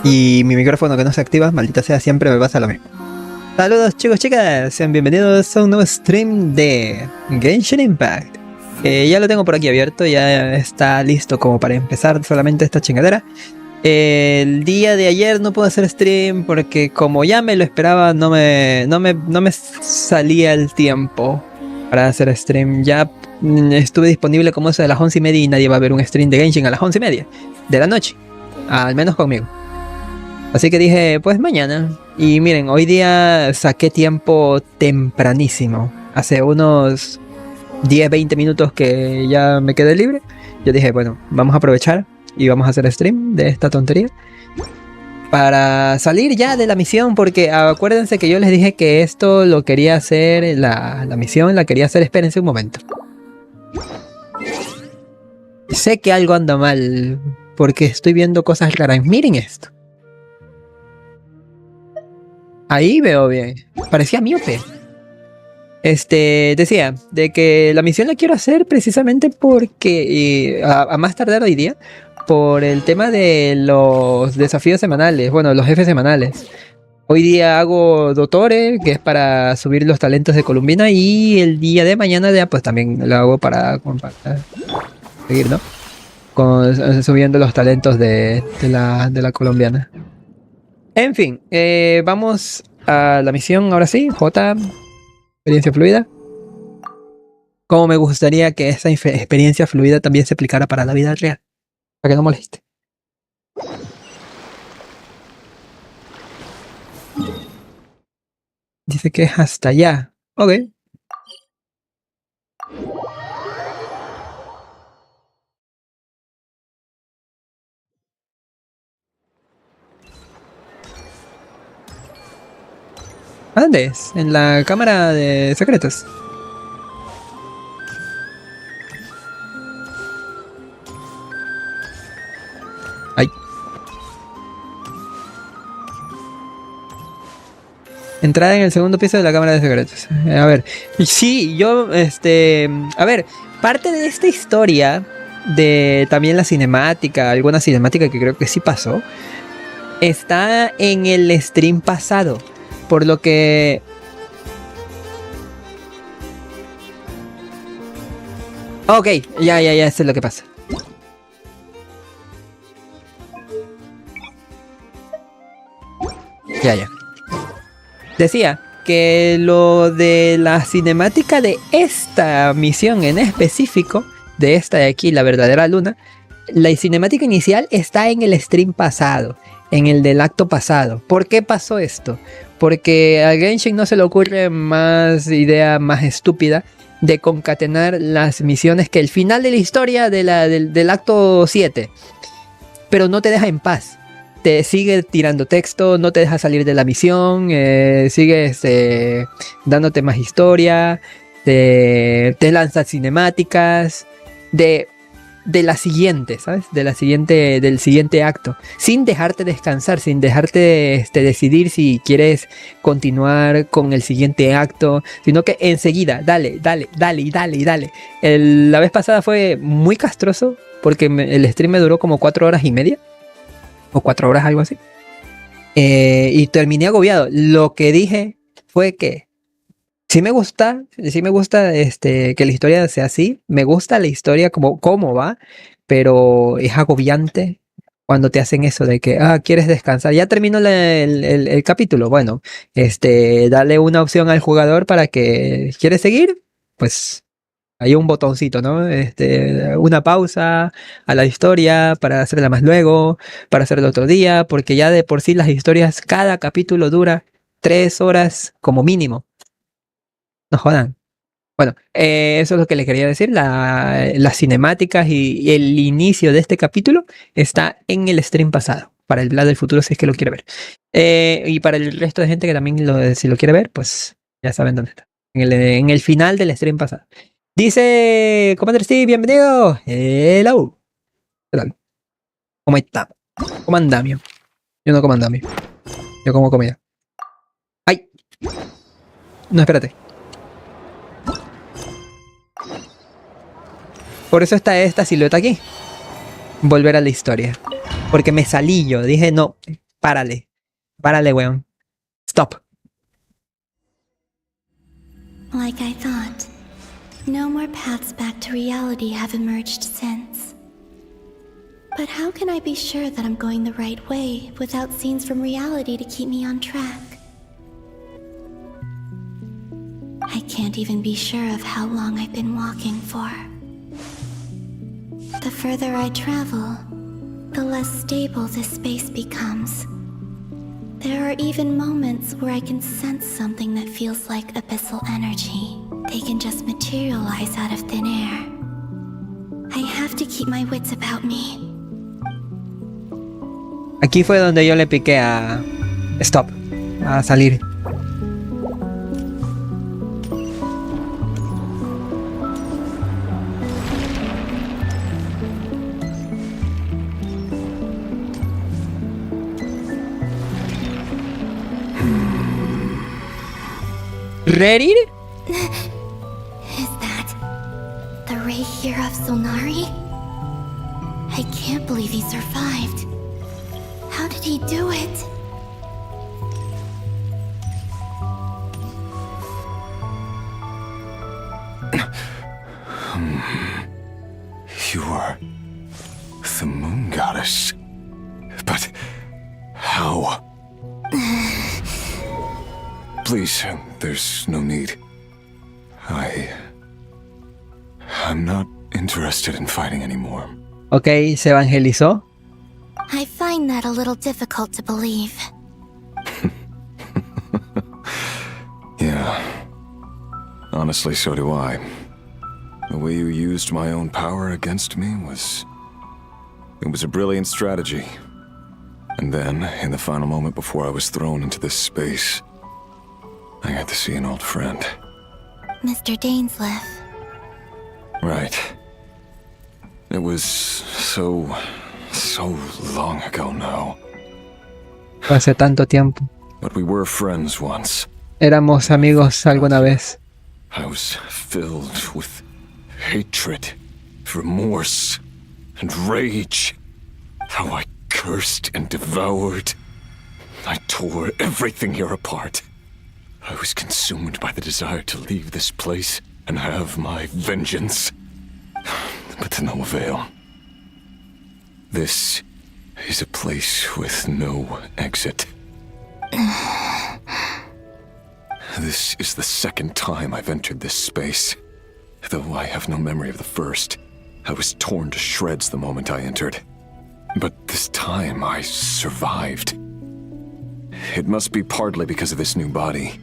Y mi micrófono que no se activa, maldita sea, siempre me pasa lo mismo. Saludos chicos, chicas, sean bienvenidos a un nuevo stream de Genshin Impact. Ya lo tengo por aquí abierto, ya está listo como para empezar solamente esta chingadera. El día de ayer no pude hacer stream porque como ya me lo esperaba, no me salía el tiempo para hacer stream. Ya estuve disponible como eso de las 11:30 y nadie va a ver un stream de Genshin a las 11:30 de la noche, al menos conmigo. Así que dije, pues mañana. Y miren, hoy día saqué tiempo tempranísimo. Hace unos 10-20 minutos que ya me quedé libre. Yo dije, bueno, vamos a aprovechar y vamos a hacer stream de esta tontería para salir ya de la misión, porque acuérdense que yo les dije que esto lo quería hacer, la misión la quería hacer, espérense un momento. Sé que algo anda mal porque estoy viendo cosas raras. Miren esto. Ahí veo bien. Parecía miope. Decía de que la misión la quiero hacer precisamente porque a más tardar hoy día, por el tema de los desafíos semanales, bueno, los jefes semanales. Hoy día hago Dotore, que es para subir los talentos de Columbina, y el día de mañana ya pues también lo hago para seguir, ¿no? Subiendo los talentos de la colombiana. En fin, vamos a la misión ahora sí. J, experiencia fluida. Como me gustaría que esa experiencia fluida también se aplicara para la vida real, para que no moleste. Dice que es hasta allá. Ok. ¿A dónde es? En la cámara de secretos. Ay. Entrada en el segundo piso de la cámara de secretos. A ver. Sí, yo, a ver, parte de esta historia, de también la cinemática, alguna cinemática que creo que sí pasó, está en el stream pasado. Por lo que... Ok, ya, eso es lo que pasa. Ya. Decía que lo de la cinemática de esta misión en específico, de esta de aquí, la verdadera luna, la cinemática inicial está en el stream pasado, en el del acto pasado. ¿Por qué pasó esto? Porque a Genshin no se le ocurre más idea más estúpida de concatenar las misiones que el final de la historia del acto 7. Pero no te deja en paz. Te sigue tirando texto, no te deja salir de la misión, sigue dándote más historia, te lanza cinemáticas de la siguiente, ¿sabes? Del siguiente acto, sin dejarte descansar, sin dejarte decidir si quieres continuar con el siguiente acto, sino que enseguida, dale. La vez pasada fue muy castroso, porque el stream me duró como 4 horas y media, o 4 horas, algo así, y terminé agobiado. Lo que dije fue que sí me gusta que la historia sea así. Me gusta la historia como va, pero es agobiante Cuando te hacen eso de que, quieres descansar, ya terminó el capítulo. Bueno, dale una opción al jugador para que, ¿quieres seguir? Pues hay un botoncito, ¿no? Una pausa a la historia para hacerla más luego, para hacerla otro día, porque ya de por sí las historias, cada capítulo dura 3 horas como mínimo. No jodan. Bueno, eso es lo que le quería decir. Las cinemáticas y el inicio de este capítulo está en el stream pasado. Para el Vlad del futuro, si es que lo quiere ver. Y para el resto de gente que también si lo quiere ver, pues ya saben dónde está. En el final del stream pasado. Dice Commander Steve, bienvenido. Hello. ¿Qué tal? ¿Cómo está? ¿Cómo andamio? Yo no como andamio. Yo como comida. ¡Ay! No, espérate. Por eso está esta silueta aquí. Volver a la historia. Porque me salí yo. Dije, no, párale. Párale, weón. Stop. Like I thought, no more paths back to reality have emerged since. But how can I be sure that I'm going the right way without scenes from reality to keep me on track? I can't even be sure of how long I've been walking for. The further I travel, the less stable this space becomes. There are even moments where I can sense something that feels like abyssal energy. They can just materialize out of thin air. I have to keep my wits about me. Aquí fue donde yo le piqué a stop, a salir. ¿Ready? Is that the ray here of Solnari? I can't believe he survived. How did he do it? You are the moon goddess. But how? Please, there's no need. I'm not interested in fighting anymore. Ok, se evangelizó. I find that a little difficult to believe. Yeah. Honestly, so do I. The way you used my own power against me was a brilliant strategy. And then, in the final moment before I was thrown into this space, I got to see an old friend. Mr. Dainsleif. Right. It was so long ago now. Hace tanto tiempo. But we were friends once. Éramos amigos alguna vez. I was filled with hatred, remorse, and rage. How I cursed and devoured. I tore everything here apart. I was consumed by the desire to leave this place and have my vengeance. But to no avail. This is a place with no exit. This is the second time I've entered this space. Though I have no memory of the first. I was torn to shreds the moment I entered. But this time I survived. It must be partly because of this new body.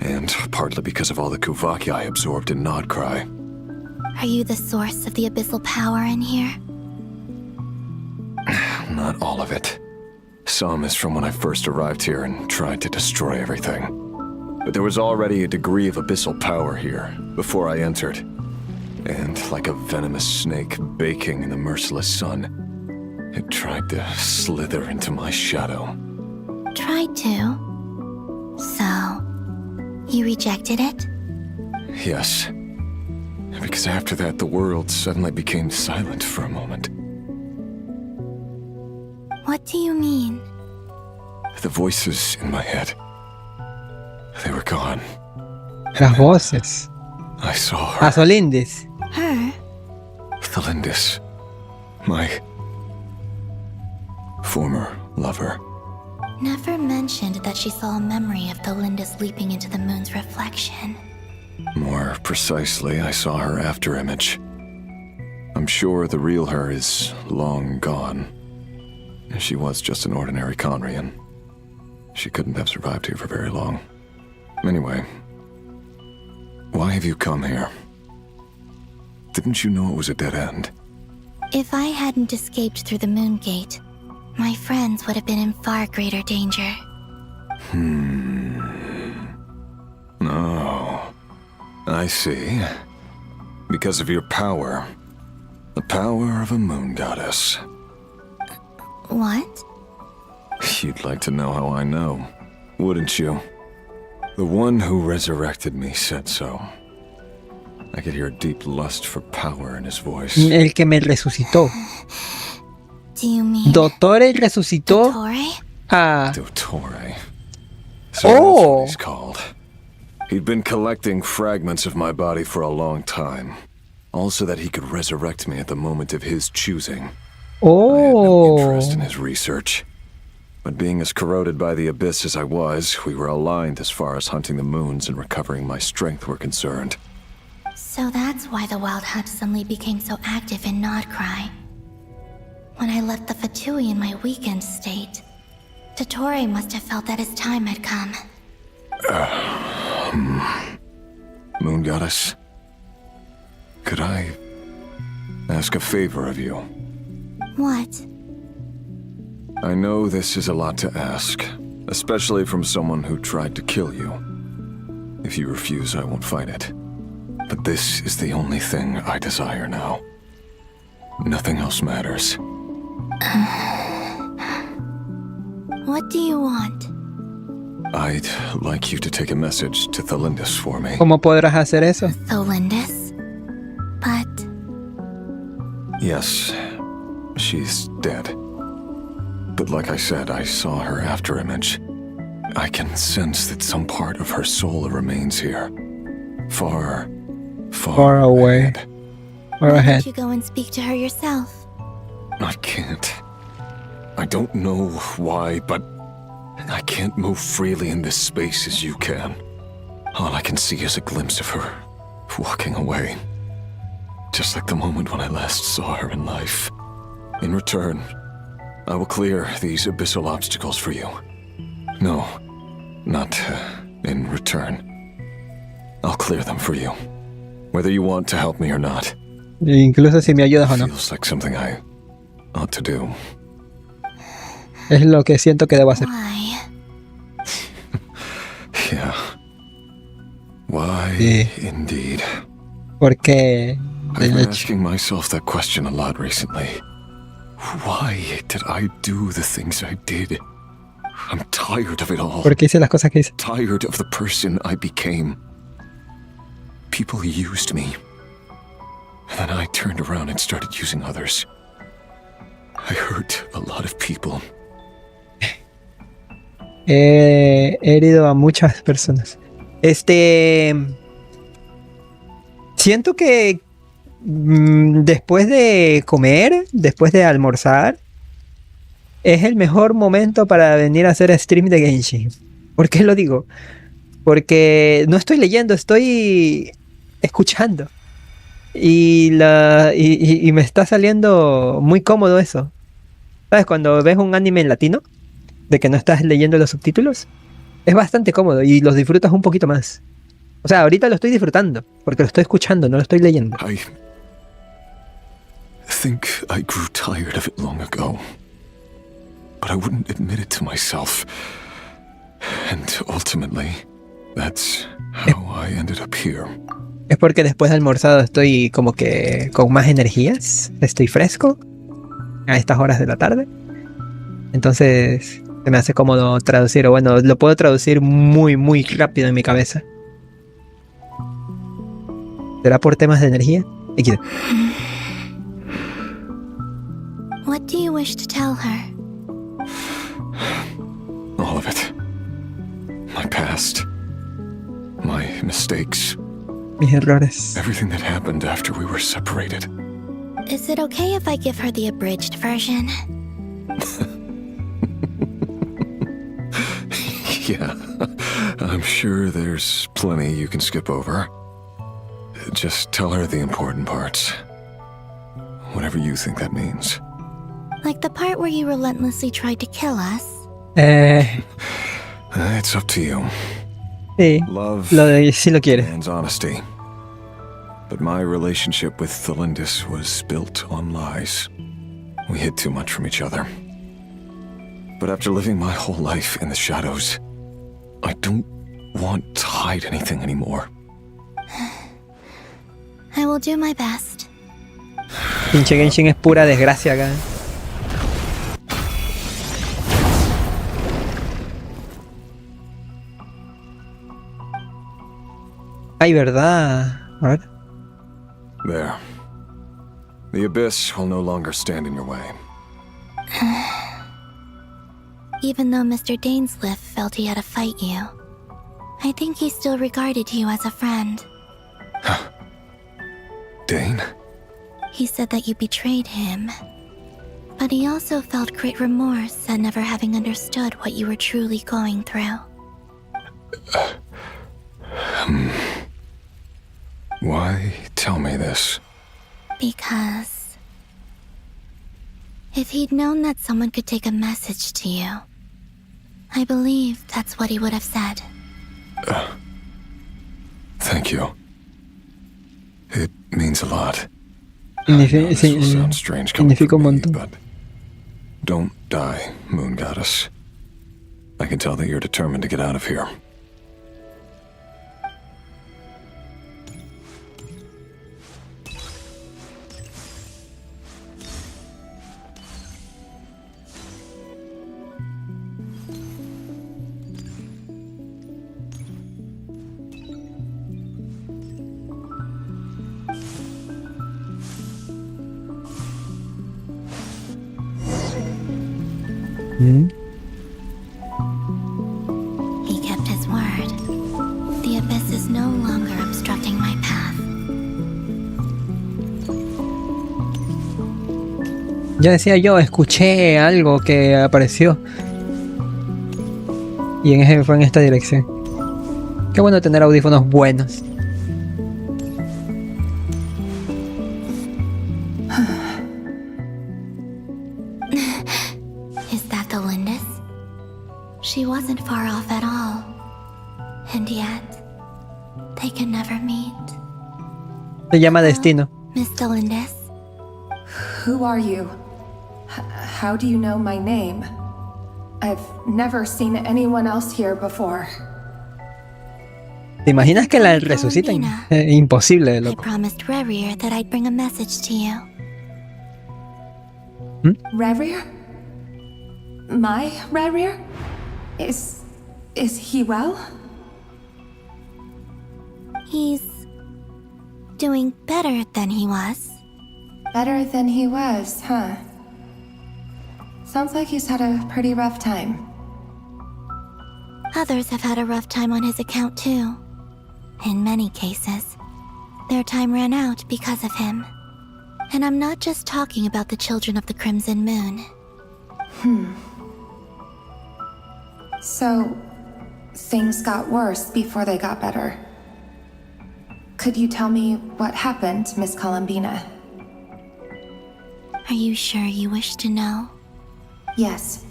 And partly because of all the Kuvaki I absorbed in Nodcry. Are you the source of the abyssal power in here? Not all of it. Some is from when I first arrived here and tried to destroy everything. But there was already a degree of abyssal power here, before I entered. And like a venomous snake baking in the merciless sun, it tried to slither into my shadow. Tried to? So, you rejected it? Yes. Because after that, the world suddenly became silent for a moment. What do you mean? The voices in my head, they were gone. Las voces. I saw her. A Solindis. Her? Thelindis. My former lover. Never mentioned that she saw a memory of the Linda's leaping into the moon's reflection. More precisely, I saw her after image. I'm sure the real her is long gone. She was just an ordinary Conrian. She couldn't have survived here for very long. Anyway, why have you come here? Didn't you know it was a dead end? If I hadn't escaped through the moon gate, my friends would have been in far greater danger. Oh, I see. Because of your power. The power of a moon goddess. What? You'd like to know how I know, wouldn't you? The one who resurrected me said so. I could hear a deep lust for power in his voice. El que me resucitó. Do you mean Dottore resucitó Dottore? a... Dottore. So that's Oh. what he's called. He'd been collecting fragments of my body for a long time. Also that he could resurrect me at the moment of his choosing. I had no interest in his research. But being as corroded by the abyss as I was, we were aligned as far as hunting the moons and recovering my strength were concerned. So that's why the Wild Hunt suddenly became so active in Nodcry. When I left the Fatui in my weakened state, Dottore must have felt that his time had come. Moon Goddess, could I ask a favor of you? What? I know this is a lot to ask, especially from someone who tried to kill you. If you refuse, I won't fight it. But this is the only thing I desire now. Nothing else matters. What do you want? I'd like you to take a message to Thelindis for me. ¿Cómo podrás hacer eso? Thelindis? But Yes, she's dead. But like I said, I saw her after image. I can sense that some part of her soul remains here. Far, Far away. ahead. Or why ahead. don't you go and speak to her yourself? I can't. I don't know why, but I can't move freely in this space as you can. All I can see is a glimpse of her walking away. Just like the moment when I last saw her in life. In return, I will clear these abyssal obstacles for you. No, not in return. I'll clear them for you. Whether you want to help me or not. Incluso si me ayudas o no. Feels like something I ought to do. Es lo que siento que debo hacer. Why? Yeah. Why, Sí. indeed. Porque... I've been asking myself that question a lot recently. Why did I do the things I did? I'm tired of it all. ¿Por qué hice las cosas que hice? Tired of the person I became. People used me. And then I turned around and started using others. I hurt a lot of people. He herido a muchas personas. Siento que después de comer, después de almorzar, es el mejor momento para venir a hacer stream de Genshin. ¿Por qué lo digo? Porque no estoy leyendo, estoy escuchando. Y me está saliendo muy cómodo eso. ¿Sabes? Cuando ves un anime en latino, de que no estás leyendo los subtítulos, es bastante cómodo y los disfrutas un poquito más. O sea, ahorita lo estoy disfrutando, porque lo estoy escuchando, no lo estoy leyendo. I think I grew tired of it long ago. But I wouldn't admit it to myself. And ultimately, that's how I ended up here. Es porque después de almorzado estoy como que con más energías, estoy fresco a estas horas de la tarde. Entonces se me hace cómodo traducir, o bueno, lo puedo traducir muy, muy rápido en mi cabeza. ¿Será por temas de energía? Aquí. What do you wish to tell her? All of it. My past. My mistakes. Mis errores. Everything that happened after we were separated. Is it okay if I give her the abridged version? Yeah, I'm sure there's plenty you can skip over. Just tell her the important parts. Whatever you think that means. Like the part where you relentlessly tried to kill us. It's up to you. Sí, Love si lo quiere. demands honesty. But my relationship with Thelindis was built on lies. We hid too much from each other. But after living my whole life in the shadows, I don't want to hide anything anymore. I will do my best. Pinche Genshin es pura desgracia acá. Ay, verdad. A ver. There. The abyss will no longer stand in your way. Even though Mr. Dainsleif felt he had to fight you, I think he still regarded you as a friend. Dane? He said that you betrayed him, but he also felt great remorse at never having understood what you were truly going through. Why tell me this? Because if he'd known that someone could take a message to you, I believe that's what he would have said. Thank you. It means a lot. Significa un montón. But don't die, Moon Goddess. I can tell that you're determined to get out of here. He kept his word. The abyss is no longer obstructing my path. Ya decía yo, escuché algo que apareció. Y fue en esta dirección. Qué bueno tener audífonos buenos. Is that the Lindis? She wasn't far off at all. And yet, they can never meet. Se llama Destino. Miss Delindis? Who are you? How do you know my name? I've never seen anyone else here before. ¿Te imaginas que la resucitan? Imposible, I loco. promised Rerir that I'd bring a message to you. Rerir? My Rerir? Is he well? He's doing better than he was. Better than he was, huh? Sounds like he's had a pretty rough time. Others have had a rough time on his account too. In many cases, their time ran out because of him. And I'm not just talking about the children of the Crimson Moon. So, things got worse before they got better. Could you tell me what happened, Miss Columbina? Are you sure you wish to know? Yes.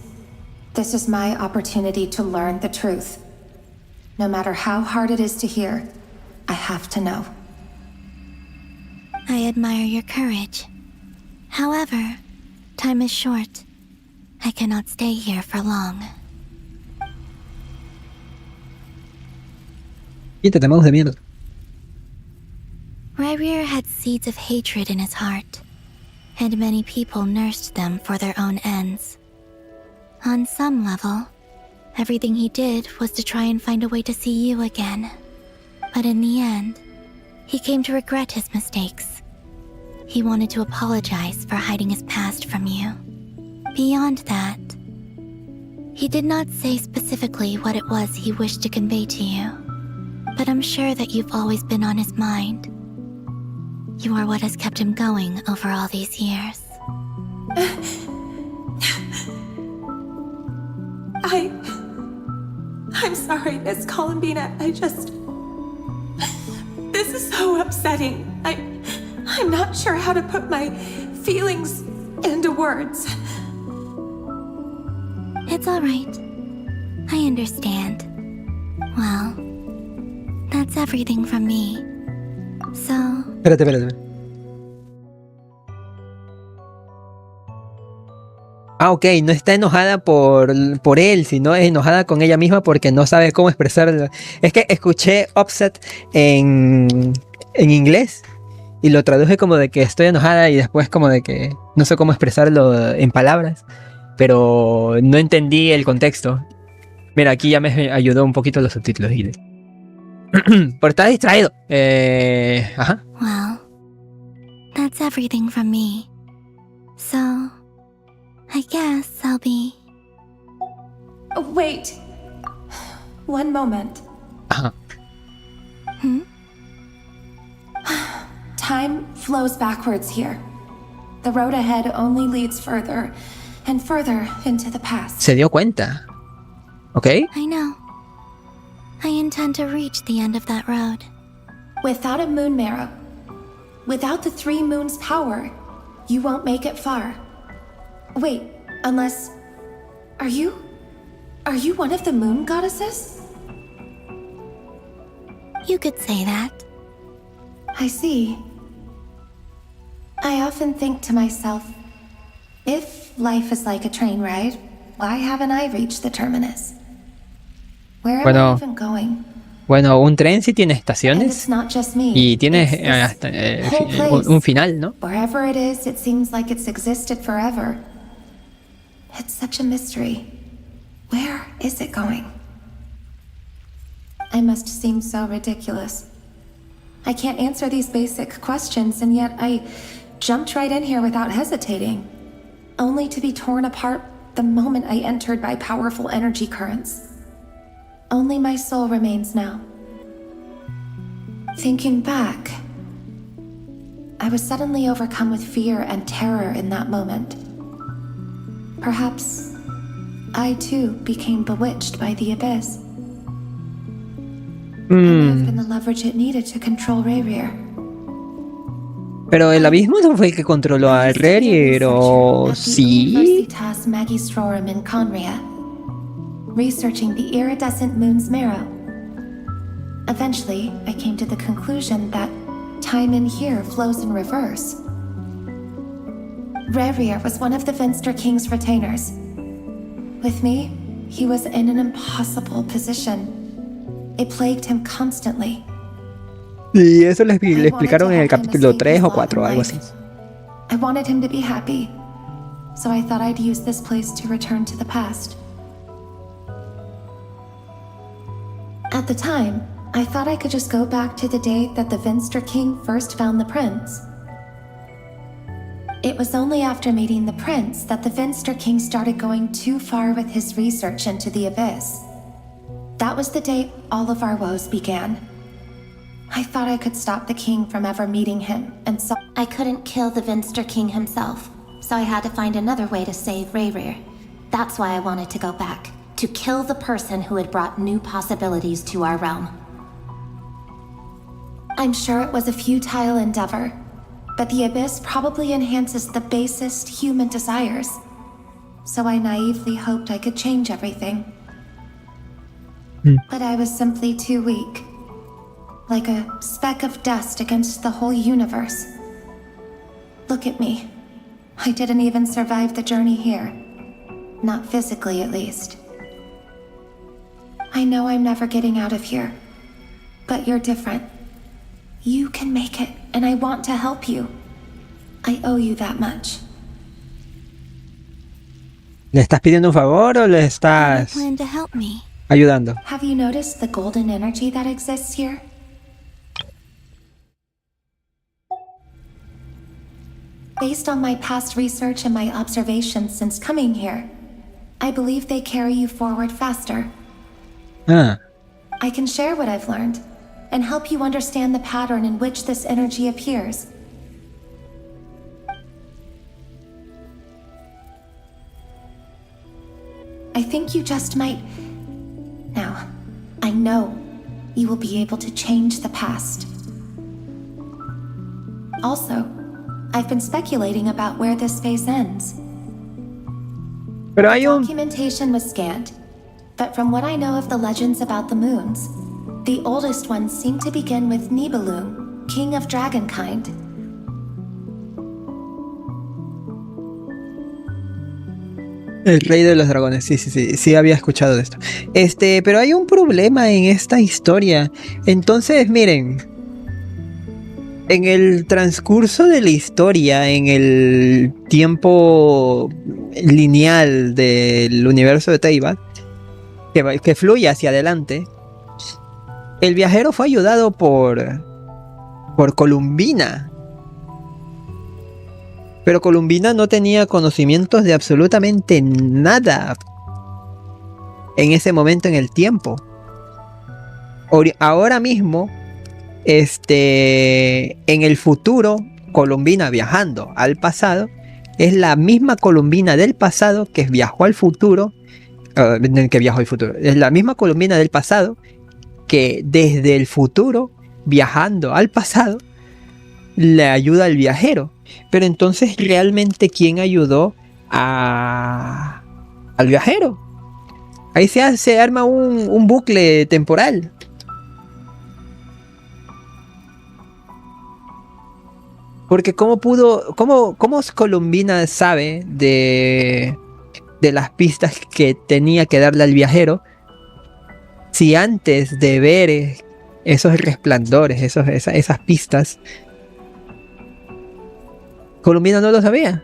This is my opportunity to learn the truth. No matter how hard it is to hear, I have to know. I admire your courage. However, time is short. I cannot stay here for long. Quítate, mouse de mierda. Rerir had seeds of hatred in his heart, and many people nursed them for their own ends. On some level, everything he did was to try and find a way to see you again. But in the end, he came to regret his mistakes. He wanted to apologize for hiding his past from you. Beyond that, he did not say specifically what it was he wished to convey to you, but I'm sure that you've always been on his mind. You are what has kept him going over all these years. I'm sorry, Miss Columbina. This is so upsetting. I'm not sure how to put my feelings into words. It's alright. I understand. Well, that's everything from me. So, Espérate. Ah, ok, no está enojada por él, sino es enojada con ella misma porque no sabe cómo expresarlo. Es que escuché upset en inglés y lo traduje como de que estoy enojada y después como de que no sé cómo expresarlo en palabras, pero no entendí el contexto. Mira, aquí ya me ayudó un poquito los subtítulos. Por estar distraído. Ajá. well, that's everything from me. So, I guess I'll be... Oh, wait. One moment. Ajá. Time flows backwards here. The road ahead only leads further and further into the past. Se dio cuenta. ¿Ok? I know. I intend to reach the end of that road. Without a moon marrow, without the 3 moons' power, you won't make it far. Wait, unless... Are you one of the moon goddesses? You could say that. I see. I often think to myself, if life is like a train ride, why haven't I reached the terminus? Where am I even going? Bueno, un tren sí tiene And estaciones it's not just me. y tiene It's this hasta, whole place. un final, ¿no? Wherever it is, it seems like it's existed forever. It's such a mystery. Where is it going? I must seem so ridiculous. I can't answer these basic questions, and yet I jumped right in here without hesitating, only to be torn apart the moment I entered by powerful energy currents. Only my soul remains now. Thinking back, I was suddenly overcome with fear and terror in that moment. Perhaps I too became bewitched by the abyss. I may have been the leverage it needed to control Rayrir. Pero el abismo no fue el que controló a Rayrir, ¿o sí? Universitas Magistrorum in Conria, researching the iridescent moon's marrow. Eventually, I came to the conclusion that time in here flows in reverse. Rayrir was one of the Finster King's retainers. With me, he was in an impossible position. It plagued him constantly. Y eso le explicaron en el capítulo 3 o 4, algo así. I wanted him to be happy, so I thought I'd use this place to return to the past. At the time, I thought I could just go back to the day that the Finster King first found the prince. It was only after meeting the prince that the Finster King started going too far with his research into the abyss. That was the day all of our woes began. I thought I could stop the king from ever meeting him, and so I couldn't kill the Finster King himself, so I had to find another way to save Rayrir. That's why I wanted to go back, to kill the person who had brought new possibilities to our realm. I'm sure it was a futile endeavor, but the abyss probably enhances the basest human desires. So I naively hoped I could change everything. But I was simply too weak. Like a speck of dust against the whole universe. Look at me. I didn't even survive the journey here. Not physically, at least. I know I'm never getting out of here. But you're different. You can make it, and I want to help you. I owe you that much. ¿Le estás pidiendo un favor o le You estás plan to help me. ayudando? Have you noticed the golden energy that exists here? Based on my past research and my observations since coming here, I believe they carry you forward faster. Ah, I can share what I've learned and help you understand the pattern in which this energy appears. I think you just might... Now, I know you will be able to change the past. Also, I've been speculating about where this phase ends. Pero hay un... Documentation was scanned, but from what I know of the legends about the moons, the oldest ones seem to begin with Nibelung, king of dragonkind. El rey de los dragones, sí había escuchado de esto. Pero hay un problema en esta historia. Entonces, miren, en el transcurso de la historia, en el tiempo lineal del universo de Teyvat, que fluye hacia adelante, el viajero fue ayudado por Columbina. Pero Columbina no tenía conocimientos de absolutamente nada en ese momento en el tiempo. Ahora mismo, en el futuro, Columbina viajando al pasado, es la misma Columbina del pasado que viajó al futuro, es la misma Columbina del pasado que desde el futuro, viajando al pasado, le ayuda al viajero. Pero entonces, ¿realmente quién ayudó al viajero? Ahí se arma un bucle temporal. Porque ¿cómo Columbina sabe de las pistas que tenía que darle al viajero? Si antes de ver esos resplandores, esas pistas, Columbina no lo sabía.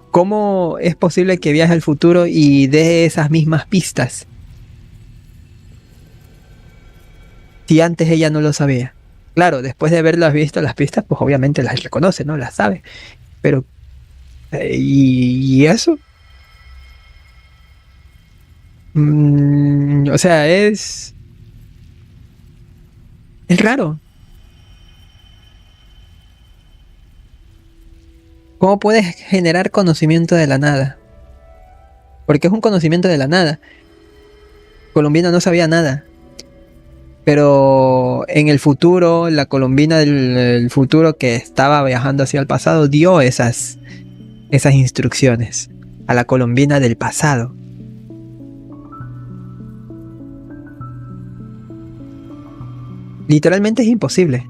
¿Cómo es posible que viaje al futuro y dé esas mismas pistas si antes ella no lo sabía? Claro, después de haberlas visto las pistas, pues obviamente las reconoce, ¿no? Las sabe. Pero, ¿y eso? O sea, es raro. ¿Cómo puedes generar conocimiento de la nada? Porque es un conocimiento de la nada. Columbina no sabía nada. Pero en el futuro, la Columbina del futuro que estaba viajando hacia el pasado dio esas instrucciones a la Columbina del pasado. Literalmente es imposible.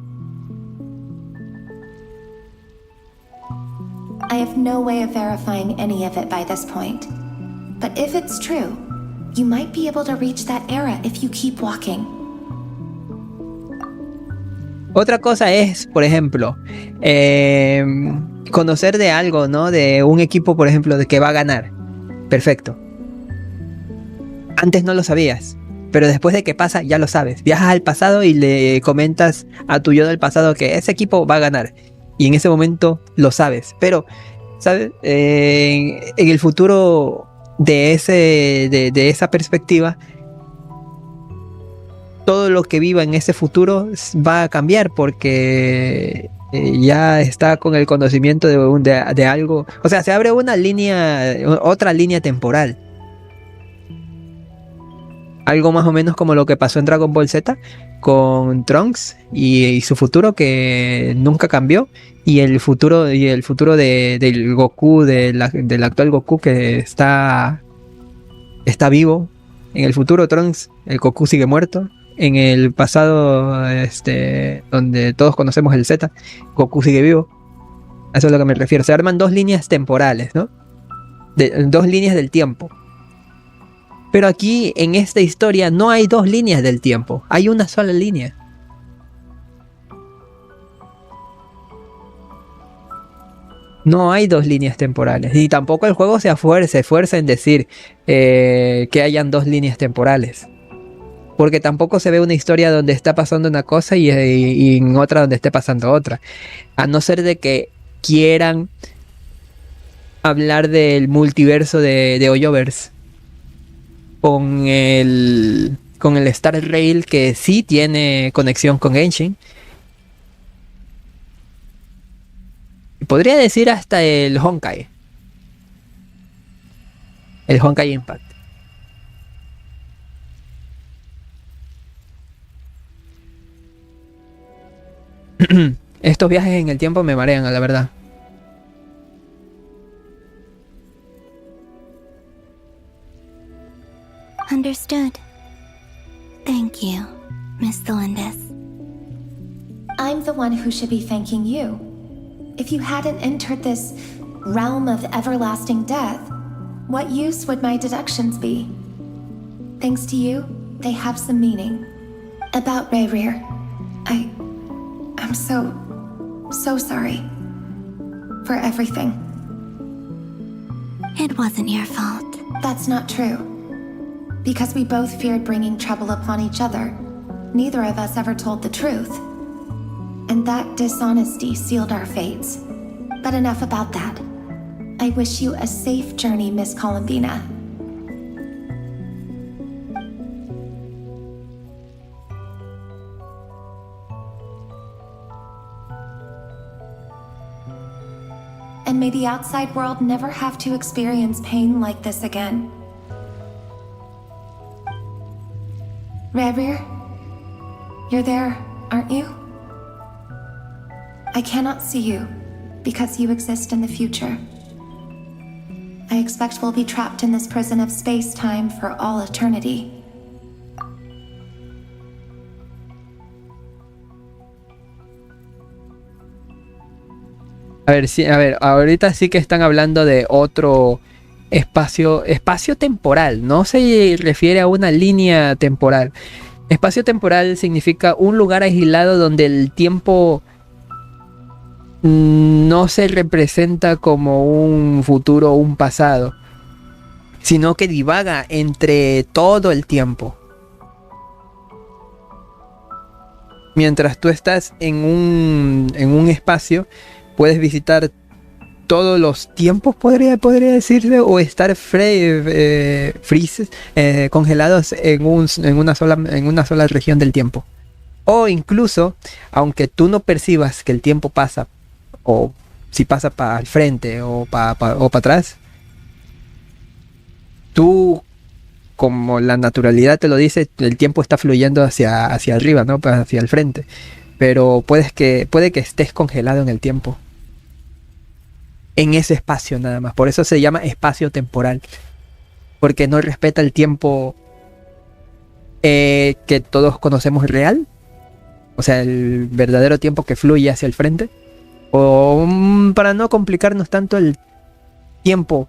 I have no way of verifying any of it by this point. But if it's true, you might be able to reach that era if you keep walking. Otra cosa es, por ejemplo, conocer de algo, ¿no? De un equipo, por ejemplo, de que va a ganar. Perfecto. Antes no lo sabías, pero después de que pasa ya lo sabes. Viajas al pasado y le comentas a tu yo del pasado que ese equipo va a ganar. Y en ese momento lo sabes. Pero, ¿sabes? En el futuro de esa perspectiva, todo lo que viva en ese futuro va a cambiar porque ya está con el conocimiento de algo. O sea, se abre otra línea temporal. Algo más o menos como lo que pasó en Dragon Ball Z con Trunks y su futuro que nunca cambió, y el futuro del Goku, del actual Goku que está vivo. En el futuro Trunks, el Goku sigue muerto. En el pasado, donde todos conocemos el Z, Goku sigue vivo. A eso es a lo que me refiero. Se arman dos líneas temporales, ¿no? Dos líneas del tiempo. Pero aquí, en esta historia, no hay dos líneas del tiempo. Hay una sola línea. No hay dos líneas temporales. Y tampoco el juego se esfuerza en decir que hayan dos líneas temporales. Porque tampoco se ve una historia donde está pasando una cosa y en otra donde esté pasando otra. A no ser de que quieran hablar del multiverso de Hoyoverse. Con el Star Rail, que sí tiene conexión con Genshin. Podría decir hasta el Honkai. El Honkai Impact. Estos viajes en el tiempo me marean, a la verdad. Understood. Thank you, Miss Delindis. I'm the one who should be thanking you. If you hadn't entered this realm of everlasting death, what use would my deductions be? Thanks to you, they have some meaning. About Rayrear, I'm so sorry for everything. It wasn't your fault. That's not true. Because we both feared bringing trouble upon each other, neither of us ever told the truth. And that dishonesty sealed our fates. But enough about that. I wish you a safe journey, Miss Columbina. And may the outside world never have to experience pain like this again. Rayrear, you're there, aren't you? I cannot see you, because you exist in the future. I expect we'll be trapped in this prison of space-time for all eternity. A ver, sí, a ver, ahorita sí que están hablando de otro espacio temporal. No se refiere a una línea temporal. Espacio temporal significa un lugar aislado donde el tiempo no se representa como un futuro o un pasado, sino que divaga entre todo el tiempo. Mientras tú estás en un espacio, puedes visitar todos los tiempos, podría decirse, o estar congelados en una sola región del tiempo. O incluso, aunque tú no percibas que el tiempo pasa, o si pasa para el frente o para atrás, tú, como la naturalidad te lo dice, el tiempo está fluyendo hacia arriba, ¿no? Hacia el frente. Pero puede que estés congelado en el tiempo, en ese espacio nada más. Por eso se llama espacio temporal, porque no respeta el tiempo que todos conocemos real, o sea, el verdadero tiempo que fluye hacia el frente. O para no complicarnos tanto, el tiempo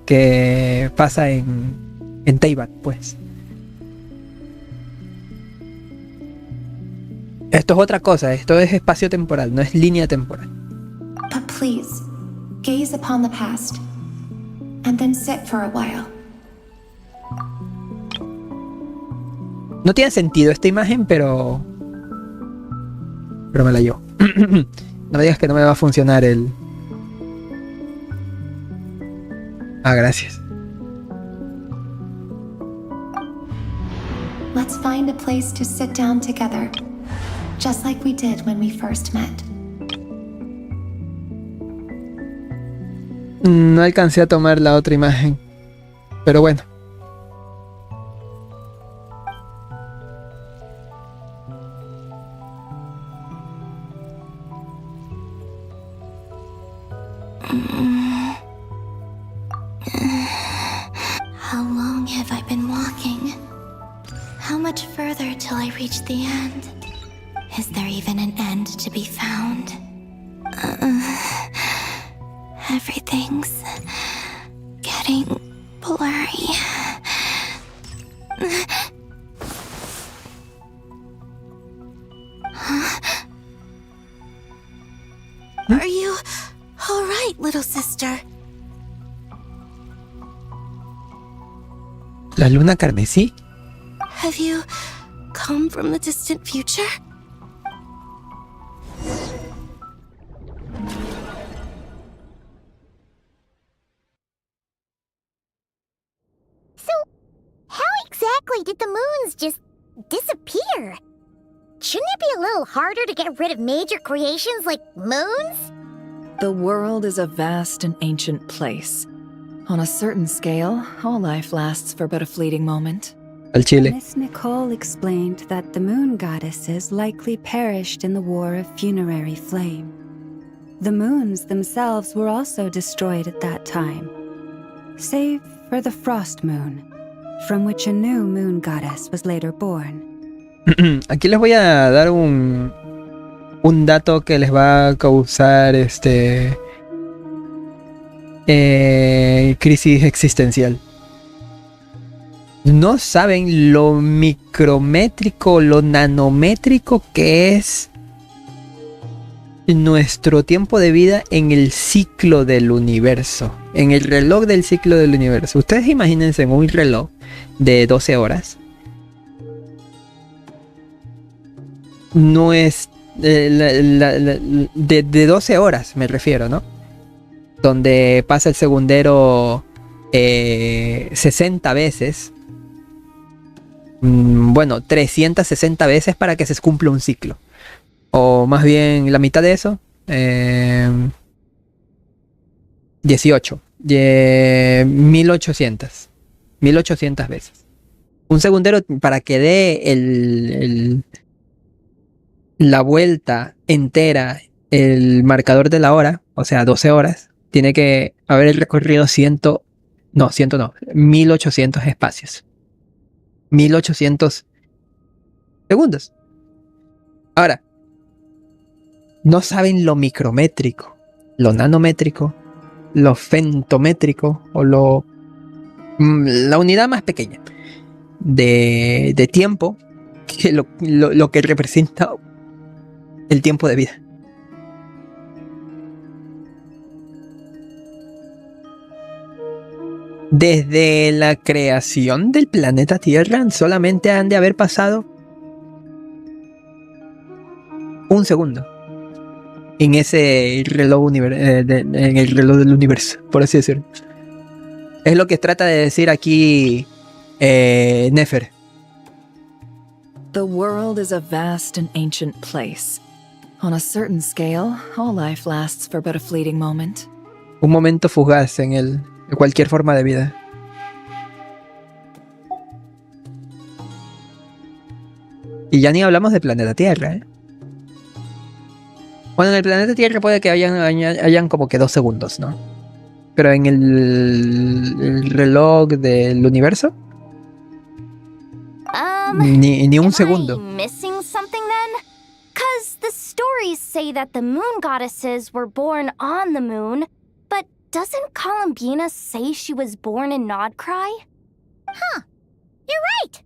que pasa en Taiwán, pues. Esto es otra cosa, esto es espacio temporal, no es línea temporal. But please, gaze upon the past, and then sit for a while. No tiene sentido esta imagen, pero me la llevo. No me digas que no me va a funcionar el... Ah, gracias. Let's find a place to sit down together, just like we did when we first met. No alcancé a tomar la otra imagen, pero bueno. How long have I been walking? How much further till I reach the end? Is there even an end to be found? Everything's getting blurry. Are you all right, little sister? ¿La luna carmesí? Have you come from the distant future? So, how exactly did the moons just disappear? Shouldn't it be a little harder to get rid of major creations like moons? The world is a vast and ancient place. On a certain scale, all life lasts for but a fleeting moment. al chile. Miss Nicole explained that the moon goddesses likely perished in the war of funerary flame. The moons themselves were also destroyed at that time, save for the frost moon, from which a new moon goddess was later born. Aquí les voy a dar un dato que les va a causar crisis existencial. No saben lo micrométrico, lo nanométrico que es nuestro tiempo de vida en el ciclo del universo, en el reloj del ciclo del universo. Ustedes imagínense en un reloj de 12 horas. No es de 12 horas, me refiero, ¿no? Donde pasa el segundero 60 veces. Bueno, 360 veces para que se cumpla un ciclo. O más bien la mitad de eso. 18. 1800. 1800 veces. Un segundero para que dé la vuelta entera el marcador de la hora, o sea 12 horas, tiene que haber recorrido 1800 espacios. 1800 segundos. Ahora, no saben lo micrométrico, lo nanométrico, lo femtométrico o la unidad más pequeña de tiempo que lo que representa el tiempo de vida. Desde la creación del planeta Tierra solamente han de haber pasado un segundo en ese reloj en el reloj del universo, por así decirlo. Es lo que trata de decir aquí Nefer. The world is a vast and ancient place. On a certain scale, all life lasts for but a fleeting moment. Un momento fugaz en cualquier forma de vida. Y ya ni hablamos del planeta Tierra, ¿eh? Bueno, en el planeta Tierra puede que hayan como que 2 segundos, ¿no? Pero en el reloj del universo, ni un segundo. Am I missing something then? 'Cause the stories say that the moon goddesses were born on the moon, but doesn't Columbina say she was born in Nodcry? Huh. You're right.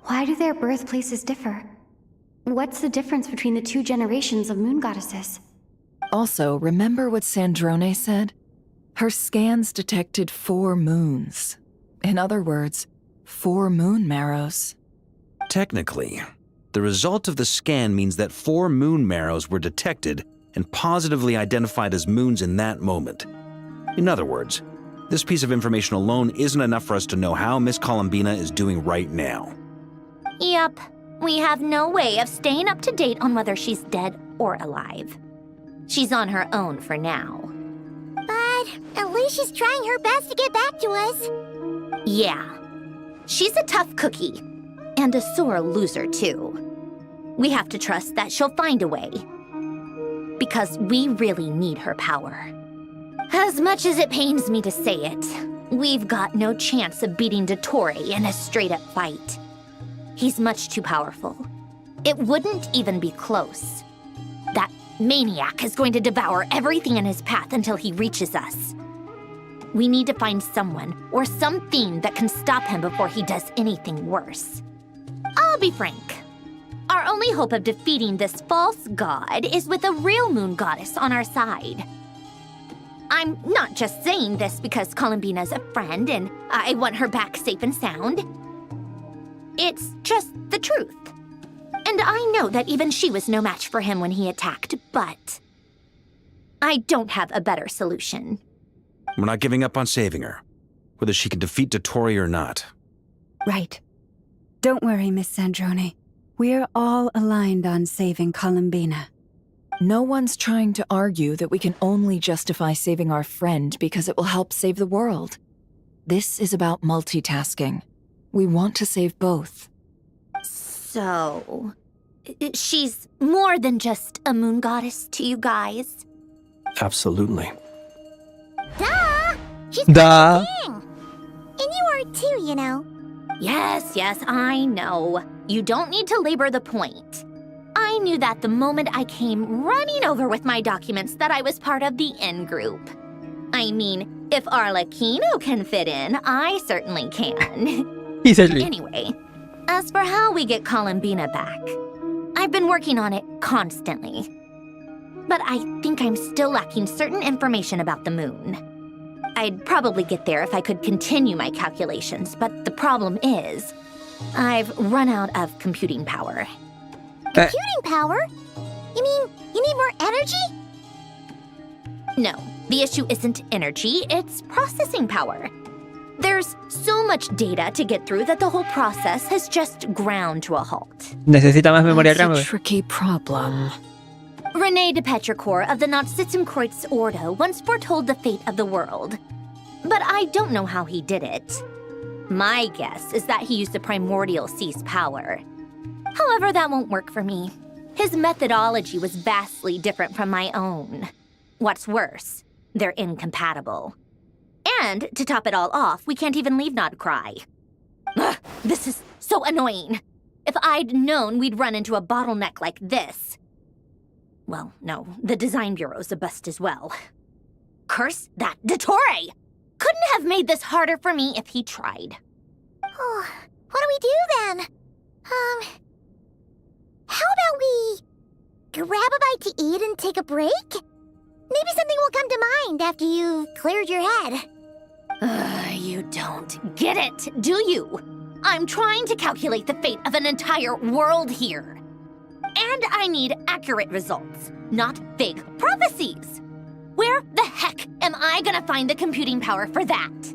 Why do their birthplaces differ? What's the difference between the 2 generations of moon goddesses? Also, remember what Sandrone said? Her scans detected 4 moons. In other words, 4 moon marrows. Technically, the result of the scan means that 4 moon marrows were detected and positively identified as moons in that moment. In other words, this piece of information alone isn't enough for us to know how Miss Columbina is doing right now. Yep. We have no way of staying up to date on whether she's dead or alive. She's on her own for now. But at least she's trying her best to get back to us. Yeah. She's a tough cookie. And a sore loser, too. We have to trust that she'll find a way. Because we really need her power. As much as it pains me to say it, we've got no chance of beating Dottore in a straight-up fight. He's much too powerful. It wouldn't even be close. That maniac is going to devour everything in his path until he reaches us. We need to find someone or something that can stop him before he does anything worse. I'll be frank. Our only hope of defeating this false god is with a real moon goddess on our side. I'm not just saying this because Columbina's a friend and I want her back safe and sound. It's just the truth. And I know that even she was no match for him when he attacked, but I don't have a better solution. We're not giving up on saving her, whether she can defeat Dottore or not. Right. Don't worry, Miss Sandrone. We're all aligned on saving Columbina. No one's trying to argue that we can only justify saving our friend because it will help save the world. This is about multitasking. We want to save both. So, she's more than just a moon goddess to you guys? Absolutely. Duh! She's Duh. king! And you are too, you know. Yes, I know. You don't need to labor the point. I knew that the moment I came running over with my documents that I was part of the in-group. I mean, if Arlecchino can fit in, I certainly can. Easily. Anyway, as for how we get Columbina back, I've been working on it constantly. But I think I'm still lacking certain information about the moon. I'd probably get there if I could continue my calculations, but the problem is, I've run out of computing power. Computing power? You mean you need more energy? No, the issue isn't energy, it's processing power. There's so much data to get through that the whole process has just ground to a halt. Necesita más memoria That's RAM. a tricky problem. René de Petrichor of the Nazissenkreuz Ordo once foretold the fate of the world. But I don't know how he did it. My guess is that he used the primordial sea's power. However, that won't work for me. His methodology was vastly different from my own. What's worse, they're incompatible. And, to top it all off, we can't even leave Nodcry. Ugh, this is so annoying. If I'd known we'd run into a bottleneck like this. Well, no, the design bureau's a bust as well. Curse that Dottore! Couldn't have made this harder for me if he tried. Oh, what do we do then? How about we grab a bite to eat and take a break? Maybe something will come to mind after you've cleared your head. You don't get it, do you? I'm trying to calculate the fate of an entire world here. And I need accurate results, not vague prophecies. Where the heck am I gonna find the computing power for that?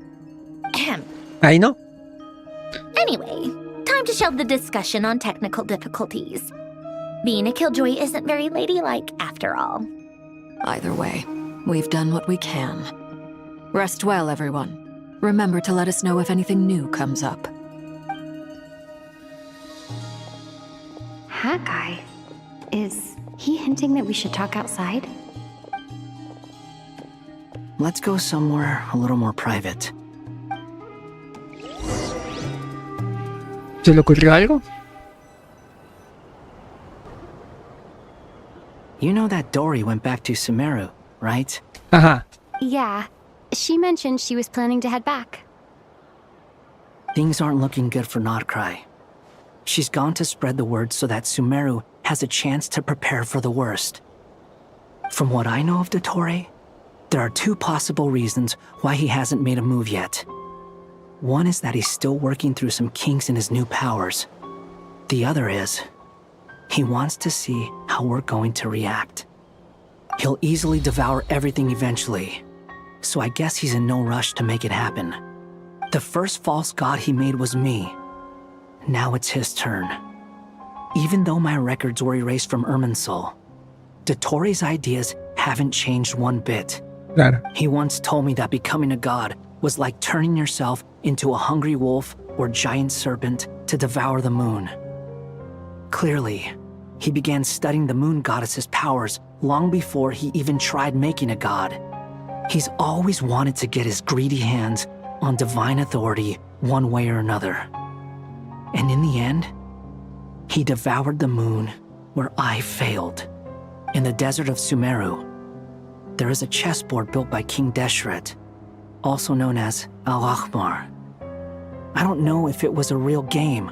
Ahem. Ahí no. Anyway, time to shelve the discussion on technical difficulties. Being a killjoy isn't very ladylike after all. Either way, we've done what we can. Rest well, everyone. Remember to let us know if anything new comes up. Haggai? Is he hinting that we should talk outside? Let's go somewhere a little more private. ¿Se le ocurrió algo? You know that Dory went back to Sumeru, right? Ajá. Yeah. She mentioned she was planning to head back. Things aren't looking good for Nodcry. She's gone to spread the word so that Sumeru has a chance to prepare for the worst. From what I know of Dottore, there are two possible reasons why he hasn't made a move yet. One is that he's still working through some kinks in his new powers. The other is, he wants to see how we're going to react. He'll easily devour everything eventually, so I guess he's in no rush to make it happen. The first false god he made was me. Now it's his turn. Even though my records were erased from Irminsul, Dottore's ideas haven't changed one bit. Claro. He once told me that becoming a god was like turning yourself into a hungry wolf or giant serpent to devour the moon. Clearly, he began studying the moon goddess's powers long before he even tried making a god. He's always wanted to get his greedy hands on divine authority one way or another. And in the end, he devoured the moon where I failed. In the desert of Sumeru, there is a chessboard built by King Deshret, also known as Al-Ahmar. I don't know if it was a real game,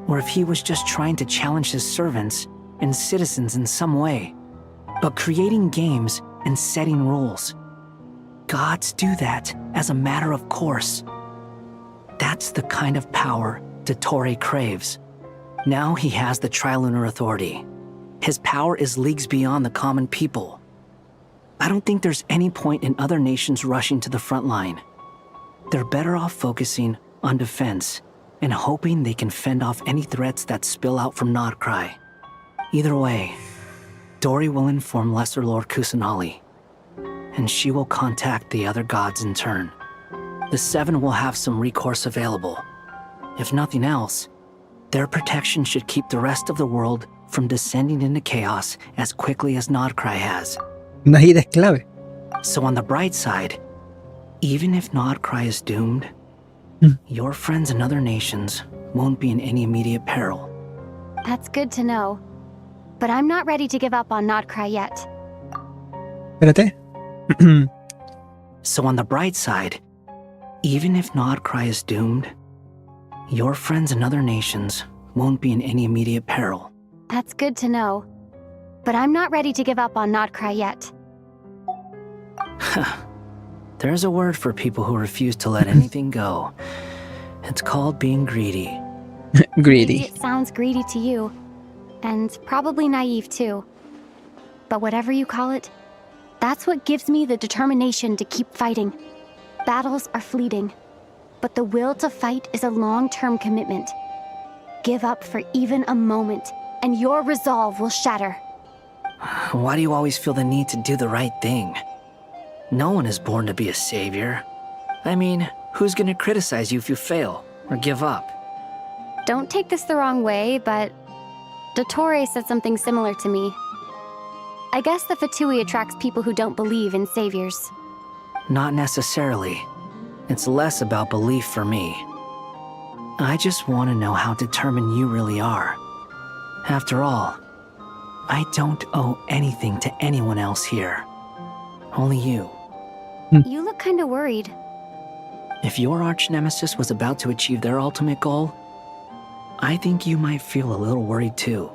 or if he was just trying to challenge his servants and citizens in some way. But creating games and setting rules, gods do that as a matter of course. That's the kind of power Dottore craves. Now he has the Trilunar Authority. His power is leagues beyond the common people. I don't think there's any point in other nations rushing to the front line. They're better off focusing on defense and hoping they can fend off any threats that spill out from Nodcry. Either way, Dory will inform Lesser Lord Kusanali, and she will contact the other gods in turn. The Seven will have some recourse available. If nothing else, their protection should keep the rest of the world from descending into chaos as quickly as Nodcry has. Una ida es clave. So on the bright side, even if Nodcry is doomed, your friends in other nations won't be in any immediate peril. That's good to know. But I'm not ready to give up on Nodcry yet. Espérate. So on the bright side, even if Nodcry is doomed, your friends in other nations won't be in any immediate peril. That's good to know. But I'm not ready to give up on Nodcry yet. There's a word for people who refuse to let anything go. It's called being greedy. Greedy. Maybe it sounds greedy to you. And probably naive too. But whatever you call it, that's what gives me the determination to keep fighting. Battles are fleeting, but the will to fight is a long-term commitment. Give up for even a moment, and your resolve will shatter. Why do you always feel the need to do the right thing? No one is born to be a savior. I mean, who's gonna criticize you if you fail or give up? Don't take this the wrong way, but Dottore said something similar to me. I guess the Fatui attracts people who don't believe in saviors. Not necessarily. It's less about belief for me. I just want to know how determined you really are. After all, I don't owe anything to anyone else here. Only you. You look kinda worried. If your arch-nemesis was about to achieve their ultimate goal, I think you might feel a little worried too.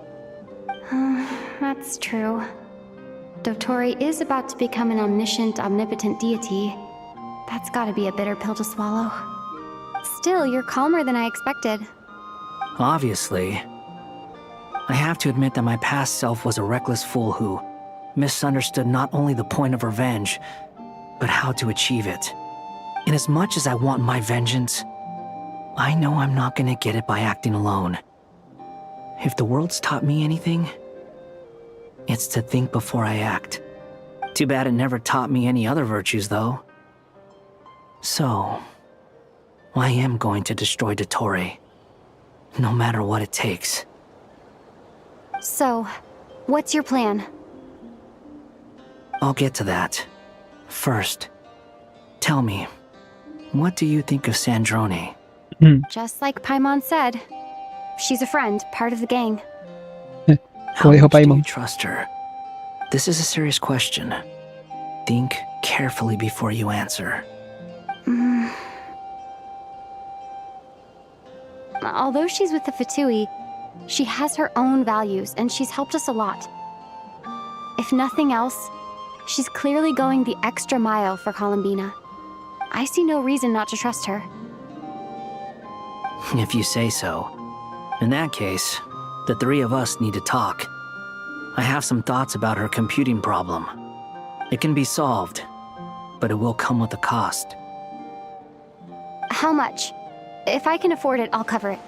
That's true. Dottore is about to become an omniscient, omnipotent deity. That's gotta be a bitter pill to swallow. Still, you're calmer than I expected. Obviously. I have to admit that my past self was a reckless fool who misunderstood not only the point of revenge, but how to achieve it. And as much as I want my vengeance, I know I'm not gonna get it by acting alone. If the world's taught me anything, it's to think before I act. Too bad it never taught me any other virtues, though. So, I am going to destroy Dottore, no matter what it takes. So, what's your plan? I'll get to that. First, tell me, what do you think of Sandrone? Just like Paimon said, she's a friend, part of the gang. How Como dijo much do you Paimon. trust her? This is a serious question. Think carefully before you answer. Although she's with the Fatui, she has her own values and she's helped us a lot. If nothing else, she's clearly going the extra mile for Columbina. I see no reason not to trust her. If you say so. In that case, the three of us need to talk. I have some thoughts about her computing problem. It can be solved, but it will come with a cost. How much? If I can afford it, I'll cover it.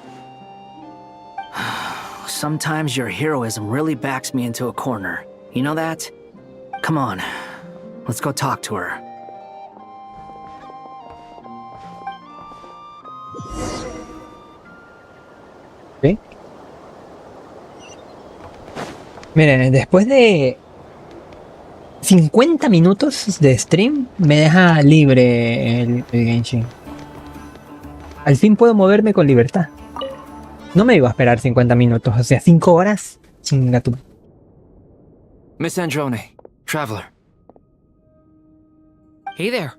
Sometimes your heroism really backs me into a corner. You know that? Come on, let's go talk to her. ¿Sí? Miren, después de 50 minutos de stream, me deja libre el Genshin. Al fin puedo moverme con libertad. No me iba a esperar 50 minutos, o sea, 5 horas. Chinga tu. Miss Androne, traveler. Hey there.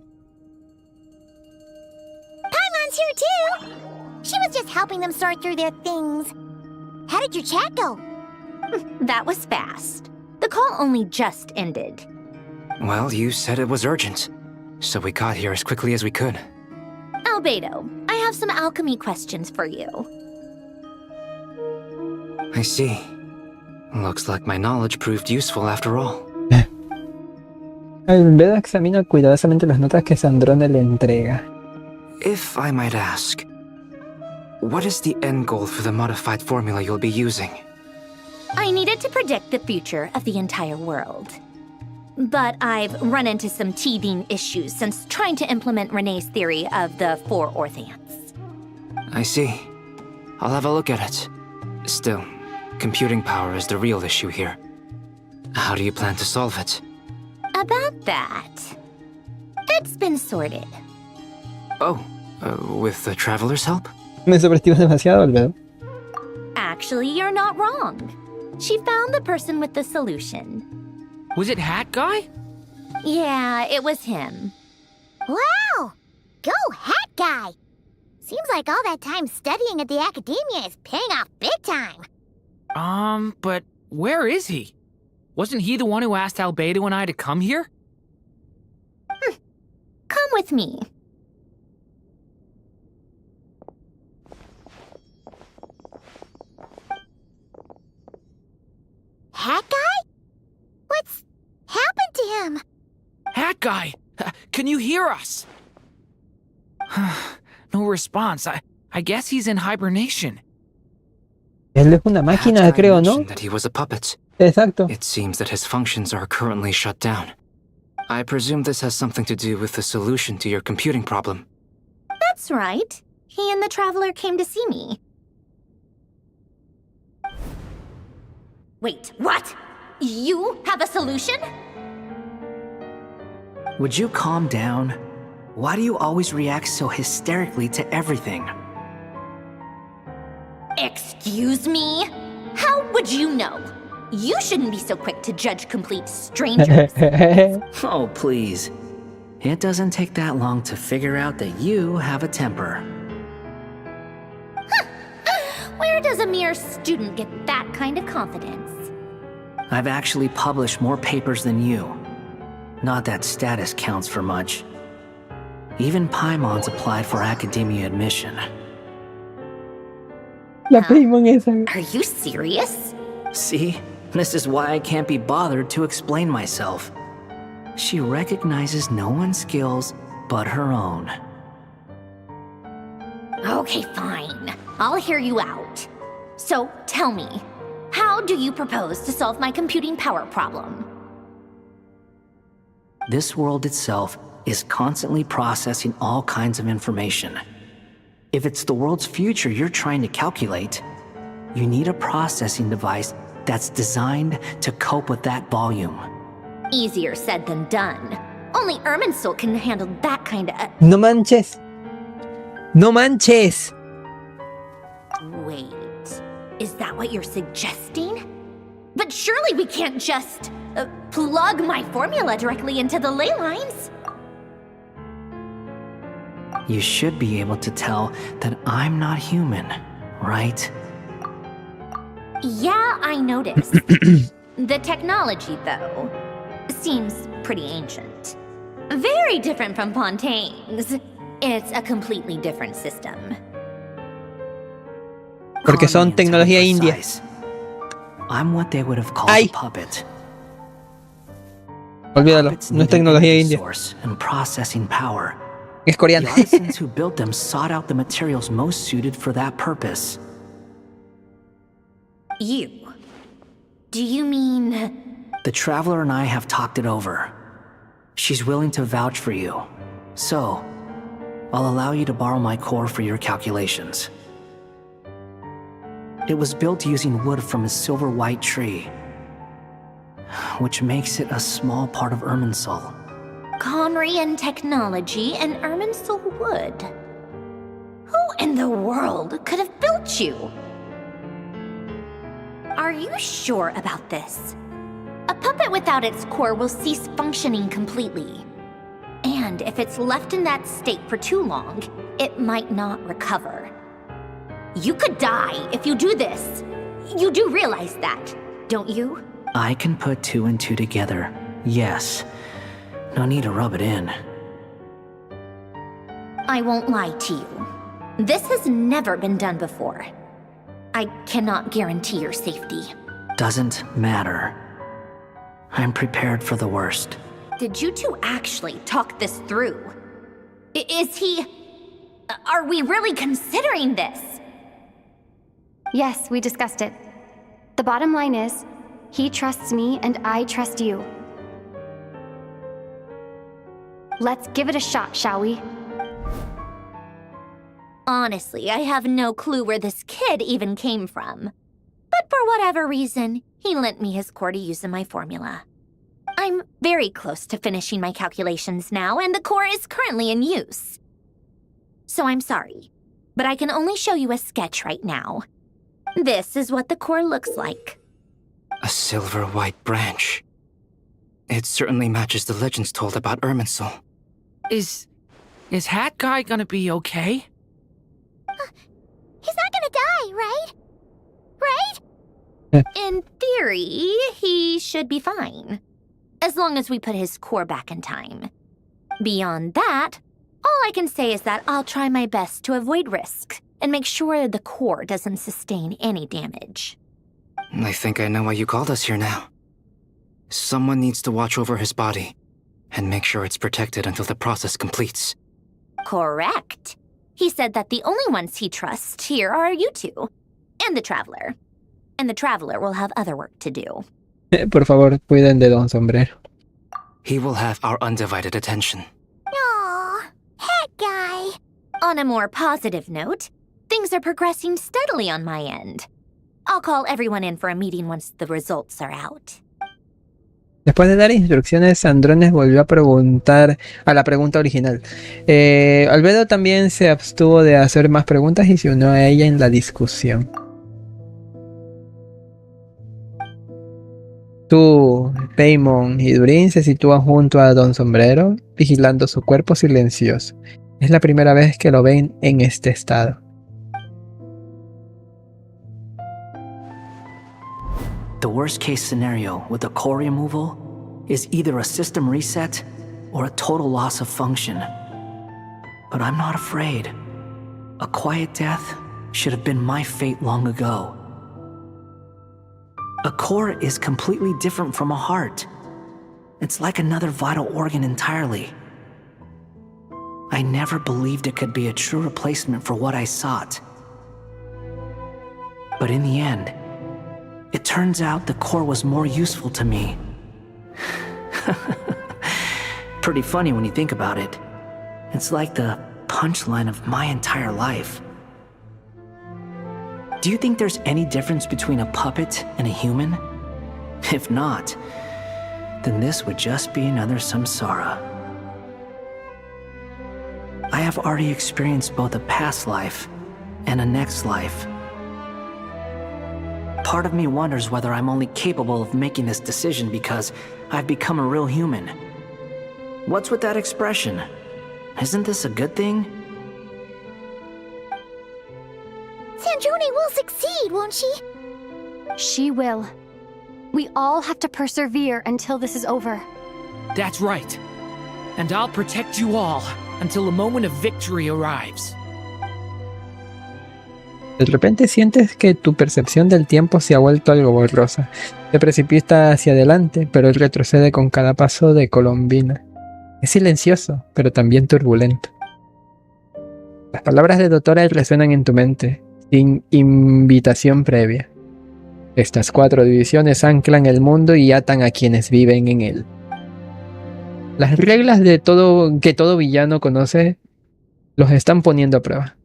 Paimon's here too. She was just helping them sort through their things. How did your chat go? That was fast. The call only just ended. Well, you said it was urgent, so we got here as quickly as we could. Albedo, I have some alchemy questions for you. I see. Looks like my knowledge proved useful after all. Albedo examina cuidadosamente las notas que Sandrone le entrega. If I might ask, what is the end goal for the modified formula you'll be using? I needed to predict the future of the entire world. But I've run into some teething issues since trying to implement Renee's theory of the four Orthants. I see. I'll have a look at it. Still, computing power is the real issue here. How do you plan to solve it? About that, it's been sorted. Oh, with the Traveler's help? Me subestimas demasiado, Albedo. Actually, you're not wrong. She found the person with the solution. Was it Hat Guy? Yeah, it was him. Wow! Go Hat Guy! Seems like all that time studying at the academia is paying off big time. But where is he? Wasn't he the one who asked Albedo and I to come here? Come with me. Hat Guy? What's happened to him? Hat Guy! Can you hear us? No response. I guess he's in hibernation. Él es una máquina, Hat Guy creo, ¿no? mentioned that he was a puppet. Exacto. It seems that his functions are currently shut down. I presume this has something to do with the solution to your computing problem. That's right. He and the Traveler came to see me. Wait, what? You have a solution? Would you calm down? Why do you always react so hysterically to everything? Excuse me? How would you know? You shouldn't be so quick to judge complete strangers. Oh, please. It doesn't take that long to figure out that you have a temper. Where does a mere student get that kind of confidence? I've actually published more papers than you. Not that status counts for much. Even Paimon's applied for academia admission. La Paimon esa. Are you serious? See? This is why I can't be bothered to explain myself. She recognizes no one's skills but her own. Okay, fine. I'll hear you out. So, tell me, how do you propose to solve my computing power problem? This world itself is constantly processing all kinds of information. If it's the world's future you're trying to calculate, you need a processing device that's designed to cope with that volume. Easier said than done. Only Irminsul can handle that kind of... No manches. No manches. Wait, is that what you're suggesting? But surely we can't just plug my formula directly into the ley lines. You should be able to tell that I'm not human, right? Yeah, I noticed. The technology, though, seems pretty ancient. Very different from Fontaine's. It's a completely different system. Porque son tecnología india. I'm what they would have called Ay. a puppet. Olvídalo, Puppets no es need a tecnología india. resource and processing power. Es coreana. The artisans who built them sought out the materials most suited for that purpose. You? Do you mean... The Traveler and I have talked it over. She's willing to vouch for you. So, I'll allow you to borrow my core for your calculations. It was built using wood from a silver white tree, which makes it a small part of Irminsul. Conrian technology and Irminsul wood. Who in the world could have built you? Are you sure about this? A puppet without its core will cease functioning completely. And if it's left in that state for too long, it might not recover. You could die if you do this. You do realize that, don't you? I can put two and two together, yes. No need to rub it in. I won't lie to you. This has never been done before. I cannot guarantee your safety. Doesn't matter. I'm prepared for the worst. Did you two actually talk this through? Is he... Are we really considering this? Yes, we discussed it. The bottom line is, he trusts me and I trust you. Let's give it a shot, shall we? Honestly, I have no clue where this kid even came from. But for whatever reason, he lent me his core to use in my formula. I'm very close to finishing my calculations now, and the core is currently in use. So I'm sorry, but I can only show you a sketch right now. This is what the core looks like. A silver white branch. It certainly matches the legends told about Irminsul. Is Hat Guy gonna be okay? He's not gonna die, right? Right? In theory, he should be fine. As long as we put his core back in time. Beyond that, all I can say is that I'll try my best to avoid risk and make sure the core doesn't sustain any damage. I think I know why you called us here now. Someone needs to watch over his body and make sure it's protected until the process completes. Correct. He said that the only ones he trusts here are you two, and the Traveler. And the Traveler will have other work to do. Por favor, cuiden de Don Sombrero. He will have our undivided attention. Aw, Hat Guy. On a more positive note, things are progressing steadily on my end. I'll call everyone in for a meeting once the results are out. Después de dar instrucciones, Andrones volvió a preguntar a la pregunta original. Albedo también se abstuvo de hacer más preguntas y se unió a ella en la discusión. Tú, Paimon y Durin se sitúan junto a Don Sombrero, vigilando su cuerpo silencioso. Es la primera vez que lo ven en este estado. The worst case scenario with the core removal is either a system reset or a total loss of function. But I'm not afraid. A quiet death should have been my fate long ago. A core is completely different from a heart. It's like another vital organ entirely. I never believed it could be a true replacement for what I sought. But in the end, it turns out the core was more useful to me. Pretty funny when you think about it. It's like the punchline of my entire life. Do you think there's any difference between a puppet and a human? If not, then this would just be another samsara. I have already experienced both a past life and a next life. Part of me wonders whether I'm only capable of making this decision because I've become a real human. What's with that expression? Isn't this a good thing? Sandrone will succeed, won't she? She will. We all have to persevere until this is over. That's right. And I'll protect you all until the moment of victory arrives. De repente sientes que tu percepción del tiempo se ha vuelto algo borrosa. Te precipita hacia adelante, pero retrocede con cada paso de Colombina. Es silencioso, pero también turbulento. Las palabras de Doctora resuenan en tu mente, sin invitación previa. Estas 4 divisiones anclan el mundo y atan a quienes viven en él. Las reglas de todo que todo villano conoce los están poniendo a prueba.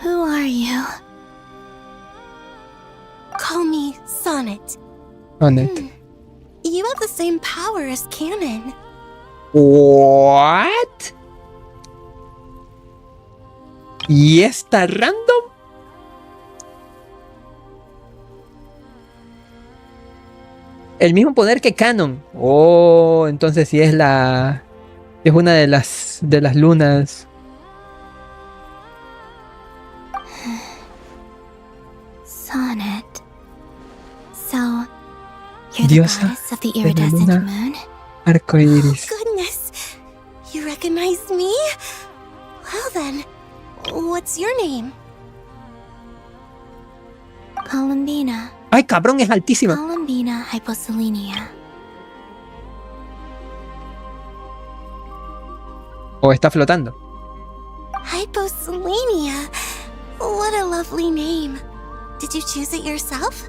Who are you? Call me Sonnet. Sonnet. You have the same power as Canon. What? ¿Y esta random? El mismo poder que Canon. Oh, entonces sí es la... Es una de las lunas. Sonnet. So, you're the Diosa goddess of the de la iridescent luna moon? arcoíris. Oh, goodness! You recognize me? Well then, what's your name? Columbina. ¡Ay, cabrón! Es altísima. Columbina hyposelenia. O está flotando. Hyposelenia? What a lovely name. Did you choose it yourself?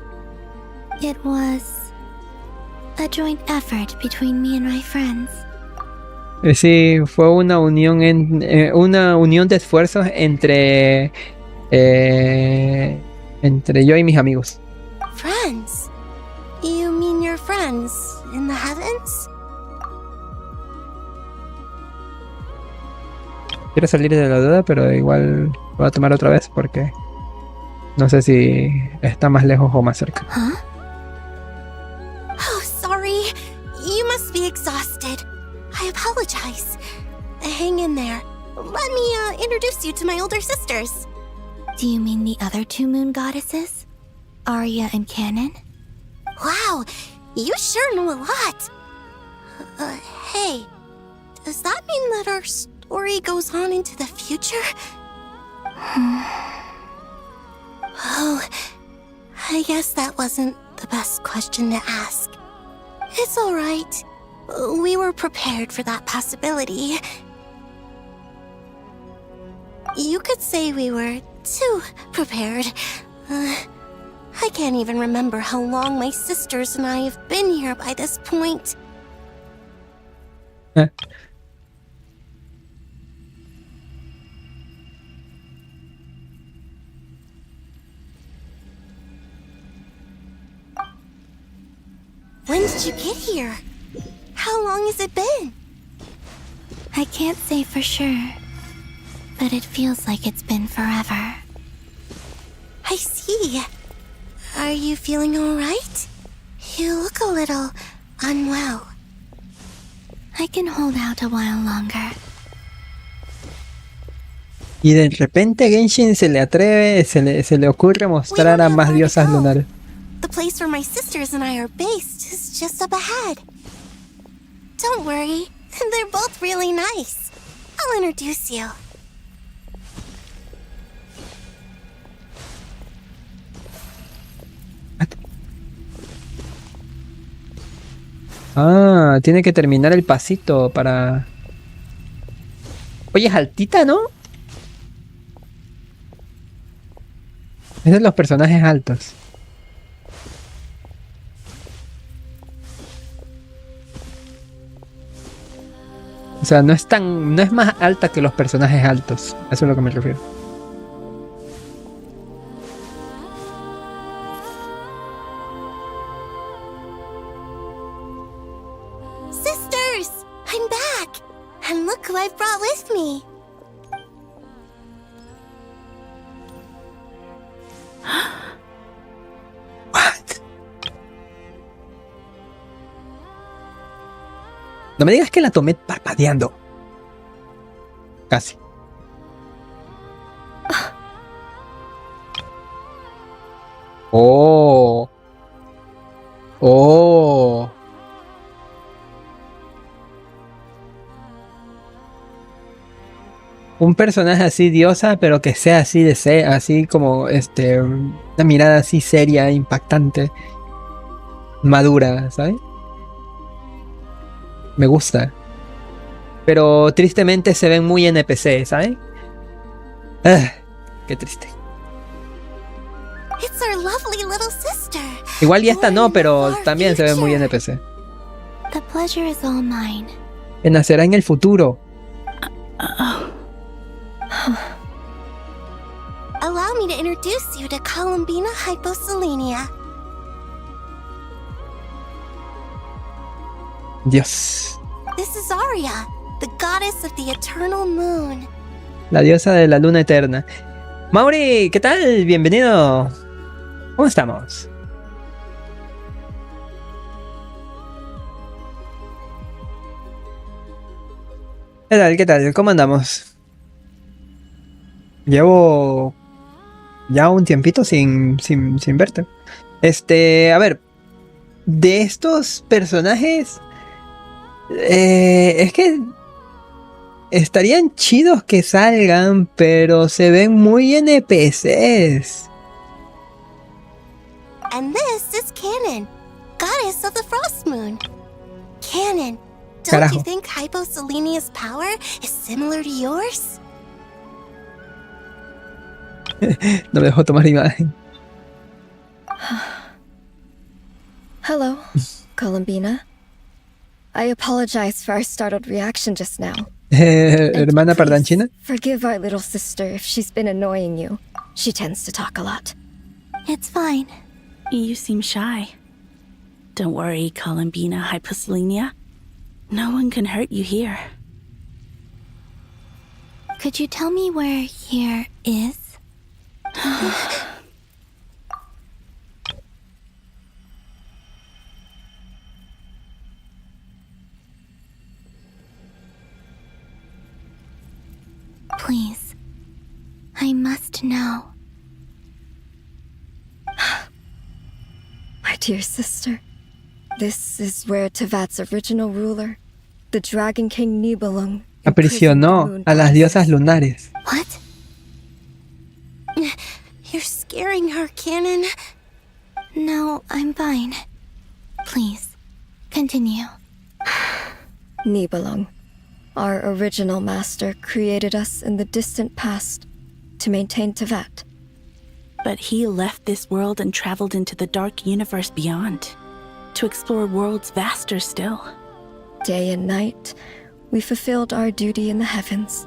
It was a joint effort between me and my friends. Sí, fue una unión de esfuerzos entre yo y mis amigos. Friends? You mean your friends in the heavens? Quiero salir de la duda, pero igual voy a tomar otra vez porque no sé si está más lejos o más cerca. Huh? Oh, sorry. You must be exhausted. I apologize. Hang in there. Let me introduce you to my older sisters. Do you mean the other two moon goddesses? Arya and Cannon? Wow, you sure know a lot. Hey, does that mean that our story goes on into the future? Oh, I guess that wasn't the best question to ask. It's all right. We were prepared for that possibility. You could say we were too prepared. I can't even remember how long my sisters and I have been here by this point. When did you get here? How long has it been? I can't say for sure, but it feels like it's been forever. I see. Are you feeling all right? You look a little unwell. I can hold out a while longer. Y de repente Genshin se le ocurre mostrar a más diosas lunares. The place where my sisters and I are based is just up ahead. Don't worry, they're both really nice. I'll introduce you. Ah, tiene que terminar el pasito para... Oye, es altita, ¿no? Es de los personajes altos. O sea, no es más alta que los personajes altos. Eso es a lo que me refiero. Sisters! I'm back! And look who I've brought with me! What? No me digas que la tomé parpadeando. Casi. Oh. Oh. Un personaje así diosa, pero que sea así así como una mirada así seria, impactante, madura, ¿sabes? Me gusta. Pero tristemente se ven muy NPC, ¿sabes? Qué triste. It's our lovely little sister. Igual y esta no, pero también se ve muy NPC. The pleasure is all mine. Que nacerá en el futuro. Allow me to introduce you to Columbina Hyposelenia. Dios. This is Arya, the goddess of the eternal moon. La diosa de la luna eterna. Mauri, ¿qué tal? Bienvenido. ¿Cómo estamos? ¿Qué tal? ¿Qué tal? ¿Cómo andamos? Llevo ya un tiempito sin verte. A ver, de estos personajes, es que estarían chidos que salgan, pero se ven muy NPCs. And this is Cannon, goddess of the frost moon. Cannon, don't Carajo. you think Hyposelenia's power is similar to yours? No me dejó tomar imagen. Hello, Columbina. I apologize for our startled reaction just now. Hermana pardanchina. Forgive our little sister if she's been annoying you. She tends to talk a lot. It's fine. You seem shy. Don't worry, Columbina Hyposelenia. No one can hurt you here. Could you tell me where here is? Please. I must know. My dear sister, this is where Tevat's original ruler, the Dragon King Nibelung, Aprisionó a las diosas lunares. What? You're scaring her, Canon. No, I'm fine. Please, continue. Nibelung, our original master, created us in the distant past to maintain Tevat. But he left this world and traveled into the dark universe beyond, to explore worlds vaster still. Day and night, we fulfilled our duty in the heavens,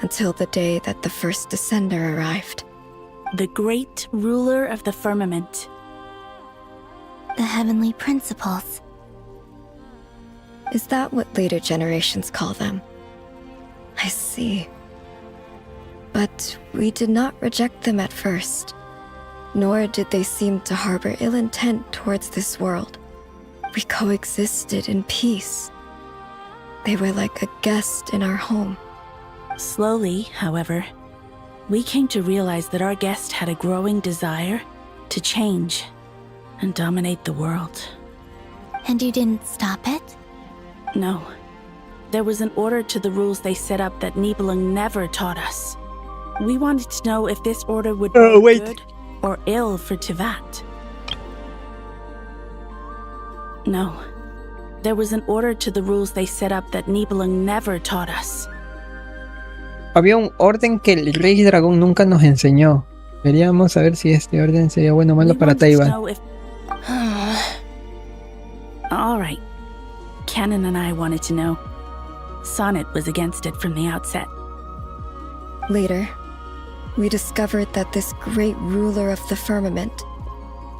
until the day that the first descender arrived. The great ruler of the firmament. The heavenly principles. Is that what later generations call them? I see. But we did not reject them at first, nor did they seem to harbor ill intent towards this world. We coexisted in peace. They were like a guest in our home. Slowly, however, we came to realize that our guest had a growing desire to change and dominate the world. And you didn't stop it? No. There was an order to the rules they set up that Nibelung never taught us. We wanted to know if this order would be good or ill for Tevat. No. There was an order to the rules they set up that Nibelung never taught us. Había un orden que el rey dragón nunca nos enseñó. Queríamos saber si este orden sería bueno o malo para Taiwan. All right. Canon and I wanted to know. Sonnet was against it from the outset. Later, we discovered that this great ruler of the firmament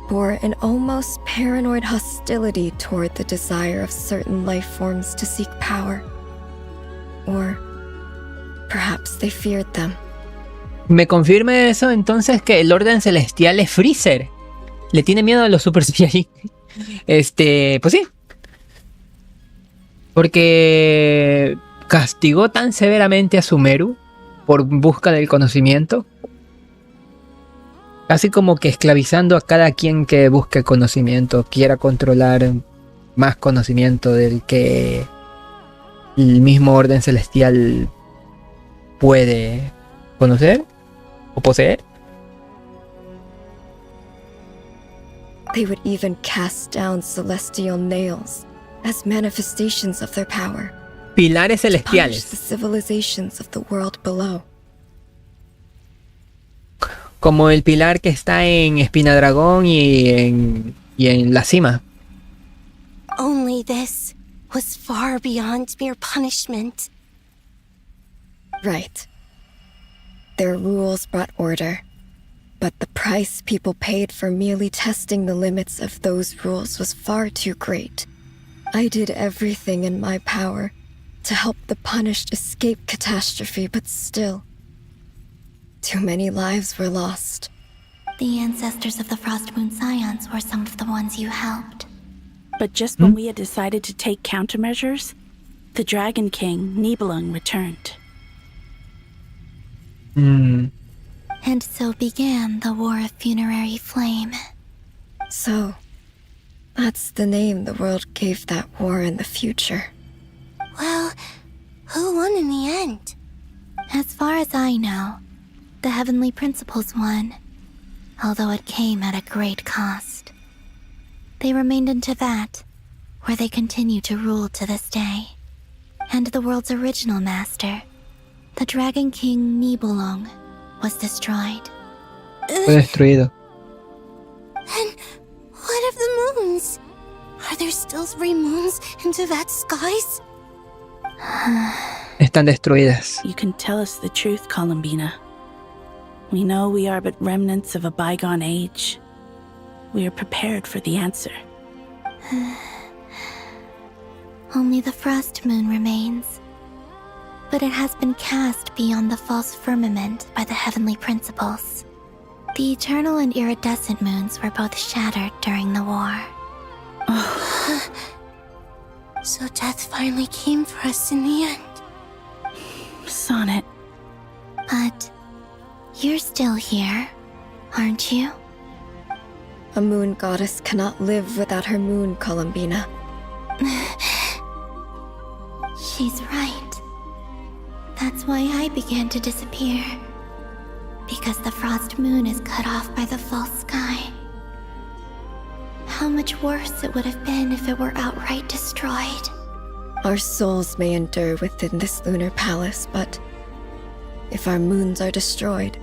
bore an almost paranoid hostility toward the desire of certain life forms to seek power. Or perhaps they feared them. ¿Me confirma eso entonces que el orden celestial es Freezer? ¿Le tiene miedo a los Super Saiyajin? Pues sí. Porque castigó tan severamente a Sumeru por busca del conocimiento. Casi como que esclavizando a cada quien que busque conocimiento, quiera controlar más conocimiento del que el mismo orden celestial puede conocer o poseer. They would even cast down celestial nails as manifestations of their power. Pilares To punish celestiales. the civilizations of the world below. Como el pilar que está en Espina Dragón y en la cima. Only this was far beyond mere punishment. Right. Their rules brought order, but the price people paid for merely testing the limits of those rules was far too great. I did everything in my power to help the punished escape catastrophe, but still, too many lives were lost. The ancestors of the Frost Moon Scions were some of the ones you helped. But just when we had decided to take countermeasures, the Dragon King, Nibelung, returned. And so began the War of Funerary Flame. So, that's the name the world gave that war in the future. Well, who won in the end? As far as I know, the Heavenly Principles won, although it came at a great cost. They remained in Tevat, where they continue to rule to this day. And the world's original master, the Dragon King Nibelung, was destroyed. Fue destruido. And what of the moons? Are there still 3 moons in Teyvat's skies? Están destruidas. You can tell us the truth, Columbina. We know we are but remnants of a bygone age. We are prepared for the answer. Only the frost moon remains. But it has been cast beyond the false firmament by the heavenly principles. The eternal and iridescent moons were both shattered during the war. So death finally came for us in the end. Sonnet. But you're still here, aren't you? A moon goddess cannot live without her moon, Columbina. She's right. That's why I began to disappear. Because the frost moon is cut off by the false sky. How much worse it would have been if it were outright destroyed. Our souls may endure within this lunar palace, but if our moons are destroyed,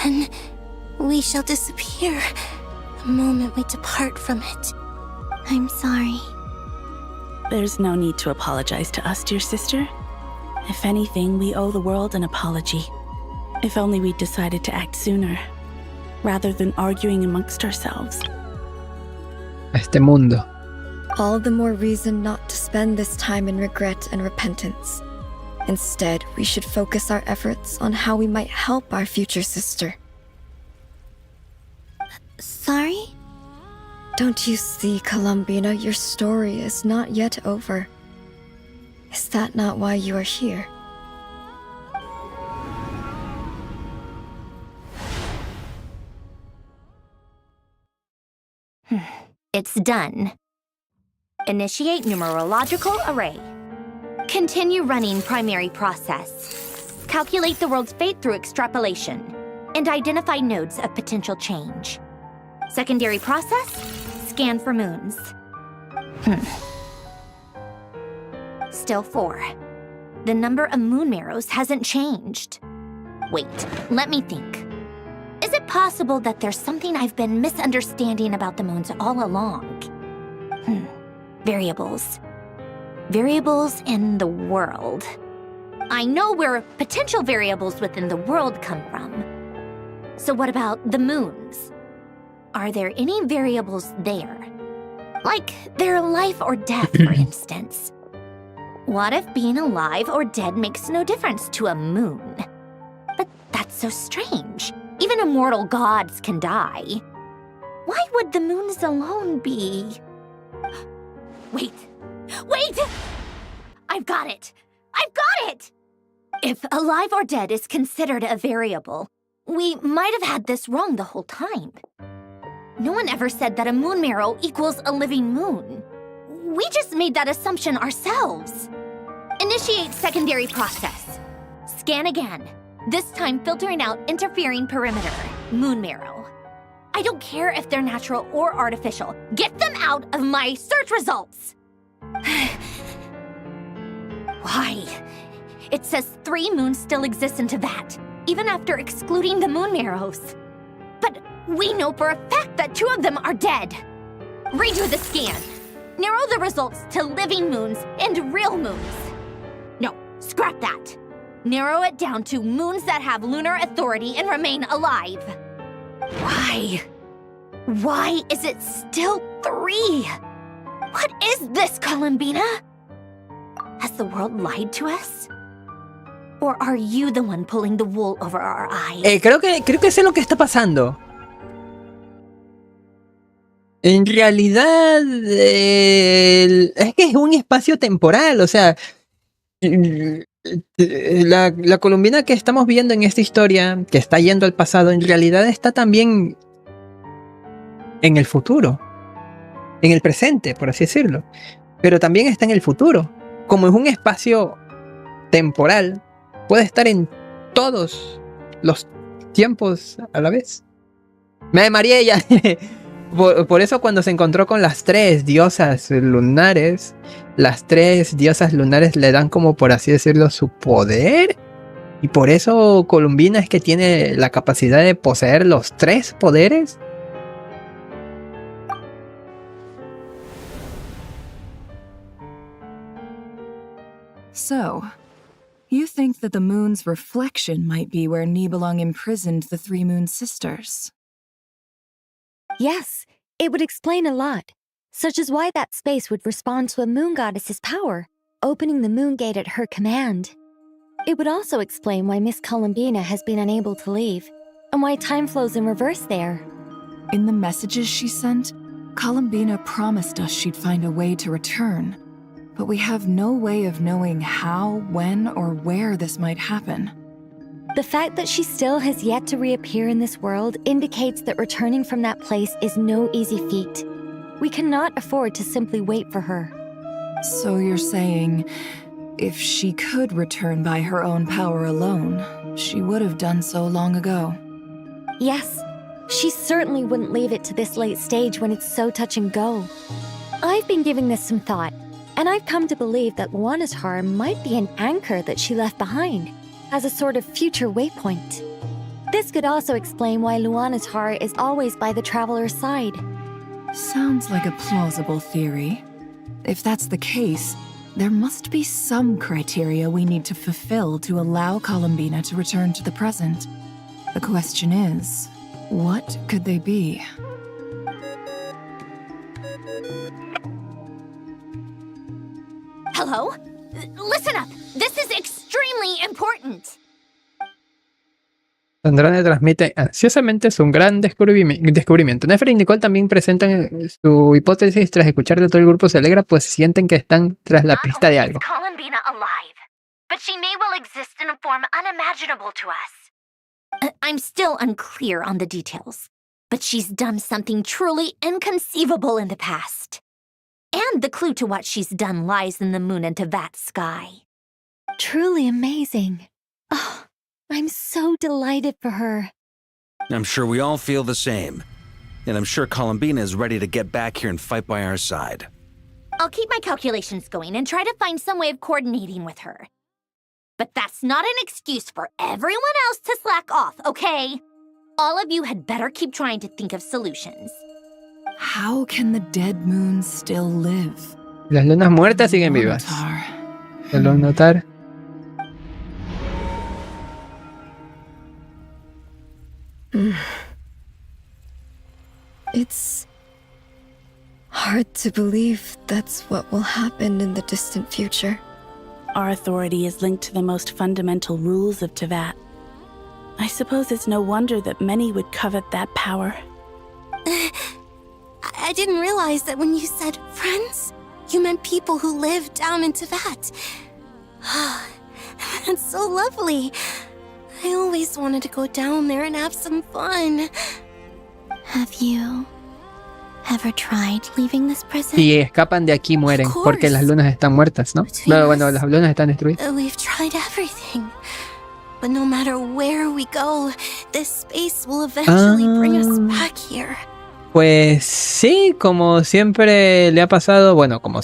then we shall disappear the moment we depart from it. I'm sorry. There's no need to apologize to us, dear sister. If anything, we owe the world an apology. If only we'd decided to act sooner, rather than arguing amongst ourselves. Este mundo. all the more reason not to spend this time in regret and repentance. Instead, we should focus our efforts on how we might help our future sister. Sorry? Don't you see, Columbina, your story is not yet over. Is that not why you are here? It's done. Initiate numerological array. Continue running primary process. Calculate the world's fate through extrapolation. And identify nodes of potential change. Secondary process, scan for moons. Still 4. The number of moon marrows hasn't changed. Wait, let me think. Is it possible that there's something I've been misunderstanding about the moons all along? Variables. Variables in the world. I know where potential variables within the world come from. So what about the moons? Are there any variables there? Like their life or death, for instance. What if being alive or dead makes no difference to a moon? But that's so strange. Even immortal gods can die. Why would the moons alone be? Wait! I've got it! If alive or dead is considered a variable, we might have had this wrong the whole time. No one ever said that a moon marrow equals a living moon. We just made that assumption ourselves. Initiate secondary process. Scan again. This time filtering out interfering perimeter, moon marrow. I don't care if they're natural or artificial. Get them out of my search results! Why? It says 3 moons still exist in Teyvat, even after excluding the moon marrows. But we know for a fact that 2 of them are dead. Redo the scan. Narrow the results to living moons and real moons. No, scrap that. Narrow it down to moons that have lunar authority and remain alive. Why? Why is it still 3? What is this, Columbina? Has the world lied to us? Or are you the one pulling the wool over our eyes? Creo que sé lo que está pasando. En realidad, es que es un espacio temporal, o sea, la Columbina que estamos viendo en esta historia, que está yendo al pasado, en realidad está también en el futuro, en el presente, por así decirlo, pero también está en el futuro. Como es un espacio temporal, puede estar en todos los tiempos a la vez. Me mareé ya. Por eso cuando se encontró con las 3 diosas lunares, las 3 diosas lunares le dan como, por así decirlo, su poder. Y por eso Columbina es que tiene la capacidad de poseer los 3 poderes. So, you think that the moon's reflection might be where Nibelung imprisoned the 3 moon sisters? Yes, it would explain a lot, such as why that space would respond to a moon goddess's power, opening the moon gate at her command. It would also explain why Miss Columbina has been unable to leave, and why time flows in reverse there. In the messages she sent, Columbina promised us she'd find a way to return, but we have no way of knowing how, when, or where this might happen. The fact that she still has yet to reappear in this world indicates that returning from that place is no easy feat. We cannot afford to simply wait for her. So you're saying, if she could return by her own power alone, she would have done so long ago? Yes, she certainly wouldn't leave it to this late stage when it's so touch and go. I've been giving this some thought, and I've come to believe that Luana's heart might be an anchor that she left behind, as a sort of future waypoint. This could also explain why Luana's heart is always by the traveler's side. Sounds like a plausible theory. If that's the case, there must be some criteria we need to fulfill to allow Columbina to return to the present. The question is, what could they be? Hello? Listen up! This is extremely important! Andrade transmite ansiosamente su gran descubrimiento. Nefer y Nicole también presentan su hipótesis tras escuchar de todo el grupo se alegra, pues sienten que están tras la pista de algo. Columbina alive, but she may well exist in a form unimaginable to us. I'm still unclear on the details, but she's done something truly inconceivable in the past. And the clue to what she's done lies in the moon and Tevat's sky. Truly amazing. Oh, I'm so delighted for her. I'm sure we all feel the same. And I'm sure Columbina is ready to get back here and fight by our side. I'll keep my calculations going and try to find some way of coordinating with her. But that's not an excuse for everyone else to slack off, okay? All of you had better keep trying to think of solutions. How can the dead moons still live? Las lunas muertas siguen vivas. ¿Lo notar? It's hard to believe that's what will happen in the distant future. Our authority is linked to the most fundamental rules of Tevat. I suppose it's no wonder that many would covet that power. I didn't realize that when you said friends, you meant people who live down in Tevat. That's so lovely. I always wanted to go down there and have some fun. Have you ever tried leaving this prison? Si escapan de aquí mueren, porque las lunas están muertas, ¿no? Bueno, las lunas están destruidas. We've tried everything. But no matter where we go, this space will eventually bring us back here. Pues sí, como siempre le ha pasado, bueno, como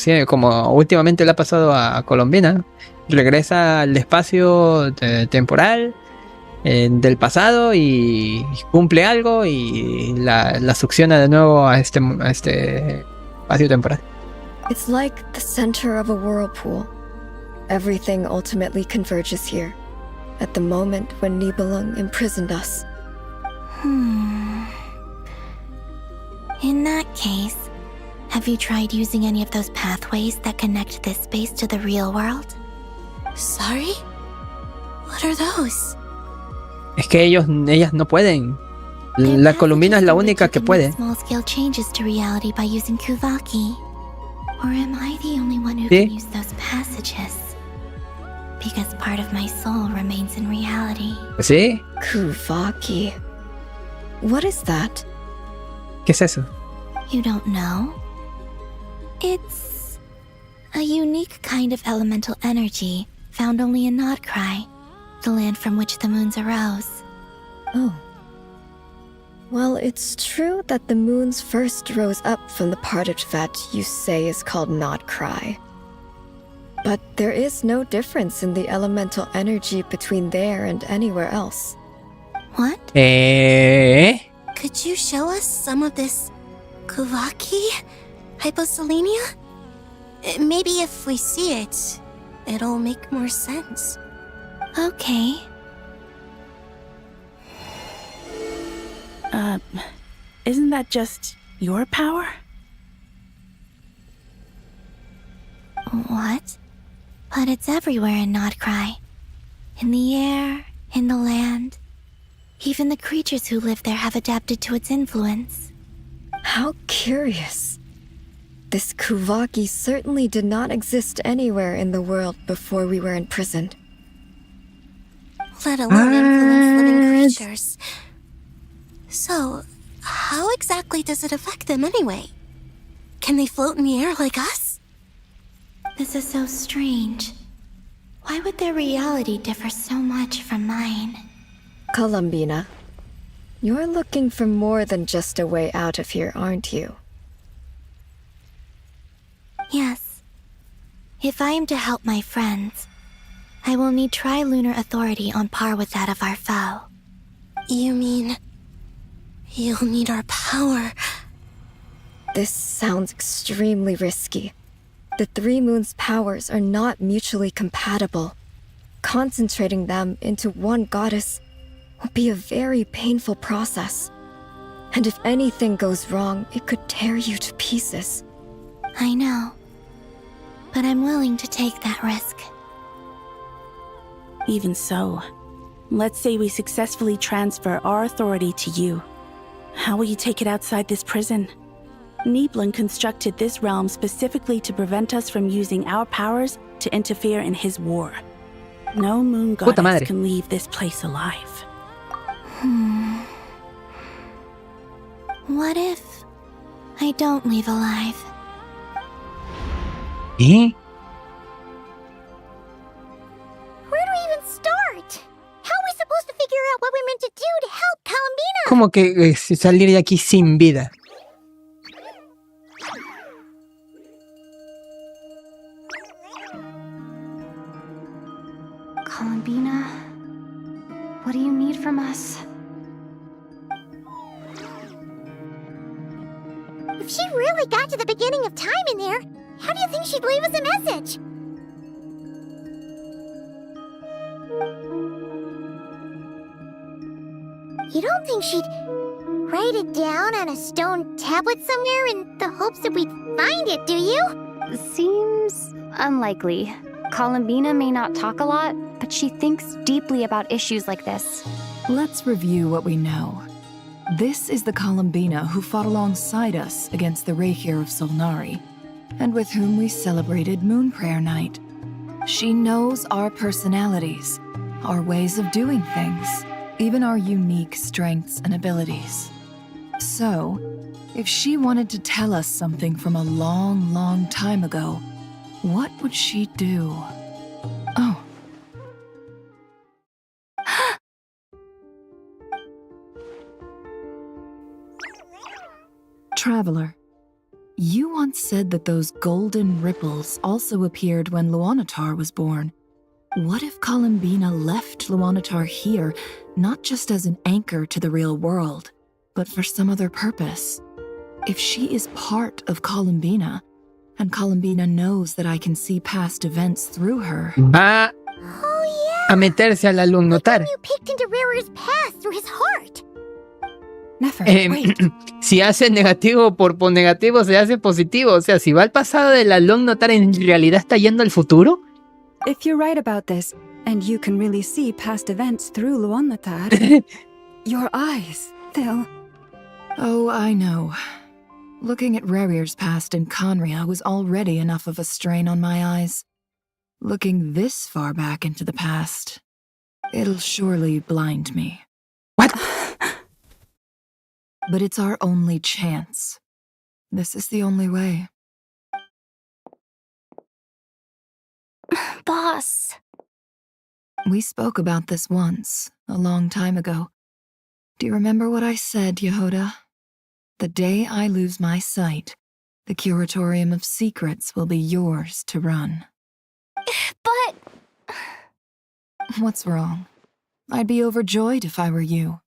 últimamente le ha pasado a Columbina, regresa al espacio temporal del pasado y cumple algo y la succiona de nuevo a este espacio temporal. It's like the center of a whirlpool. Everything ultimately converges here, at the moment when Nibelung imprisoned us. In that case, have you tried using any of those pathways that connect this space to the real world? Sorry? What are those? Es que ellas no pueden. La Columbina es la única que puede. Small-scale changes to reality by using Kuvaki. Or am I the only one who can use those passages? Because part of my soul remains in reality. ¿Sí? Kuvaki. What is that? ¿Qué es eso? You don't know? It's a unique kind of elemental energy found only in Nodcry, the land from which the moons arose. Oh. Well, it's true that the moons first rose up from the part of Tevat you say is called Nodcry. But there is no difference in the elemental energy between there and anywhere else. What? ¿Eh? Could you show us some of this Kuvaki hyposelenia? Maybe if we see it, it'll make more sense. Okay. Isn't that just your power? What? But it's everywhere in Nodcry. In the air, in the land. Even the creatures who live there have adapted to its influence. How curious. This Kuvaki certainly did not exist anywhere in the world before we were imprisoned. Let alone influence living creatures. So, how exactly does it affect them anyway? Can they float in the air like us? This is so strange. Why would their reality differ so much from mine? Columbina, you're looking for more than just a way out of here, aren't you? Yes. If I am to help my friends, I will need tri-lunar authority on par with that of our foe. You mean... you'll need our power? This sounds extremely risky. The three moons' powers are not mutually compatible. Concentrating them into one goddess will be a very painful process. And if anything goes wrong, it could tear you to pieces. I know. But I'm willing to take that risk. Even so, let's say we successfully transfer our authority to you. How will you take it outside this prison? Niblin constructed this realm specifically to prevent us from using our powers to interfere in his war. No moon goddess can leave this place alive. What if I don't leave alive? ¿Eh? Where do we even start? How are we supposed to figure out what we're meant to do to help Columbina? Como que salir de aquí sin vida. Columbina, what do you need from us? If she really got to the beginning of time in there, how do you think she'd leave us a message? You don't think she'd write it down on a stone tablet somewhere in the hopes that we'd find it, do you? Seems unlikely. Columbina may not talk a lot, but she thinks deeply about issues like this. Let's review what we know. This is the Columbina who fought alongside us against the Reikir of Solnari, and with whom we celebrated Moon Prayer Night. She knows our personalities, our ways of doing things, even our unique strengths and abilities. So, if she wanted to tell us something from a long, long time ago, what would she do? Oh. Traveler, you once said that those golden ripples also appeared when Luanatar was born. What if Columbina left Luanatar here, not just as an anchor to the real world, but for some other purpose? If she is part of Columbina, and Columbina knows that I can see past events through her... Va a meterse al alumnotar. You peeked into Rarer's past through his heart. Never, Si hace negativo por negativo, se hace positivo. O sea, si va al pasado del alumnotar, ¿en realidad está yendo al futuro? If you're right about this, and you can really see past events through Luanatar, your eyes, they'll... Oh, I know. Looking at Rerir's past in Conria was already enough of a strain on my eyes. Looking this far back into the past, it'll surely blind me. What? But it's our only chance. This is the only way. Boss. We spoke about this once, a long time ago. Do you remember what I said, Yehoda? The day I lose my sight, the Curatorium of Secrets will be yours to run. But... What's wrong? I'd be overjoyed if I were you.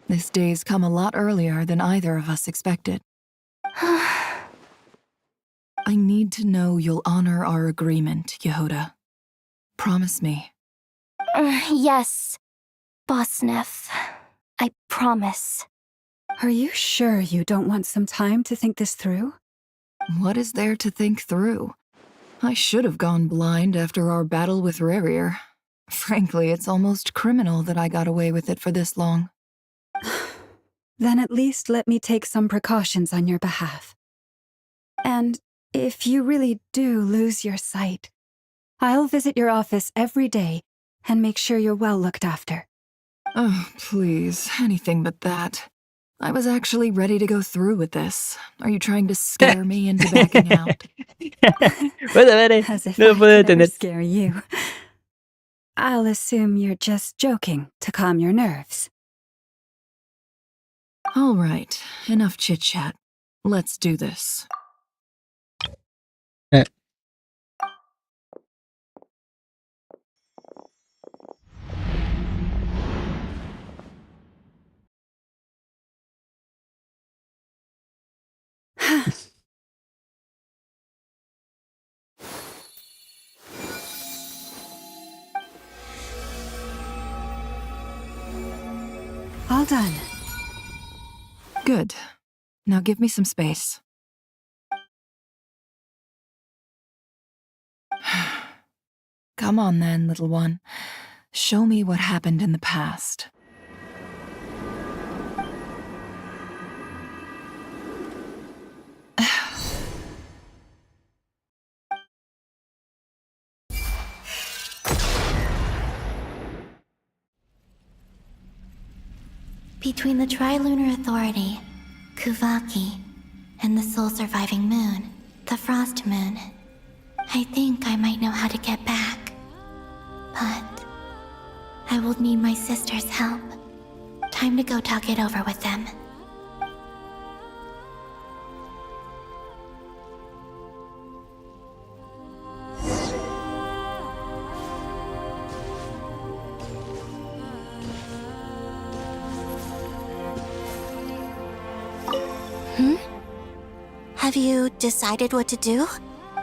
This day's come a lot earlier than either of us expected. I need to know you'll honor our agreement, Yehuda. Promise me. Yes, Boss Neff. I promise. Are you sure you don't want some time to think this through? What is there to think through? I should have gone blind after our battle with Rarier. Frankly, it's almost criminal that I got away with it for this long. Then at least let me take some precautions on your behalf. And if you really do lose your sight, I'll visit your office every day and make sure you're well looked after. Oh, please, anything but that. I was actually ready to go through with this. Are you trying to scare me into backing out? As if I could ever scare you. I'll assume you're just joking to calm your nerves. All right, enough chit-chat. Let's do this. All done. Good. Now give me some space. Come on then, little one. Show me what happened in the past. Between the Trilunar Authority, Kuvaki, and the sole-surviving moon, the Frost Moon, I think I might know how to get back. But I will need my sister's help. Time to go talk it over with them. Have you decided what to do?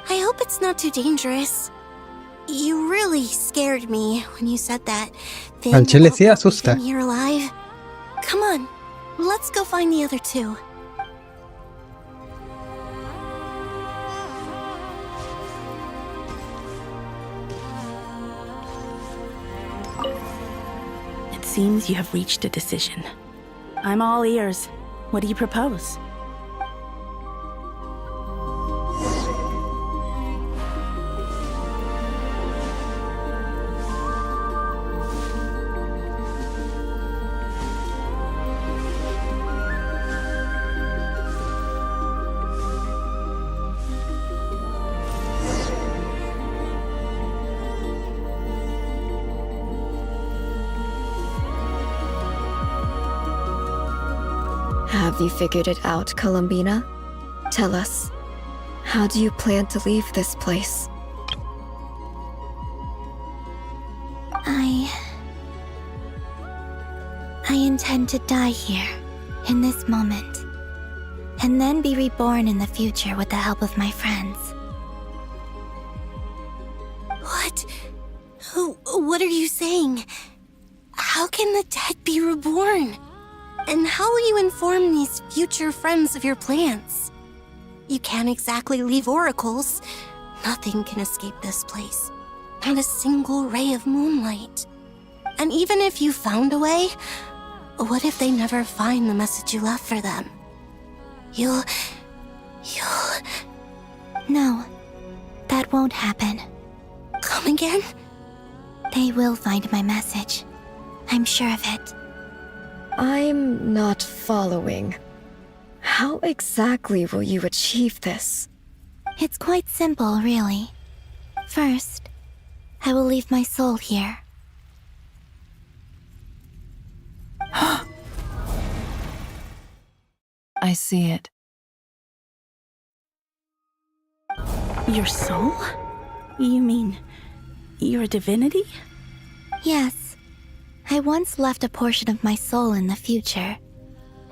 I hope it's not too dangerous. You really scared me when you said that thing Al chile about sí not asusta. leaving here alive. Come on, let's go find the other two. It seems you have reached a decision. I'm all ears. What do you propose? Have you figured it out, Columbina? Tell us, how do you plan to leave this place? I intend to die here, in this moment, and then be reborn in the future with the help of my friends. What? What are you saying? How can the dead be reborn? And how will you inform these future friends of your plans? You can't exactly leave oracles. Nothing can escape this place. Not a single ray of moonlight. And even if you found a way, what if they never find the message you left for them? You'll... No, that won't happen. Come again? They will find my message. I'm sure of it. I'm not following. How exactly will you achieve this? It's quite simple, really. First, I will leave my soul here. I see it. Your soul? You mean You're a divinity? Yes. I once left a portion of my soul in the future.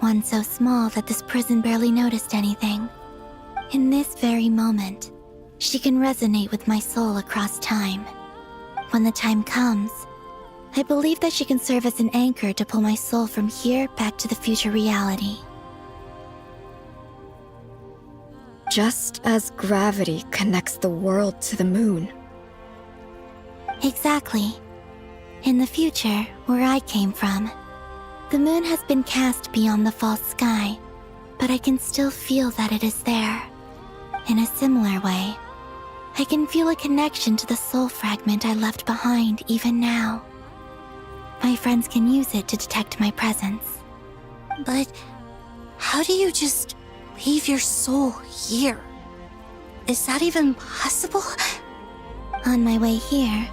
One so small that this prison barely noticed anything. In this very moment, she can resonate with my soul across time. When the time comes, I believe that she can serve as an anchor to pull my soul from here back to the future reality. Just as gravity connects the world to the moon. Exactly. In the future, where I came from, the moon has been cast beyond the false sky, but I can still feel that it is there. In a similar way, I can feel a connection to the soul fragment I left behind even now. My friends can use it to detect my presence. But how do you just leave your soul here? Is that even possible? On my way here,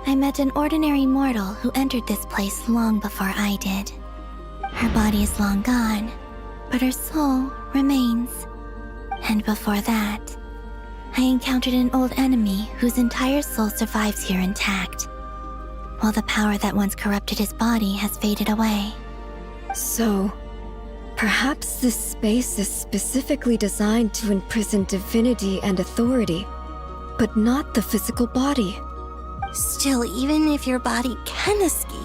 I met an ordinary mortal who entered this place long before I did. Her body is long gone, but her soul remains. And before that, I encountered an old enemy whose entire soul survives here intact, while the power that once corrupted his body has faded away. So, perhaps this space is specifically designed to imprison divinity and authority, but not the physical body. Still, even if your body can escape,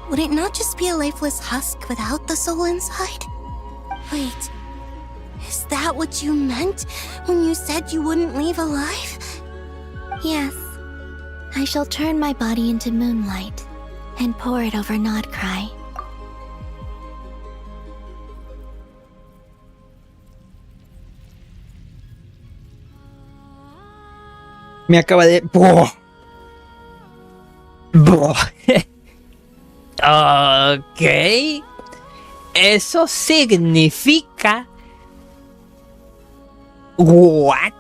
would it not just be a lifeless husk without the soul inside? Wait, is that what you meant when you said you wouldn't leave alive? Yes. I shall turn my body into moonlight and pour it over Nodcry. Me acaba de... ¡Buah! ¡Buah! Ok. Eso significa... ¿What?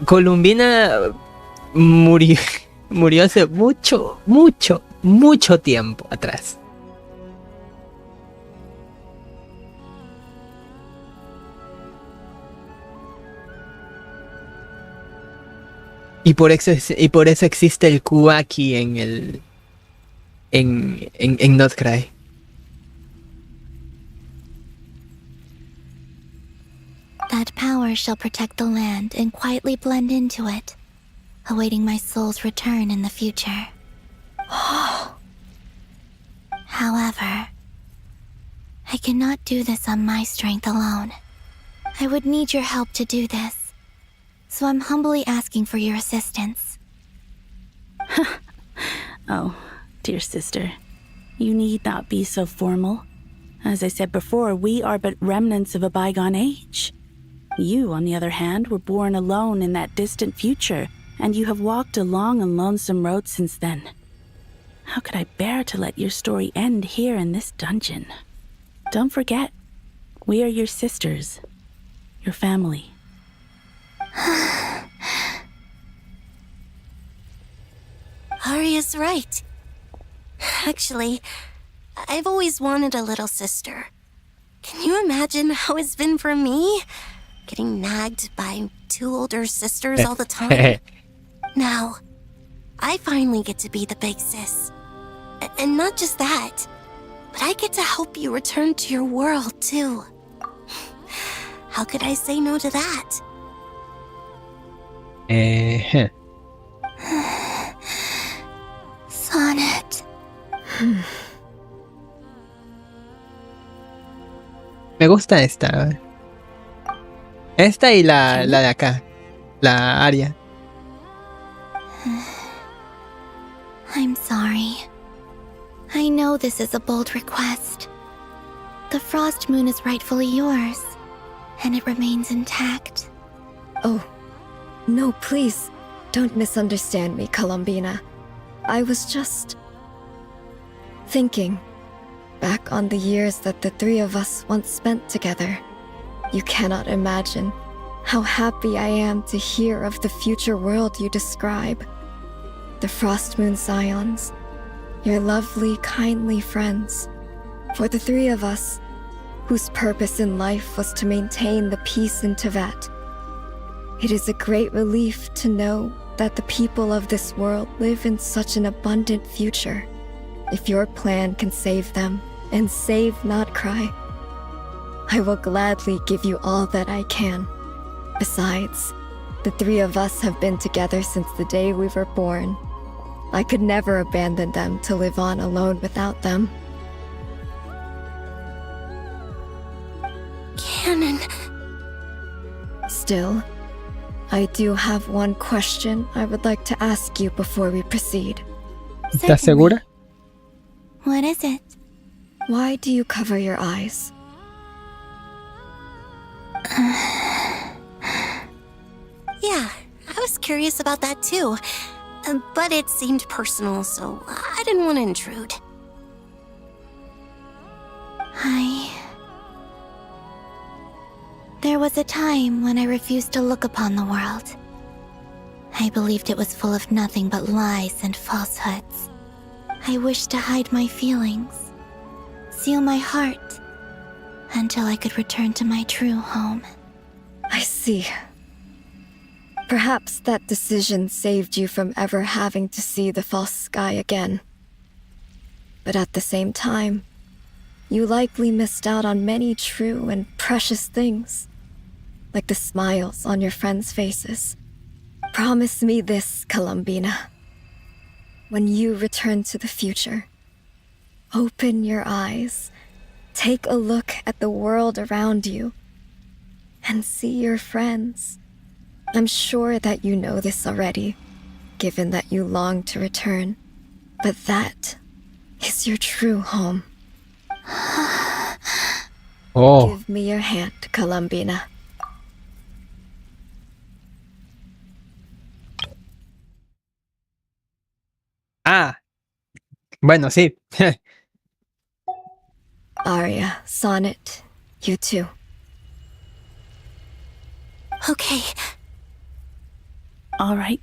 Columbina murió hace mucho tiempo atrás. Y por eso existe el Q aquí en Nodcry. That power shall protect the land and quietly blend into it, awaiting my soul's return in the future. However, I cannot do this on my strength alone. I would need your help to do this, so I'm humbly asking for your assistance. Oh, dear sister, you need not be so formal. As I said before, we are but remnants of a bygone age. You, on the other hand, were born alone in that distant future, and you have walked a long and lonesome road since then. How could I bear to let your story end here in this dungeon? Don't forget, we are your sisters, your family. Arya's right. Actually, I've always wanted a little sister. Can you imagine how it's been for me? Getting nagged by two older sisters all the time. Now, I finally get to be the big sis. And not just that, but I get to help you return to your world, too. How could I say no to that? Sonnet. Me gusta esta. Esta y la de acá. La Arya. I'm sorry. I know this is a bold request. The Frost Moon is rightfully yours, and it remains intact. Oh, no, please, don't misunderstand me, Columbina. I was just thinking back on the years that the three of us once spent together. You cannot imagine how happy I am to hear of the future world you describe. The Frost Moon Scions, your lovely, kindly friends. For the three of us, whose purpose in life was to maintain the peace in Tibet, it is a great relief to know that the people of this world live in such an abundant future. If your plan can save them, and save not cry, I will gladly give you all that I can. Besides, the three of us have been together since the day we were born. I could never abandon them to live on alone without them. Canon. Still, I do have one question I would like to ask you before we proceed. ¿Estás segura? What is it? Why do you cover your eyes? Yeah, I was curious about that too. But it seemed personal, so I didn't want to intrude. There was a time when I refused to look upon the world. I believed it was full of nothing but lies and falsehoods. I wished to hide my feelings, seal my heart, until I could return to my true home. I see. Perhaps that decision saved you from ever having to see the false sky again. But at the same time, you likely missed out on many true and precious things, like the smiles on your friends' faces. Promise me this, Columbina. When you return to the future, open your eyes, take a look at the world around you, and see your friends. I'm sure that you know this already, given that you long to return, but that is your true home. Oh. Give me your hand, Columbina. Ah. Bueno, sí. Aria, Sonnet, you too. Okay. All right.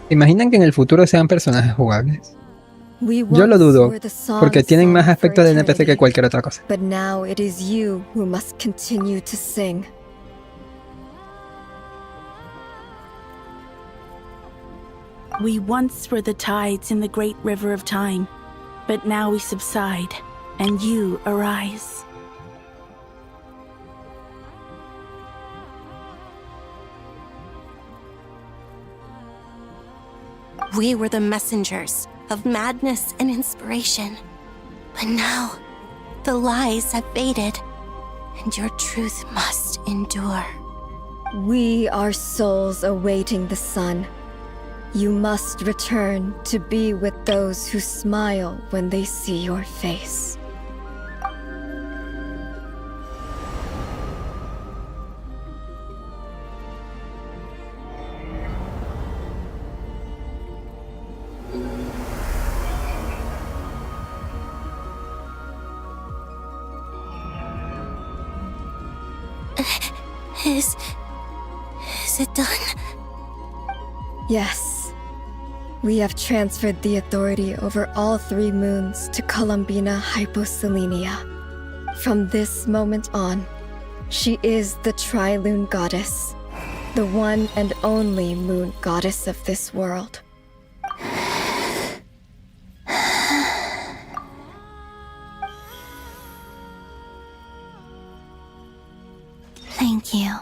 ¿Se imaginan que en el futuro sean personajes jugables? We Yo lo once dudo, were the song porque tienen más sung for aspecto de NPC que eternity, cualquier otra cosa. but now it is you who must continue to sing. We once were the tides in the great river of time, but now we subside, and you arise. We were the messengers of madness and inspiration. But now, the lies have faded, and your truth must endure. We are souls awaiting the sun. You must return to be with those who smile when they see your face. Is it done? Yes. We have transferred the authority over all three moons to Columbina Hyposelenia. From this moment on, she is the Tri-Lune Goddess, the one and only moon goddess of this world. Thank you.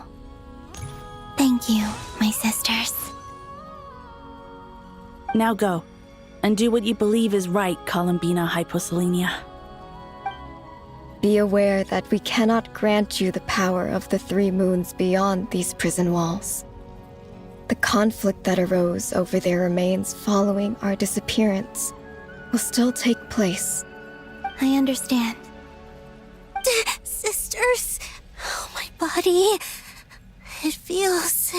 Thank you, my sisters. Now go, and do what you believe is right, Columbina Hyposelenia. Be aware that we cannot grant you the power of the three moons beyond these prison walls. The conflict that arose over their remains following our disappearance will still take place. I understand. Sisters, oh, my body. It feels...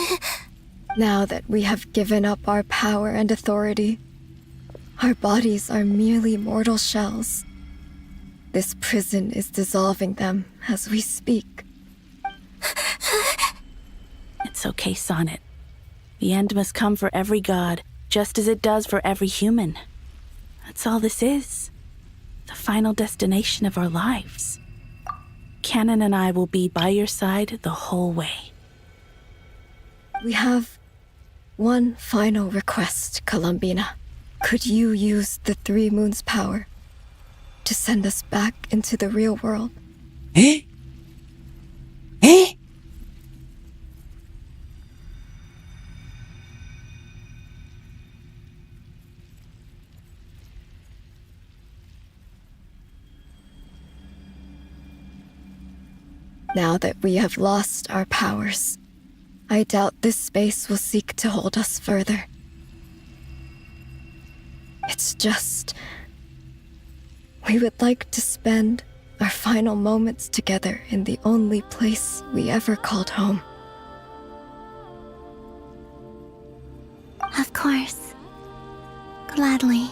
Now that we have given up our power and authority, Our bodies are merely mortal shells. This prison is dissolving them as we speak. It's okay, Sonnet. The end must come for every god, just as it does for every human. That's all this is. The final destination of our lives. Canon and I will be by your side the whole way. We have one final request, Columbina. Could you use the Three Moons' power to send us back into the real world? ¿Eh? ¿Eh? Now that we have lost our powers, I doubt this space will seek to hold us further. It's just... we would like to spend our final moments together in the only place we ever called home. Of course. Gladly.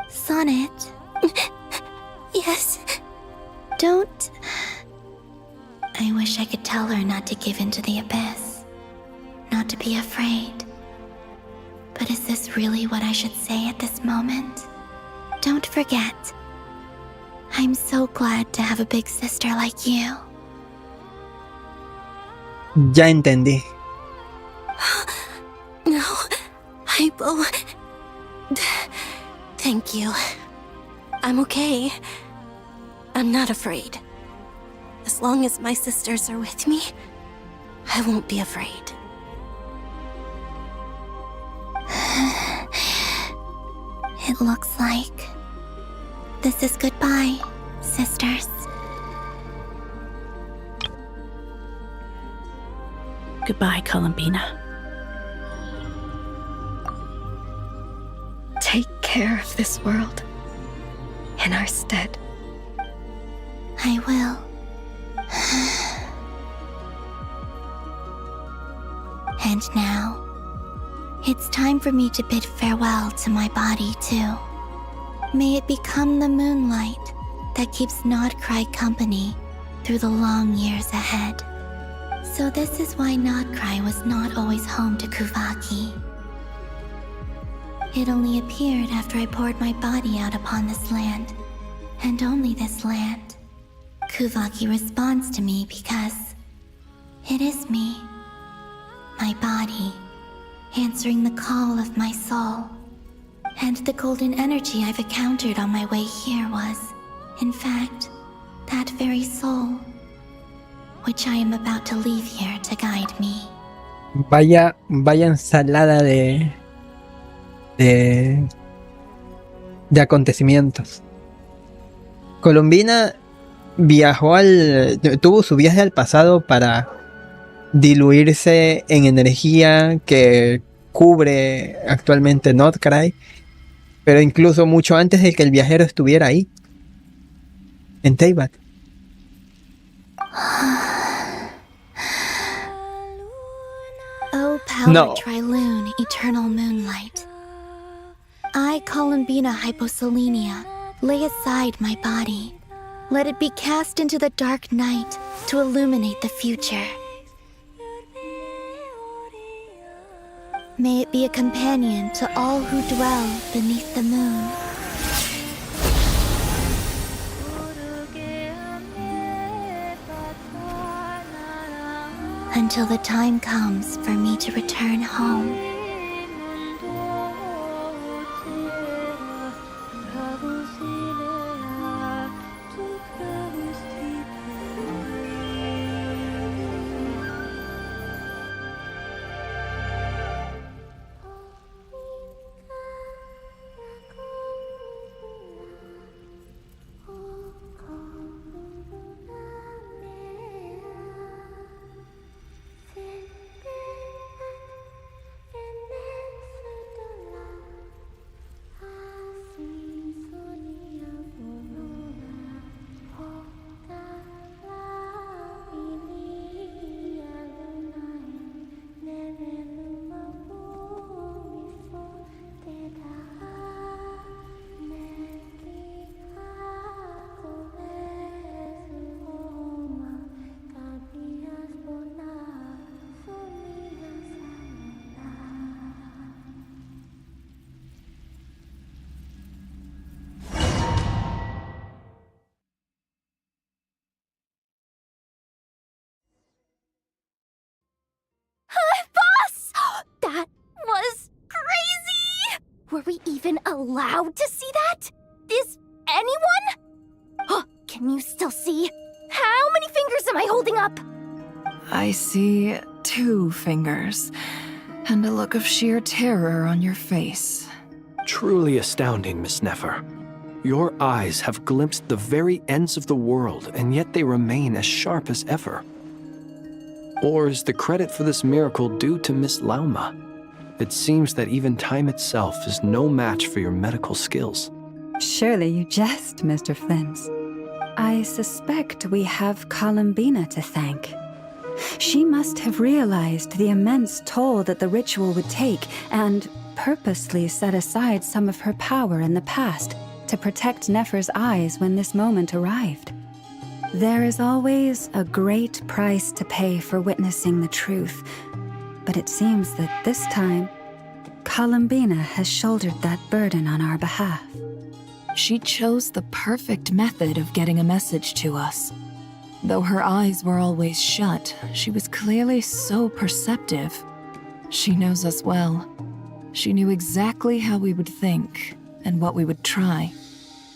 Sonnet. Yes? Don't... I wish I could tell her not to give in to the abyss. Not to be afraid. But is this really what I should say at this moment? Don't forget. I'm so glad to have a big sister like you. Ya entendí. No, Hypo. Thank you. I'm okay. I'm not afraid. As long as my sisters are with me, I won't be afraid. It looks like this is goodbye, sisters. Goodbye, Columbina. Take care of this world in our stead. I will. And now, it's time for me to bid farewell to my body too. May it become the moonlight that keeps Nodcry company through the long years ahead. So this is why Nodcry was not always home to Kuvaki. It only appeared after I poured my body out upon this land, and only this land. Kuvaki responds to me because it is me, my body, answering the call of my soul. And the golden energy I've encountered on my way here was, in fact, that very soul, which I am about to leave here to guide me. Vaya ensalada de acontecimientos. Columbina tuvo su viaje al pasado para diluirse en energía que cubre actualmente Nodcry, pero incluso mucho antes de que el viajero estuviera ahí, en Teyvat. Oh, power No. Triloon, eternal moonlight. I, Columbina Hyposelenia, lay aside my body. Let it be cast into the dark night to illuminate the future. May it be a companion to all who dwell beneath the moon. Until the time comes for me to return home. allowed to see that? Is anyone? Oh, can you still see? How many fingers am I holding up? I see 2 fingers, and a look of sheer terror on your face. Truly astounding, Miss Nefer. Your eyes have glimpsed the very ends of the world, and yet they remain as sharp as ever. Or is the credit for this miracle due to Miss Lauma? It seems that even time itself is no match for your medical skills. Surely you jest, Mr. Flint. I suspect we have Columbina to thank. She must have realized the immense toll that the ritual would take and purposely set aside some of her power in the past to protect Nefer's eyes when this moment arrived. There is always a great price to pay for witnessing the truth, but it seems that this time, Columbina has shouldered that burden on our behalf. She chose the perfect method of getting a message to us. Though her eyes were always shut, she was clearly so perceptive. She knows us well. She knew exactly how we would think and what we would try.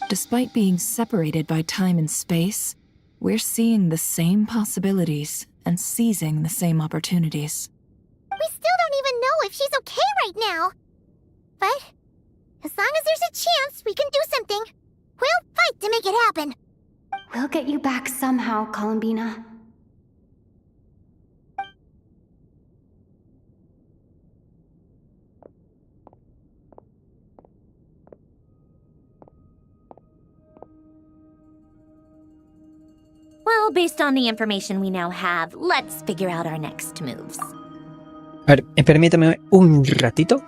Despite being separated by time and space, we're seeing the same possibilities and seizing the same opportunities. We still don't even know if she's okay right now. But as long as there's a chance we can do something, we'll fight to make it happen. We'll get you back somehow, Columbina. Well, based on the information we now have, let's figure out our next moves. A ver, permítame un ratito.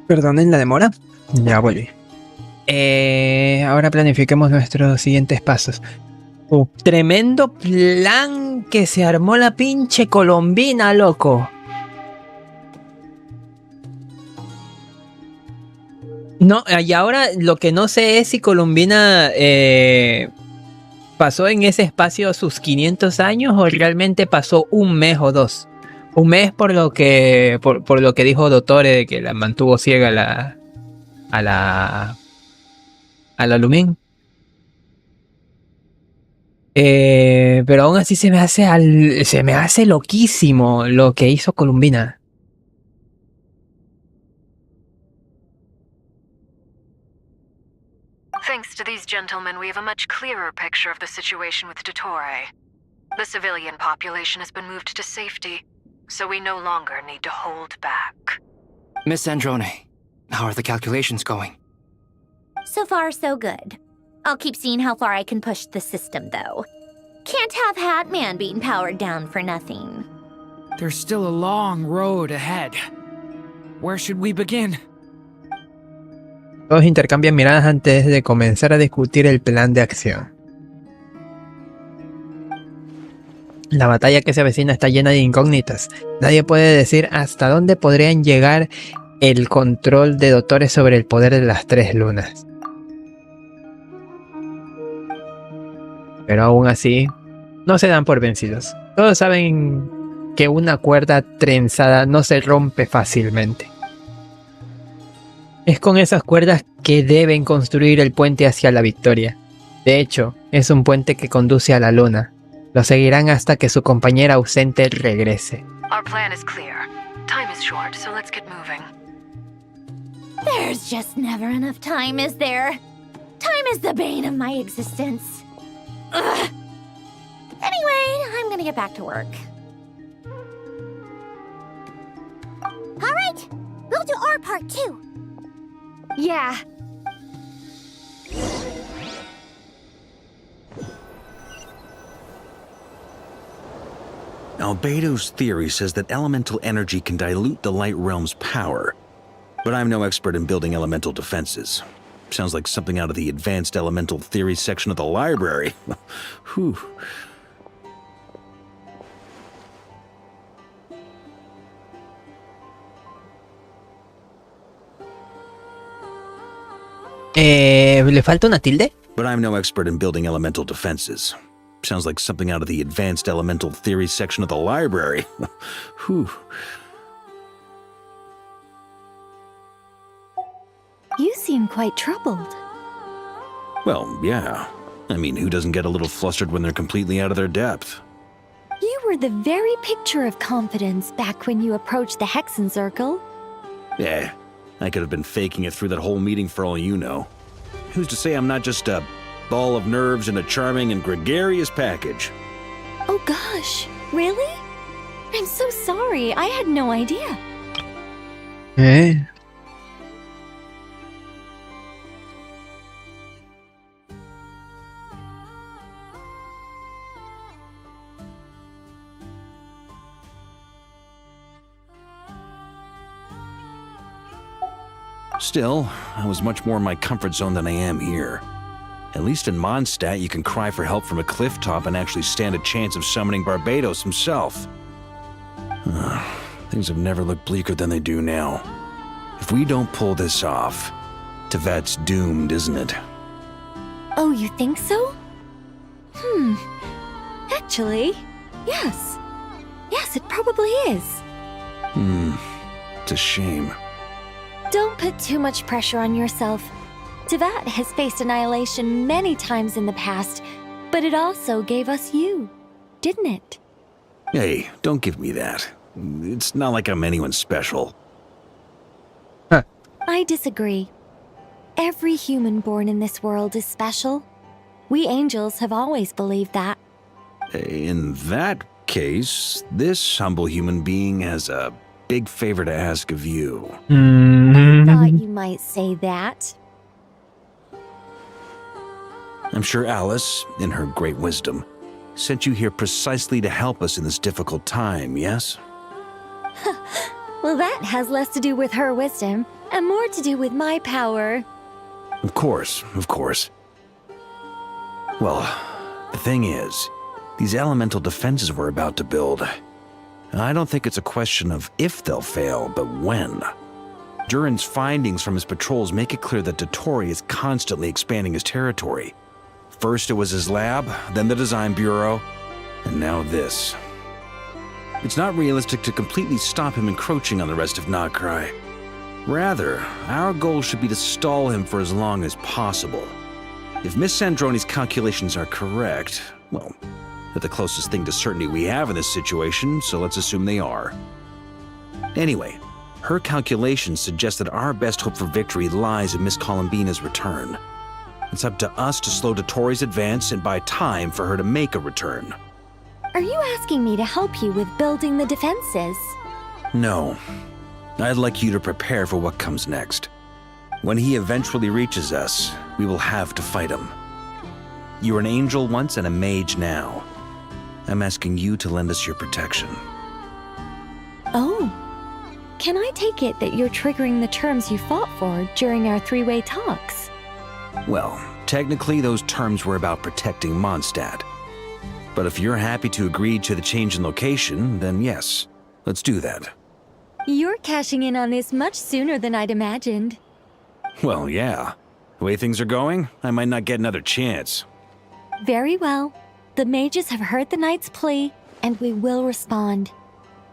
Perdonen la demora. Ya volví. Ahora planifiquemos nuestros siguientes pasos. Tremendo plan que se armó la pinche Colombina, loco. No, y ahora lo que no sé es si Colombina pasó en ese espacio sus 500 años o realmente pasó un mes o 2. Un mes por lo que dijo Dottore de que la mantuvo ciega a la Lumin. Pero aún así se me hace loquísimo lo que hizo Columbina. Thanks to these gentlemen, we have a much clearer picture of the situation with Dottore. The civilian population has been moved to safety, so we no longer need to hold back. Miss Androne, how are the calculations going? So far, so good. I'll keep seeing how far I can push the system, though. Can't have Hat Man being powered down for nothing. There's still a long road ahead. Where should we begin? Todos intercambian miradas antes de comenzar a discutir el plan de acción. La batalla que se avecina está llena de incógnitas. Nadie puede decir hasta dónde podrían llegar el control de Dottore sobre el poder de las tres lunas. Pero aún así, no se dan por vencidos. Todos saben que una cuerda trenzada no se rompe fácilmente. Es con esas cuerdas que deben construir el puente hacia la victoria. De hecho, es un puente que conduce a la luna. Lo seguirán hasta que su compañera ausente regrese. Our plan is clear. Time is short, so let's get moving. There's just never enough time, is there? Time is the bane of my existence. Ugh. Anyway, I'm gonna get back to work. All right, we'll do our part too. Yeah. Albedo's theory says that elemental energy can dilute the light realm's power, but I'm no expert in building elemental defenses. Sounds like something out of the advanced elemental theory section of the library. Whew. ¿Le falta una tilde? But I'm no expert in building elemental defenses. Sounds like something out of the advanced elemental theory section of the library. Whew. You seem quite troubled. Well, yeah. I mean, who doesn't get a little flustered when they're completely out of their depth? You were the very picture of confidence back when you approached the Hexen Circle. Yeah, I could have been faking it through that whole meeting for all you know. Who's to say I'm not just a ball of nerves in a charming and gregarious package? Oh gosh, really? I'm so sorry, I had no idea. Still, I was much more in my comfort zone than I am here. At least in Mondstadt, you can cry for help from a cliff top and actually stand a chance of summoning Barbados himself. Things have never looked bleaker than they do now. If we don't pull this off, Tevat's doomed, isn't it? Oh, you think so? Actually, yes. Yes, it probably is. It's a shame. Don't put too much pressure on yourself. Tevat has faced annihilation many times in the past, but it also gave us you, didn't it? Hey, don't give me that. It's not like I'm anyone special. I disagree. Every human born in this world is special. We angels have always believed that. In that case, this humble human being has a big favor to ask of you. I thought you might say that. I'm sure Alice, in her great wisdom, sent you here precisely to help us in this difficult time, yes? Well, that has less to do with her wisdom and more to do with my power. Of course, of course. Well, the thing is, these elemental defenses we're about to build, I don't think it's a question of if they'll fail, but when. Durin's findings from his patrols make it clear that Dottore is constantly expanding his territory. First it was his lab, then the design bureau, and now this. It's not realistic to completely stop him encroaching on the rest of Nokrai. Rather, our goal should be to stall him for as long as possible. If Miss Androne's calculations are correct, well, they're the closest thing to certainty we have in this situation, so let's assume they are. Anyway, her calculations suggest that our best hope for victory lies in Miss Columbina's return. It's up to us to slow Dotori's advance and buy time for her to make a return. Are you asking me to help you with building the defenses? No. I'd like you to prepare for what comes next. When he eventually reaches us, we will have to fight him. You were an angel once and a mage now. I'm asking you to lend us your protection. Oh. Can I take it that you're triggering the terms you fought for during our three-way talks? Well, technically those terms were about protecting Mondstadt. But if you're happy to agree to the change in location, then yes, let's do that. You're cashing in on this much sooner than I'd imagined. Well, yeah. The way things are going, I might not get another chance. Very well. The mages have heard the knight's plea, and we will respond.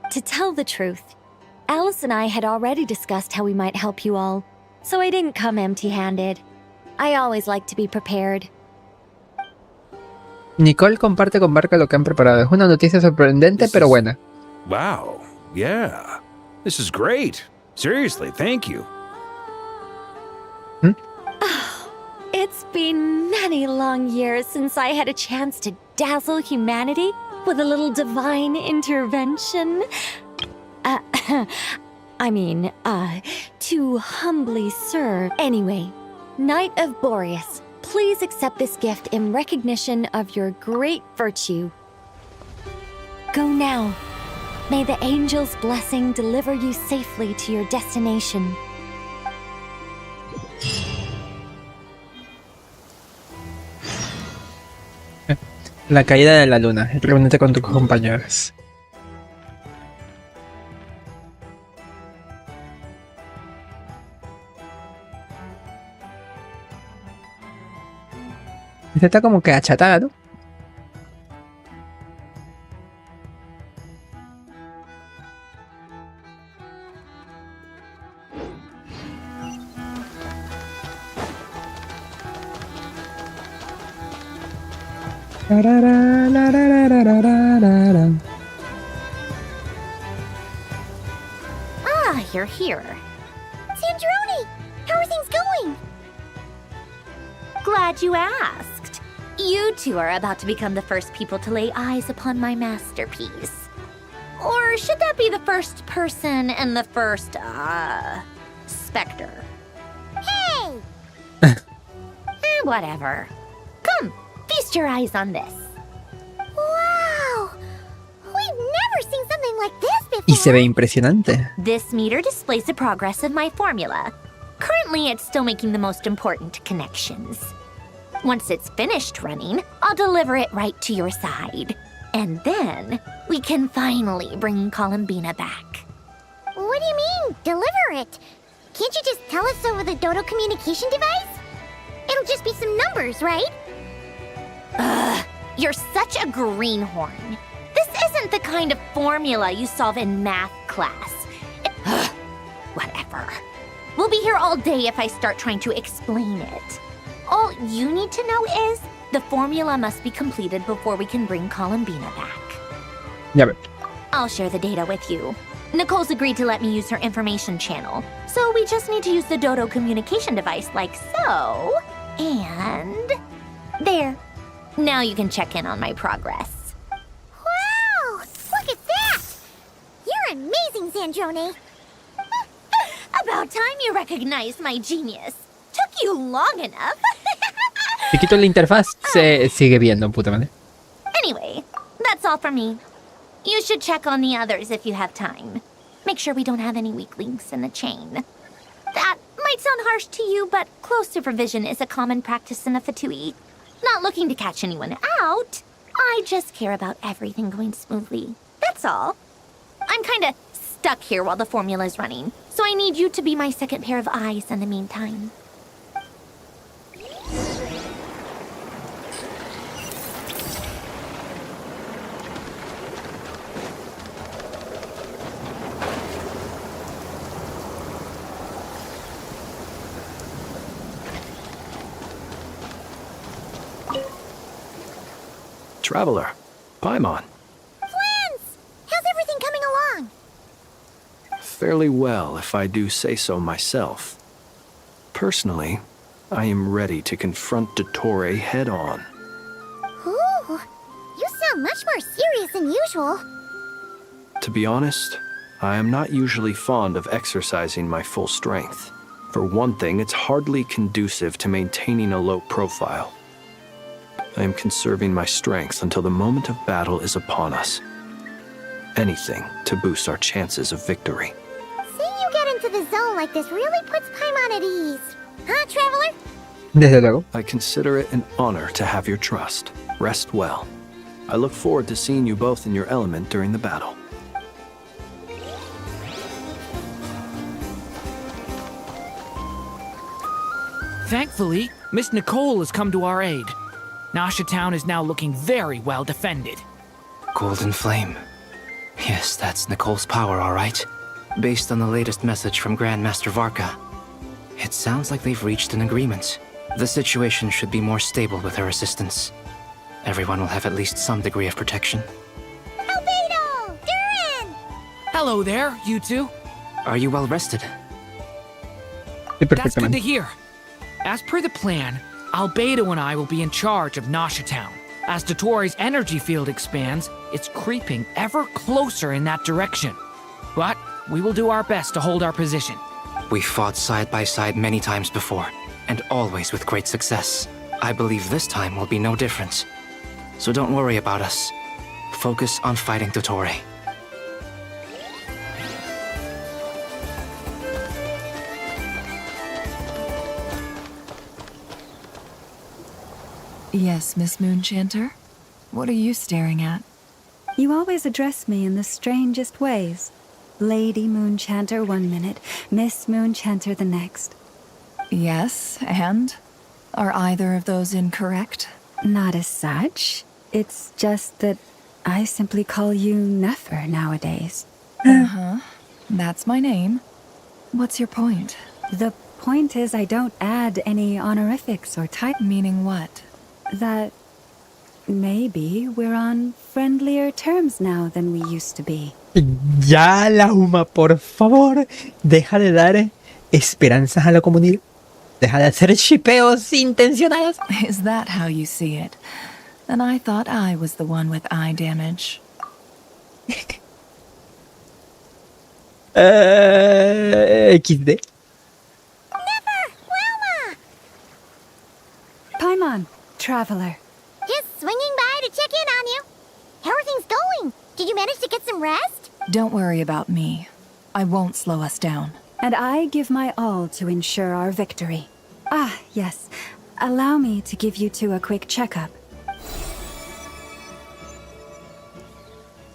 To tell the truth, Alice and I had already discussed how we might help you all, so I didn't come empty-handed. I always like to be prepared. Nicole comparte con Barca lo que han preparado. Es una noticia sorprendente, pero buena. Wow, yeah. This is great. Seriously, thank you. It's been many long years since I had a chance to dazzle humanity with a little divine intervention. To humbly serve. Anyway, Knight of Boreas, please accept this gift in recognition of your great virtue. Go now. May the angel's blessing deliver you safely to your destination. La caída de la luna. Reúnete con tus compañeros. Esta está como que achatada, ¿no? Ah, you're here. Sandrone! How are things going? Glad you asked. You two are about to become the first people to lay eyes upon my masterpiece. Or should that be the first person and the first, specter? Hey! Whatever. Come, feast your eyes on this. Wow! We've never seen something like this before. Y se ve impresionante. This meter displays the progress of my formula. Currently, it's still making the most important connections. Once it's finished running, I'll deliver it right to your side. And then, we can finally bring Columbina back. What do you mean, deliver it? Can't you just tell us over the Dodo communication device? It'll just be some numbers, right? Ugh, you're such a greenhorn. This isn't the kind of formula you solve in math class. Whatever. We'll be here all day if I start trying to explain it. All you need to know is the formula must be completed before we can bring Columbina back. Ya ve. I'll share the data with you. Nicole's agreed to let me use her information channel, so we just need to use the Dodo communication device like so. And there. Now you can check in on my progress. Wow! Look at that! You're amazing, Sandrone. About time you recognized my genius. Took you long enough. Si quito la interfaz, se sigue viendo, puta madre. Anyway, that's all from me. You should check on the others if you have time. Make sure we don't have any weak links in the chain. That might sound harsh to you, but close supervision is a common practice in the Fatui. Not looking to catch anyone out. I just care about everything going smoothly. That's all. I'm kinda stuck here while the formula's running, so I need you to be my second pair of eyes in the meantime. Traveler, Paimon. Flans! How's everything coming along? Fairly well, if I do say so myself. Personally, I am ready to confront Dottore head-on. Ooh, you sound much more serious than usual. To be honest, I am not usually fond of exercising my full strength. For one thing, it's hardly conducive to maintaining a low profile. I am conserving my strength until the moment of battle is upon us. Anything to boost our chances of victory. Seeing you get into the zone like this really puts Paimon at ease. Huh, Traveler? Desde luego. I consider it an honor to have your trust. Rest well. I look forward to seeing you both in your element during the battle. Thankfully, Miss Nicole has come to our aid. Nasha Town is now looking very well defended. Golden Flame. Yes, that's Nicole's power, all right. Based on the latest message from Grandmaster Varka, it sounds like they've reached an agreement. The situation should be more stable with her assistance. Everyone will have at least some degree of protection. Albedo! Durin! Hello there, you two. Are you well rested? That's good to hear. As per the plan, Albedo and I will be in charge of Nasha Town. As Dottore's energy field expands, it's creeping ever closer in that direction. But we will do our best to hold our position. We fought side by side many times before, and always with great success. I believe this time will be no different. So don't worry about us. Focus on fighting Dottore. Yes, Miss Moonchanter? What are you staring at? You always address me in the strangest ways. Lady Moonchanter 1 minute, Miss Moonchanter the next. Yes, and? Are either of those incorrect? Not as such. It's just that I simply call you Nefer nowadays. Uh-huh. That's my name. What's your point? The point is I don't add any honorifics or type. Meaning what? That maybe we're on friendlier terms now than we used to be. Ya, Lauma, por favor, deja de dar esperanzas a la comunidad. Deja de hacer shipeos intencionados. Is that how you see it? And I thought I was the one with eye damage. XD. Never! Wilma! Paimon, Traveler. Just swinging by to check in on you. How are things going? Did you manage to get some rest? Don't worry about me. I won't slow us down. And I give my all to ensure our victory. Ah, yes. Allow me to give you two a quick checkup.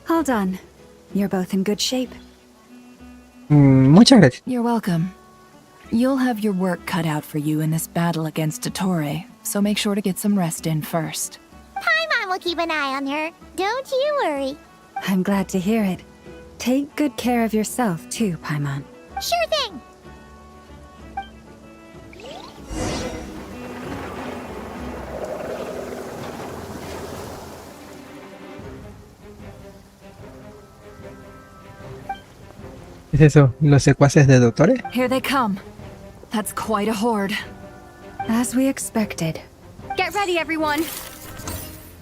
All done. You're both in good shape. Muchas gracias. You're welcome. You'll have your work cut out for you in this battle against Dottore, so make sure to get some rest in first. Paimon will keep an eye on her. Don't you worry. I'm glad to hear it. Take good care of yourself, too, Paimon. Sure thing. ¿Qué es eso? ¿Los secuaces de Dottore? Here they come. That's quite a horde. As we expected. Get ready, everyone.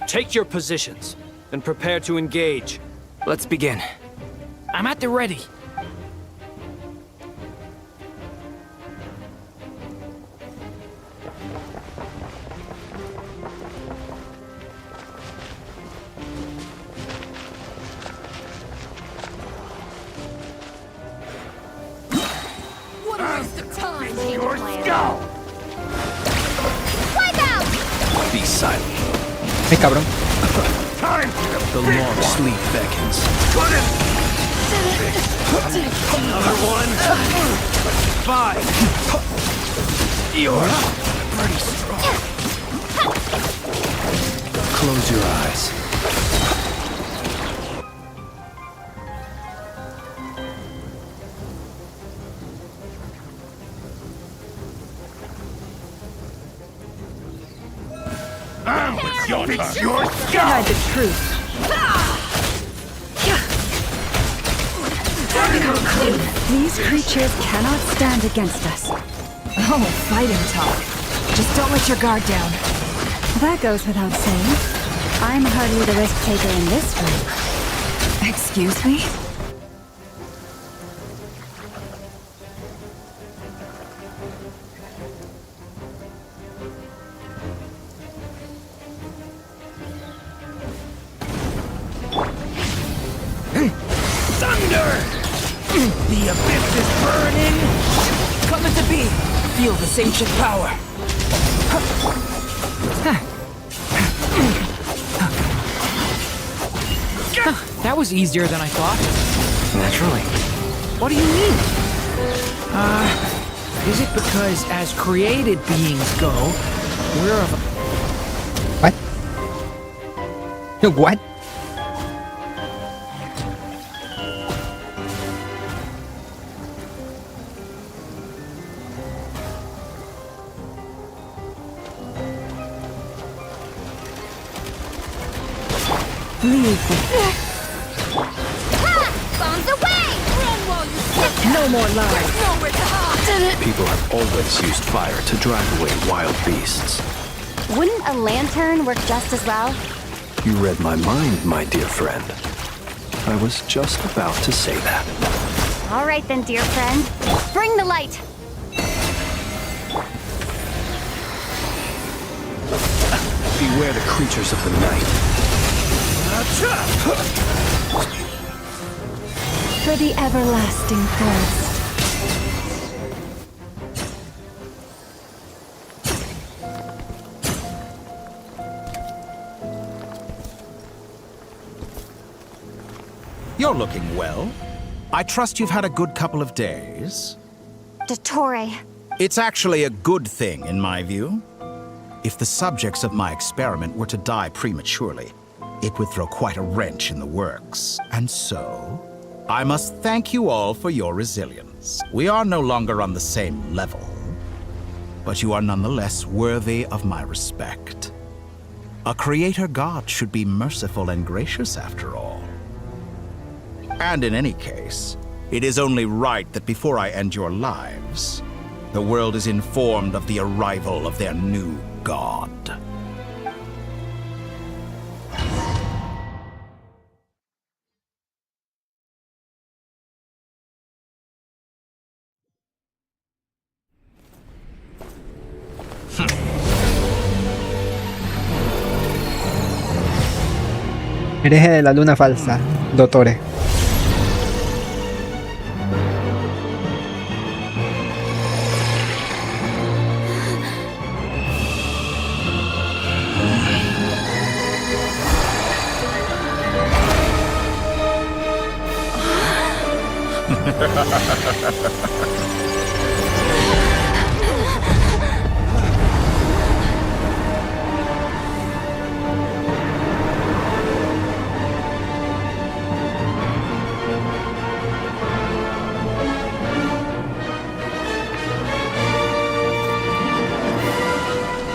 Take your positions and prepare to engage. Let's begin. I'm at the ready. What a waste of time. Your skull! Wipe out! Be silent. Ay, cabrón. Time! The long sleep beckons. Another one! 5! You're pretty strong. Close your eyes. I'm with your skull! Hide the truth. These creatures cannot stand against us. Oh, fighting talk. Just don't let your guard down. That goes without saying. I'm hardly the risk taker in this group. Excuse me? Thunder! The abyss is burning! Coming to be! Feel this ancient power! That was easier than I thought. Naturally. What do you mean? Is it because as created beings go, we're of... What? What? Bombs away! Run while you sit. No more lies. Nowhere to hide. People have always used fire to drive away wild beasts. Wouldn't a lantern work just as well? You read my mind, my dear friend. I was just about to say that. All right then, dear friend. Bring the light. Beware the creatures of the night. For the everlasting thirst. You're looking well. I trust you've had a good couple of days. Dottore. It's actually a good thing, in my view. If the subjects of my experiment were to die prematurely, it would throw quite a wrench in the works. And so, I must thank you all for your resilience. We are no longer on the same level, but you are nonetheless worthy of my respect. A creator god should be merciful and gracious after all. And in any case, it is only right that before I end your lives, the world is informed of the arrival of their new god. Hereje de la luna falsa, Dottore.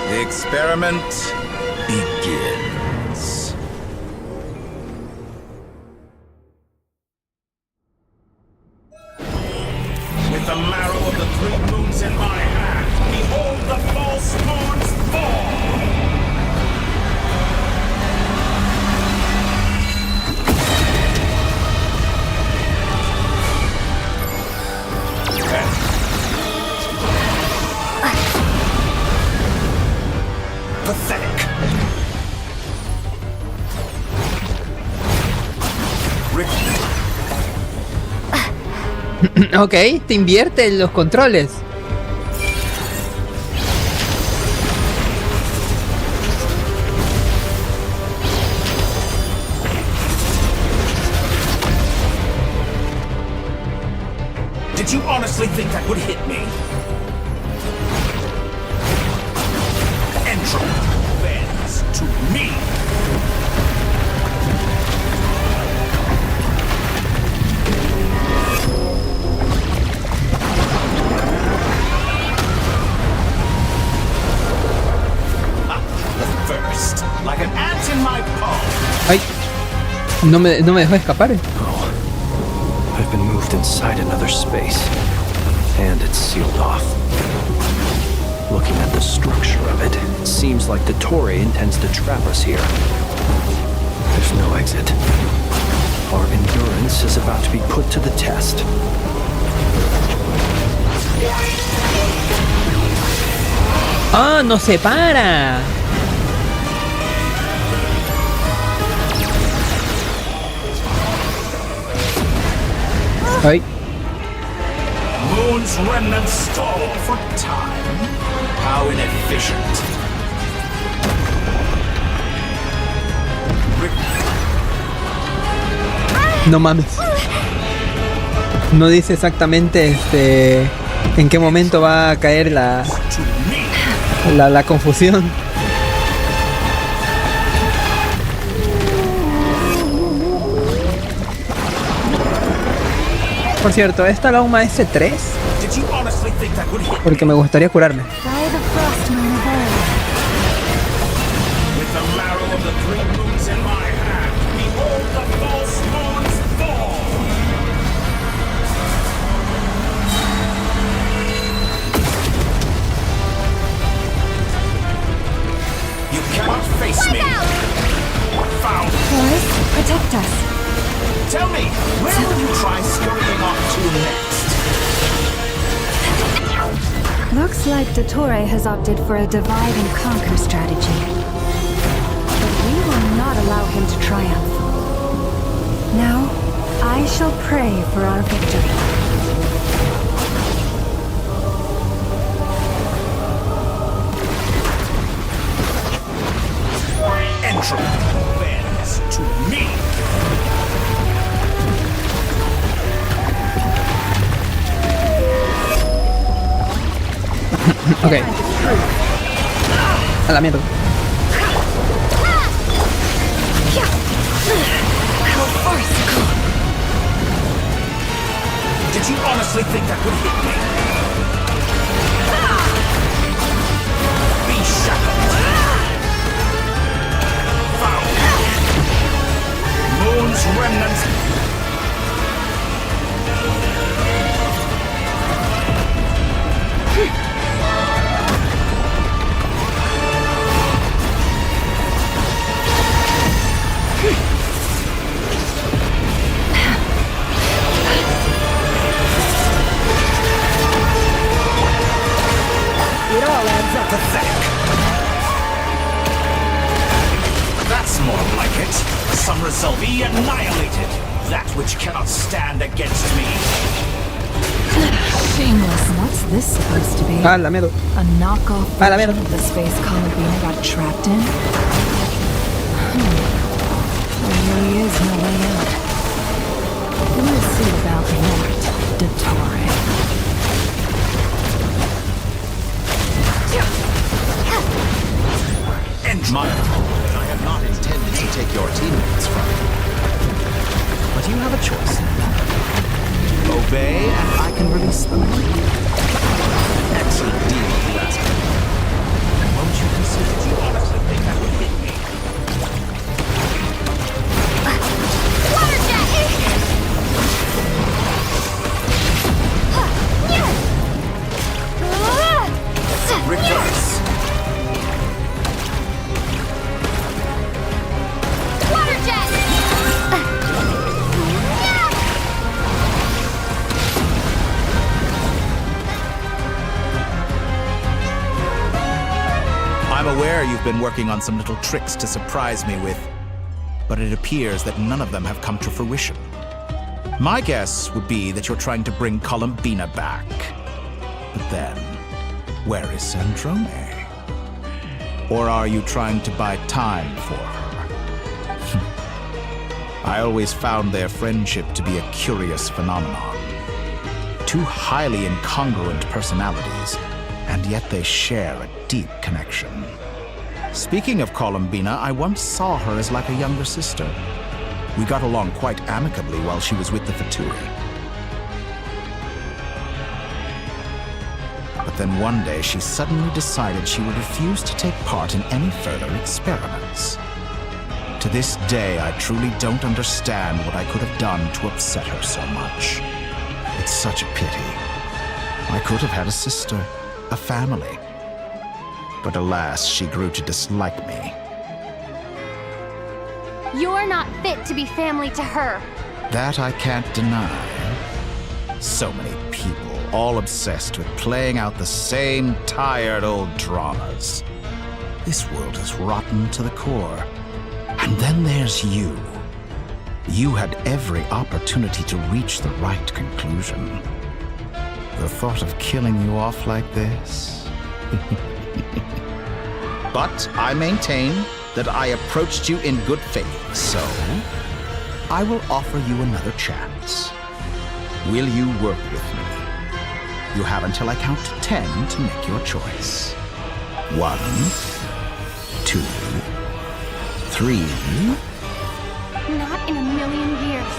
The experiment begins. With the marrow of the 3 moons in my hand, behold the false moons fall! Pathetic. Ok, te invierte los controles. Did you honestly think that would hit me? Entropy bends to me. First, like an ant in my palm. Ay, no me dejó escapar. I've been moved inside another space, and it's sealed off. Looking at the structure of it, it seems like the Torre intends to trap us here. There's no exit. Our endurance is about to be put to the test. ¡Ah, no se para! ¡Ay! Moon's remnants stall for time. How inefficient. No mames. No dice exactamente en qué momento va a caer la confusión. Por cierto, ¿esta la UMA S3? Porque me gustaría curarme. Poise, protect us. Tell me, where will you try scurrying off to next? Looks like Dottore has opted for a divide and conquer strategy. But we will not allow him to triumph. Now, I shall pray for our victory. Entropy bends to me. Ok. A la mierda. Did you honestly think that would hit me? Be shackled. Foul. Moon's remnants. It all adds up. Pathetic. That's more like it. Some resolve be annihilated. That which cannot stand against me. Shameless. What's this supposed to be? A la mierda. A knockoff A la version mierda. of the space Columbina got trapped in? There really is no way out. We'll see about that, Dottore. I am not intended to take your teammates from you. But you have a choice. Obey, and I can release them. Excellent deal, if you ask me. Won't you consider you honestly think that would hit me? Water jet! Reverse. Water jet! I'm aware you've been working on some little tricks to surprise me with, but it appears that none of them have come to fruition. My guess would be that you're trying to bring Columbina back. But then, where is Sandrone? Or are you trying to buy time for her? I always found their friendship to be a curious phenomenon. Two highly incongruent personalities, and yet they share a deep connection. Speaking of Columbina, I once saw her as like a younger sister. We got along quite amicably while she was with the Fatui. But then one day she suddenly decided she would refuse to take part in any further experiments. To this day, I truly don't understand what I could have done to upset her so much. It's such a pity. I could have had a sister, a family. But alas, she grew to dislike me. You're not fit to be family to her. That I can't deny. So many people, all obsessed with playing out the same tired old dramas. This world is rotten to the core. And then there's you. You had every opportunity to reach the right conclusion. The thought of killing you off like this? But I maintain that I approached you in good faith, so I will offer you another chance. Will you work with me? You have until I count 10 to make your choice. 1, 2, 3. Not in a million years.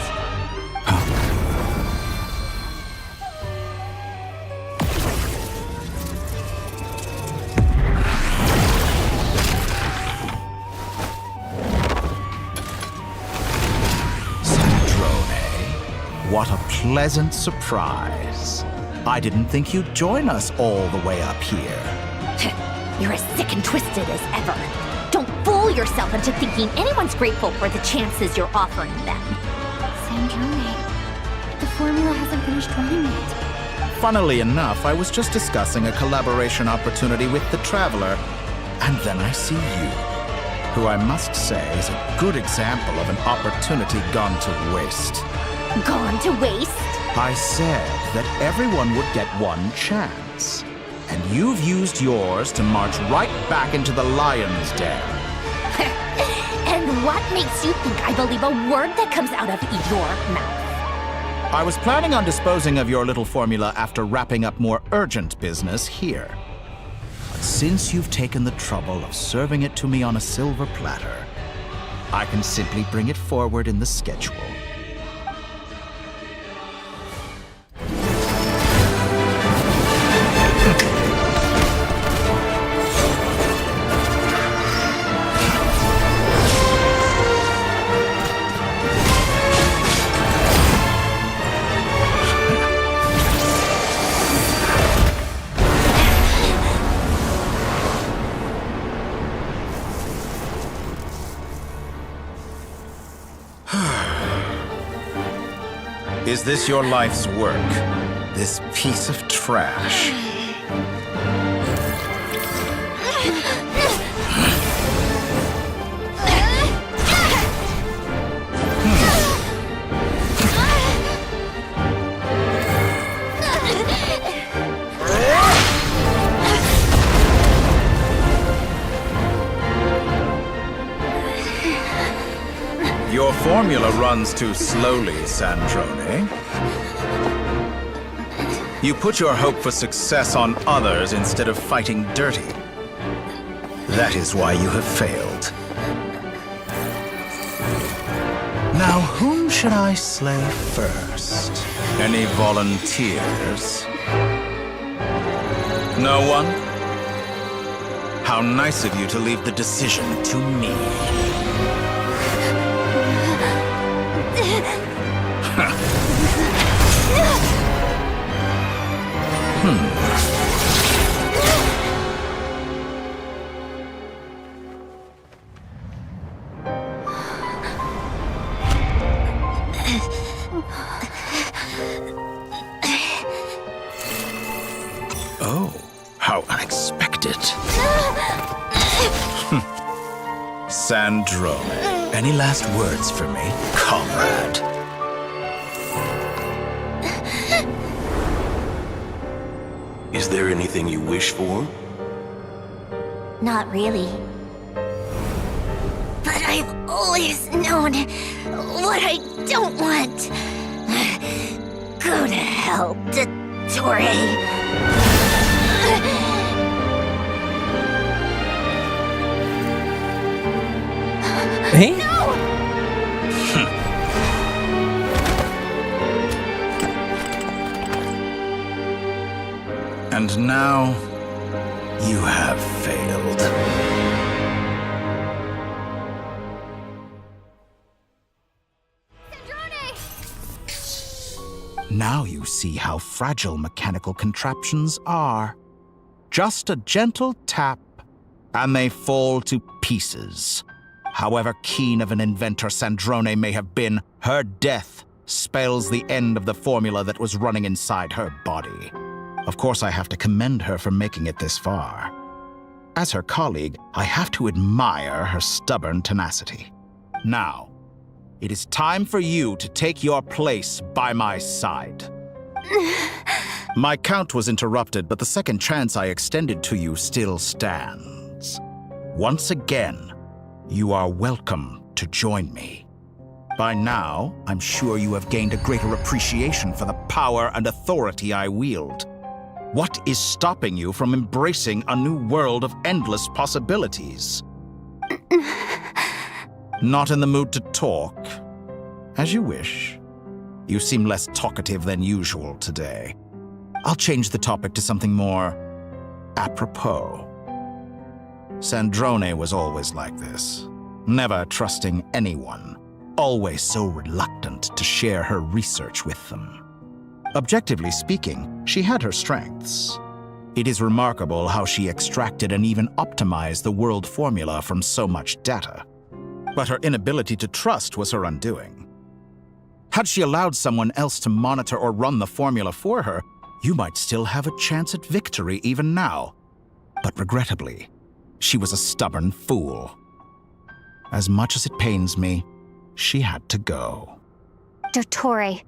What a pleasant surprise. I didn't think you'd join us all the way up here. You're as sick and twisted as ever. Don't fool yourself into thinking anyone's grateful for the chances you're offering them. Sandrone, the formula hasn't finished running yet. Funnily enough, I was just discussing a collaboration opportunity with the Traveler, and then I see you, who I must say is a good example of an opportunity gone to waste. Gone to waste? I said that everyone would get one chance. And you've used yours to march right back into the lion's den. And what makes you think I believe a word that comes out of your mouth? I was planning on disposing of your little formula after wrapping up more urgent business here. But since you've taken the trouble of serving it to me on a silver platter, I can simply bring it forward in the schedule. Is this your life's work? This piece of trash? Your formula runs too slowly, Sandrone. You put your hope for success on others instead of fighting dirty. That is why you have failed. Now, whom should I slay first? Any volunteers? No one? How nice of you to leave the decision to me. Oh, how unexpected. Sandrone, any last words for me, comrade? Is there anything you wish for? Not really. But I've always known what I don't want. Go to hell, Dottore. Hey? No! And now, you have failed. Now you see how fragile mechanical contraptions are. Just a gentle tap, and they fall to pieces. However keen of an inventor Sandrone may have been, her death spells the end of the formula that was running inside her body. Of course, I have to commend her for making it this far. As her colleague, I have to admire her stubborn tenacity. Now, it is time for you to take your place by my side. My count was interrupted, but the second chance I extended to you still stands. Once again, you are welcome to join me. By now, I'm sure you have gained a greater appreciation for the power and authority I wield. What is stopping you from embracing a new world of endless possibilities? Not in the mood to talk? As you wish. You seem less talkative than usual today. I'll change the topic to something more apropos. Sandrone was always like this, never trusting anyone, always so reluctant to share her research with them. Objectively speaking, she had her strengths. It is remarkable how she extracted and even optimized the world formula from so much data. But her inability to trust was her undoing. Had she allowed someone else to monitor or run the formula for her, you might still have a chance at victory even now. But regrettably, she was a stubborn fool. As much as it pains me, she had to go. Dottore.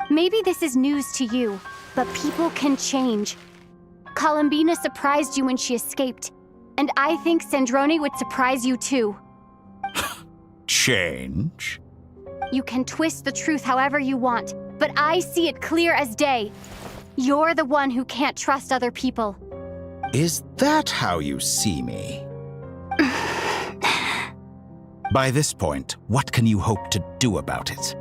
Maybe this is news to you, but people can change. Columbina surprised you when she escaped, and I think Sandrone would surprise you too. Change? You can twist the truth however you want, but I see it clear as day. You're the one who can't trust other people. Is that how you see me? By this point, what can you hope to do about it?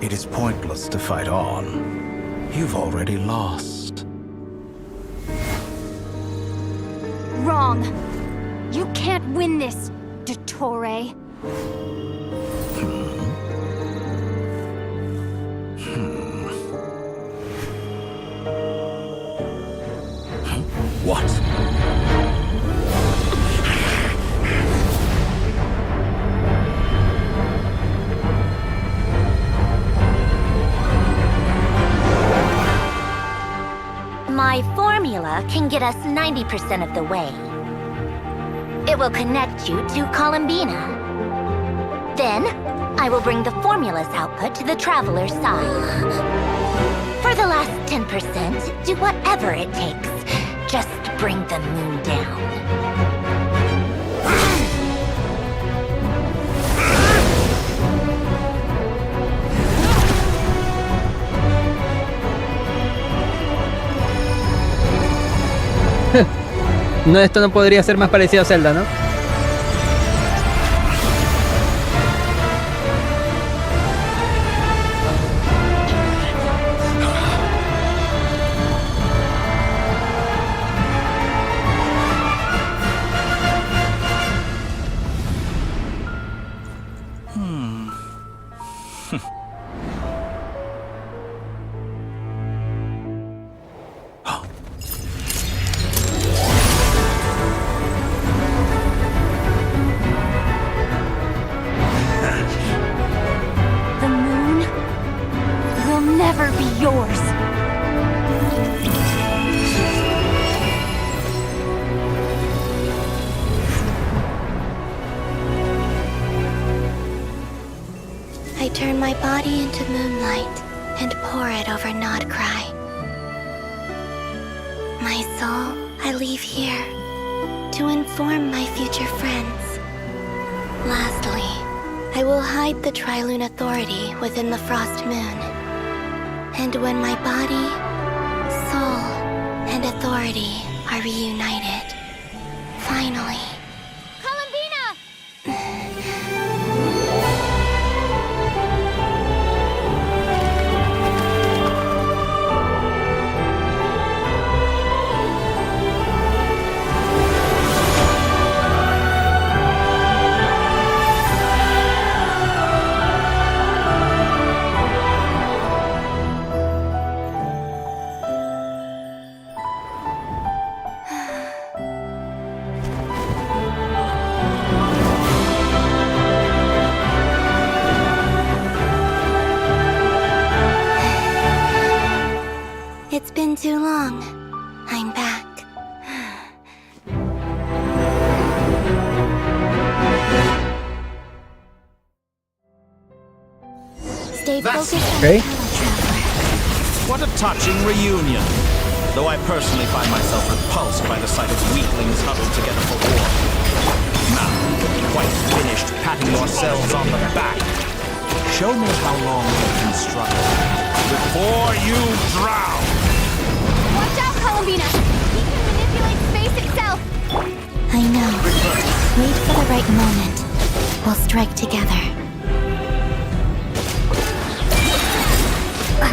It is pointless to fight on. You've already lost. Wrong. You can't win this, Dottore. What? My formula can get us 90% of the way. It will connect you to Columbina. Then, I will bring the formula's output to the Traveler's side. For the last 10%, do whatever it takes. Just bring the moon down. No, esto no podría ser más parecido a Zelda, ¿no? I turn my body into moonlight and pour it over Nod Cry. My soul I leave here to inform my future friends. Lastly, I will hide the Trilune Authority within the Frost Moon. And when my body, soul, and authority are reunited, finally... Focus on Okay. the battle, traveler. What a touching reunion. Though I personally find myself repulsed by the sight of weaklings huddled together for war. Now, quite finished patting yourselves on the back, show me how long you can struggle before you drown. Watch out, Columbina! He can manipulate space itself! I know. Wait for the right moment. We'll strike together.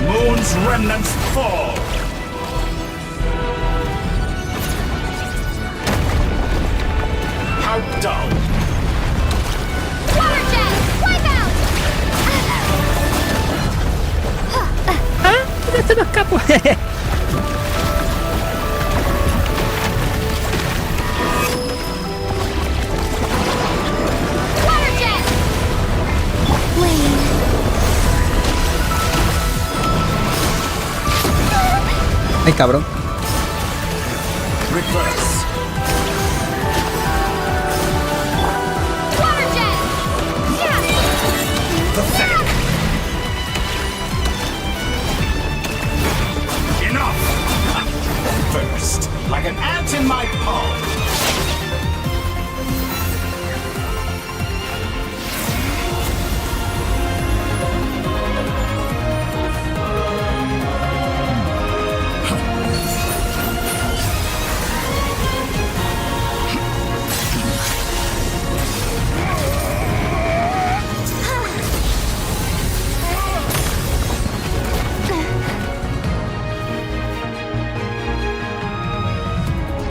Moon's remnants fall. How dull. Water jet! Wipe out! Se me escapó. Water jet! Ay, cabrón. Reverse. Water jet! Pathetic. Enough. First, like an ant in my palm.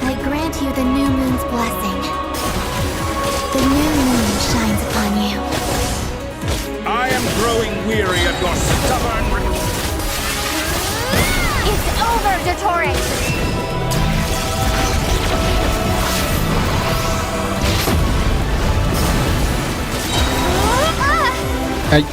I grant you the new moon's blessing. The new moon shines upon you. I am growing weary of your stubborn... It's over, Dottore! Ay.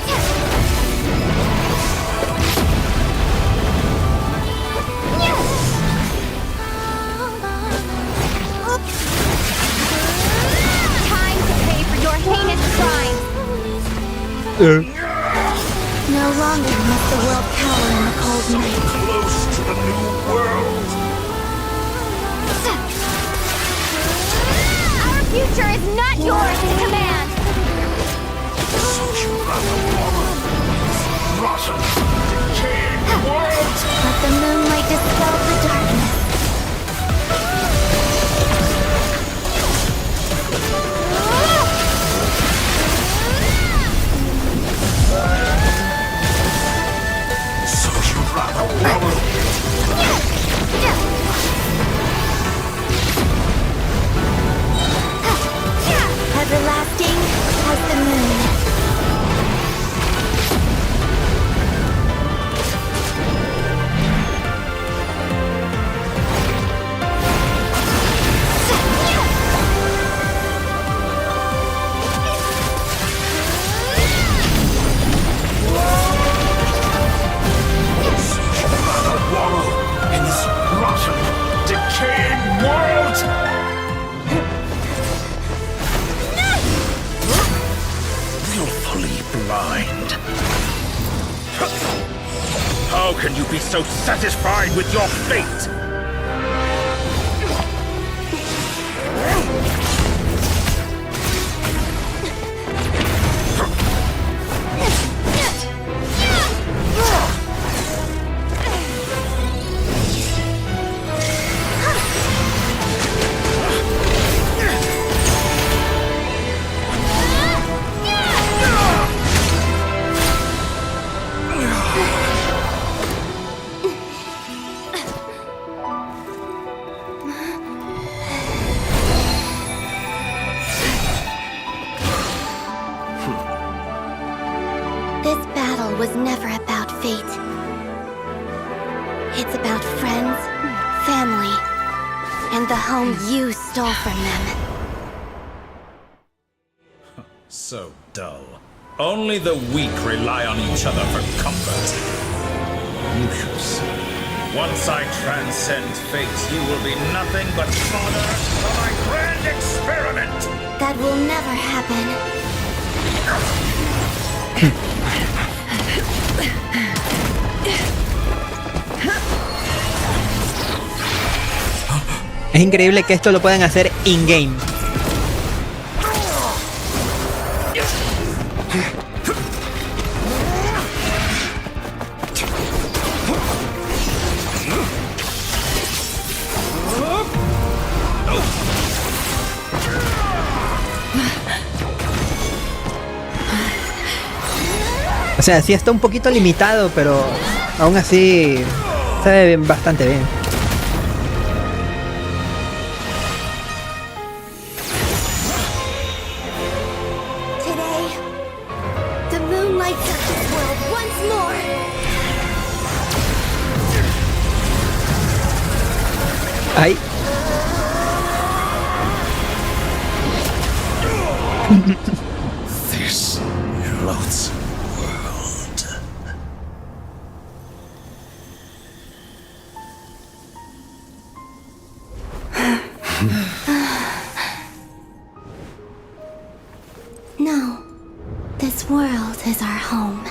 Time to pay for your heinous crimes! No longer must the world cower in the cold night. Close to the new world. Our future is not yours to command! So you rather wallow in this rotten, decaying world? Let the moonlight dispel the darkness. So you rather wallow? Everlasting as the moon. So you rather wallow in this rotten, decaying world? Willfully blind. How can you be so satisfied with your fate? This battle was never about fate. It's about friends, family, and the home you stole from them. So dull. Only the weak rely on each other for comfort. You shall see. Once I transcend fate, you will be nothing but fodder for my grand experiment! That will never happen. Es increíble que esto lo puedan hacer in-game. O sea, sí está un poquito limitado, pero aún así se ve bastante bien. Today, the moon lights up this world once more. Ay. This loathsome world. No, this world is our home.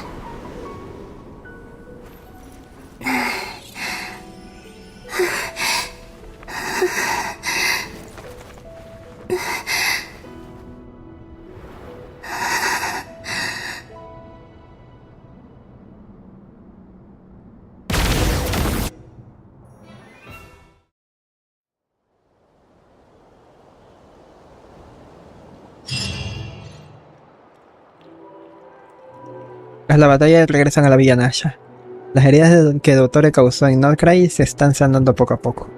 Tras la batalla regresan a la villa Nasha. Las heridas que Dottore causó en Northcry se están sanando poco a poco.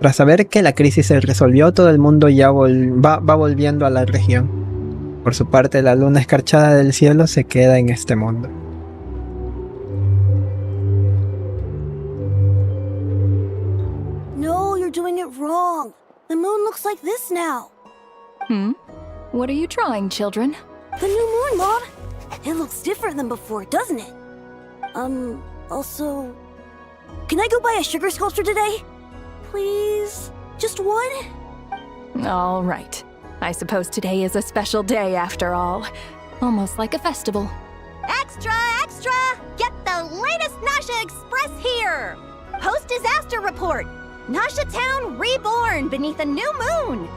Tras saber que la crisis se resolvió, todo el mundo ya va volviendo a la región. Por su parte, la luna escarchada del cielo se queda en este mundo. No, you're doing it wrong. The moon looks like this now. What are you drawing, children? The new moon, Mom. It looks different than before, doesn't it? Also... Can I go buy a sugar sculpture today? Please? Just one? All right. I suppose today is a special day after all. Almost like a festival. Extra, extra! Get the latest Nasha Express here! Post-disaster report! Nasha Town reborn beneath a new moon!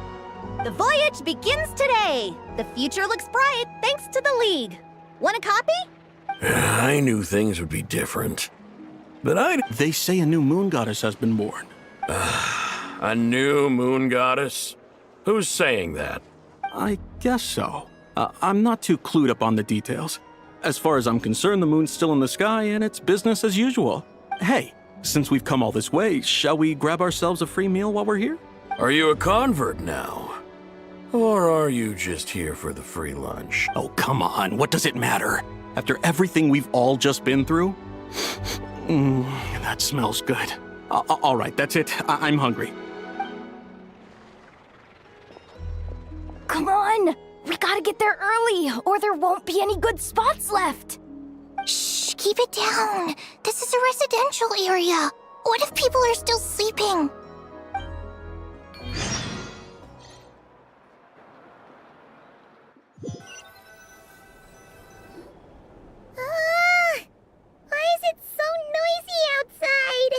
The voyage begins today! The future looks bright thanks to the League. Want a copy? I knew things would be different. But They say a new moon goddess has been born. A new moon goddess? Who's saying that? I guess so. I'm not too clued up on the details. As far as I'm concerned, the moon's still in the sky and it's business as usual. Hey, since we've come all this way, shall we grab ourselves a free meal while we're here? Are you a convert now? Or are you just here for the free lunch? Oh, come on, what does it matter? After everything we've all just been through? That smells good. All right, that's it. I'm hungry. Come on! We gotta get there early, or there won't be any good spots left! Shh, keep it down. This is a residential area. What if people are still sleeping? Why is it so noisy outside?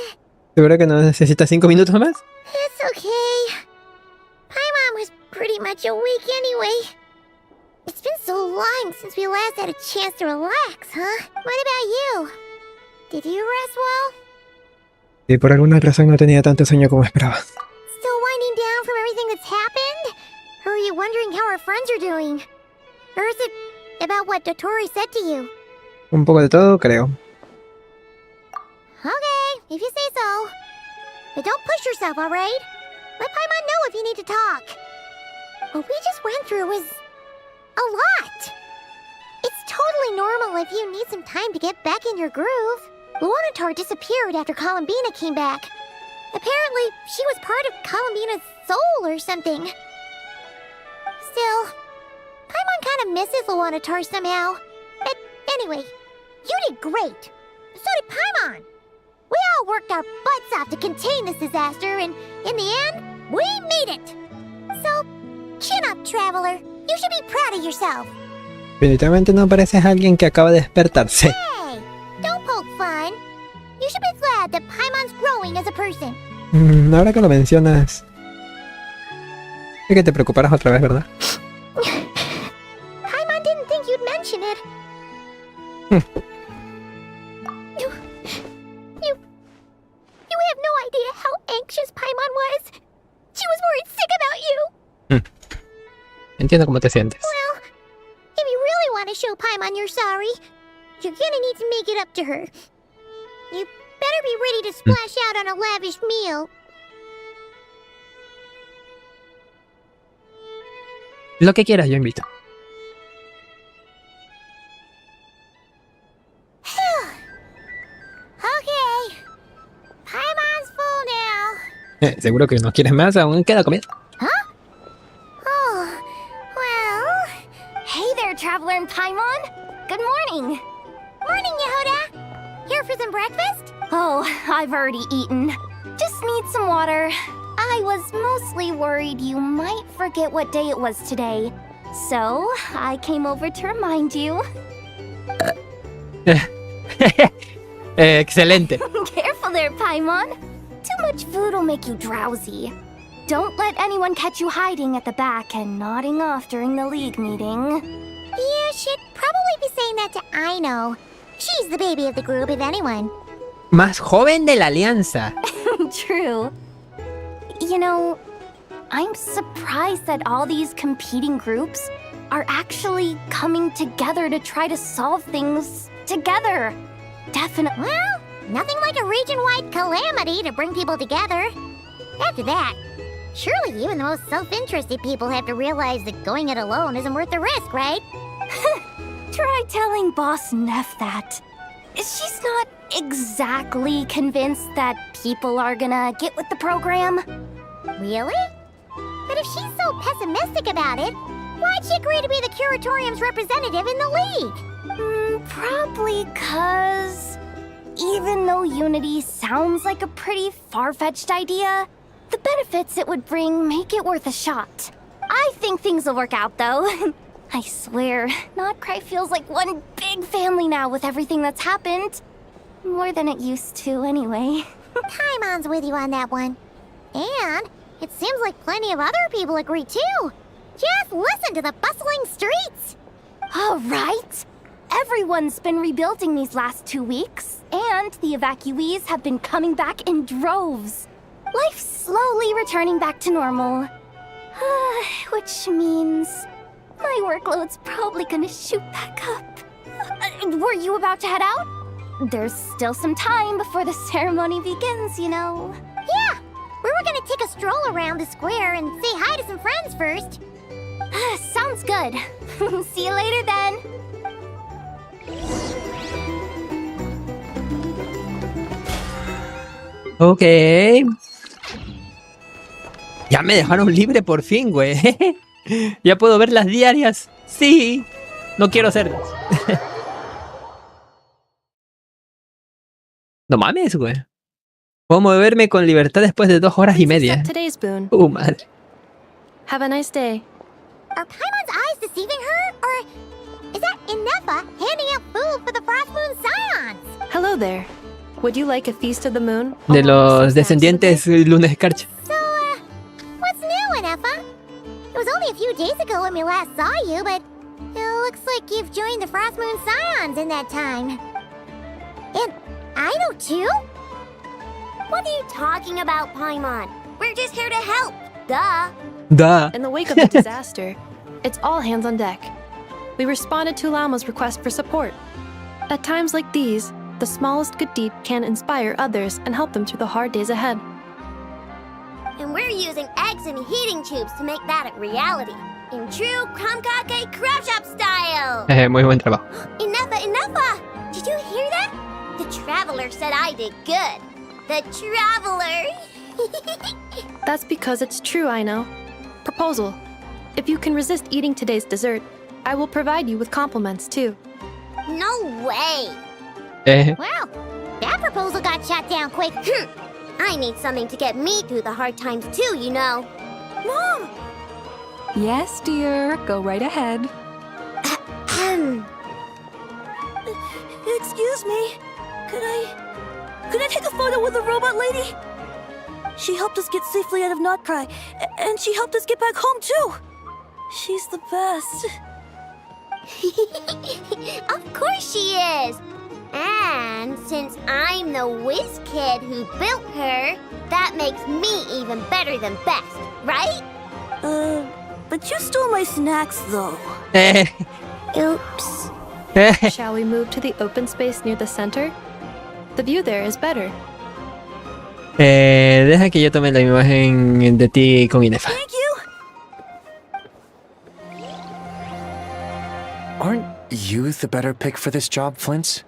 ¿Seguro que no necesitas 5 minutos más? It's okay. Paimon was pretty much awake anyway. It's been so long since we last had a chance to relax, huh? What about you? Did you rest well? Y por alguna razón no tenía tanto sueño como esperaba. Still winding down from everything that's happened? Or are you wondering how our friends are doing? Or is it about what Dottore said to you? Un poco de todo, creo. Okay, if you say so. But don't push yourself, alright? Let Paimon know if you need to talk. What we just went through was a lot. It's totally normal if you need some time to get back in your groove. Luanatar disappeared after Columbina came back. Apparently, she was part of Columbina's soul or something. Still, Paimon kind of misses Luanatar somehow. But anyway, you did great. So did Paimon. We all worked our butts off to contain this disaster, and in the end, we made it. So, chin up, Traveler. You should be proud of yourself. Definitivamente no pareces alguien que acaba de despertarse. Hey, Ahora que lo mencionas... Es que te preocuparas otra vez, ¿verdad? Paimon didn't think you'd mention it. You have no idea how anxious Paimon was. She was worried sick about you. Entiendo cómo te sientes. Well, if you really want to show Paimon you're sorry, you're gonna need to make it up to her. You better be ready to splash out on a lavish meal. Lo que quieras, yo invito. Okay. Paimon's full now. Seguro que no quieres más, aún queda comida. Oh, well... Hey there, Traveler and Paimon. Good morning. Morning, Yehuda. Here for some breakfast? Oh, I've already eaten. Just need some water. I was mostly worried you might forget what day it was today. So, I came over to remind you. Excelente. Careful there, Paimon. Too much food will make you drowsy. Don't let anyone catch you hiding at the back and nodding off during the league meeting. You should probably be saying that to Aino. She's the baby of the group, if anyone. Más joven de la alianza. True. You know, I'm surprised that all these competing groups are actually coming together to try to solve things together. Definitely. Well, nothing like a region-wide calamity to bring people together. After that, surely even the most self-interested people have to realize that going it alone isn't worth the risk, right? Try telling Boss Neff that. She's not exactly convinced that people are gonna get with the program. Really? But if she's so pessimistic about it, why'd she agree to be the Curatorium's representative in the league? Probably 'cause even though unity sounds like a pretty far-fetched idea, the benefits it would bring make it worth a shot. I think things will work out, though. I swear, Notcry feels like one big family now with everything that's happened. More than it used to, anyway. Paimon's with you on that one. And it seems like plenty of other people agree, too. Just listen to the bustling streets. All right. Everyone's been rebuilding these last 2 weeks, and the evacuees have been coming back in droves. Life's slowly returning back to normal. Which means my workload's probably gonna shoot back up. Were you about to head out? There's still some time before the ceremony begins, you know. Yeah, we were gonna take a stroll around the square and say hi to some friends first. Sounds good. See you later then. Ok. Ya me dejaron libre por fin, güey. Ya puedo ver las diarias. Sí. No quiero hacerlas. No mames, güey. Puedo moverme con libertad después de 2 horas y media. Today's boon. Madre. Have a nice day. Are Paimon's eyes deceiving her? Or is that Inefa handing out food for the Frost Moon Scions? Hello there. Would you like a feast of the moon? De los descendientes lunes escarcha. So, what's new, Inefa? It was only a few days ago when we last saw you, but it looks like you've joined the Frost Moon Scions in that time. And Aino too? What are you talking about, Paimon? We're just here to help. Duh. In the wake of the disaster, it's all hands on deck. We responded to Lama's request for support. At times like these, the smallest good deed can inspire others and help them through the hard days ahead. And we're using eggs and heating tubes to make that a reality. In true Krumkake crab shop style! Muy buen trabajo. Inefa! Did you hear that? The Traveler said I did good. The Traveler! That's because it's true, I know. Proposal. If you can resist eating today's dessert, I will provide you with compliments, too. No way! Well, that proposal got shot down quick. I need something to get me through the hard times too, you know. Mom! Yes, dear. Go right ahead. Excuse me. Could I take a photo with the robot lady? She helped us get safely out of Notcry, and she helped us get back home too. She's the best. Of course she is! And since I'm the whiz kid who built her, that makes me even better than best, right? But you stole my snacks though. Oops. Shall we move to the open space near the center? The view there is better. Deja que yo tome la imagen de ti con Inefa. Thank you! Aren't you the better pick for this job, Flint's?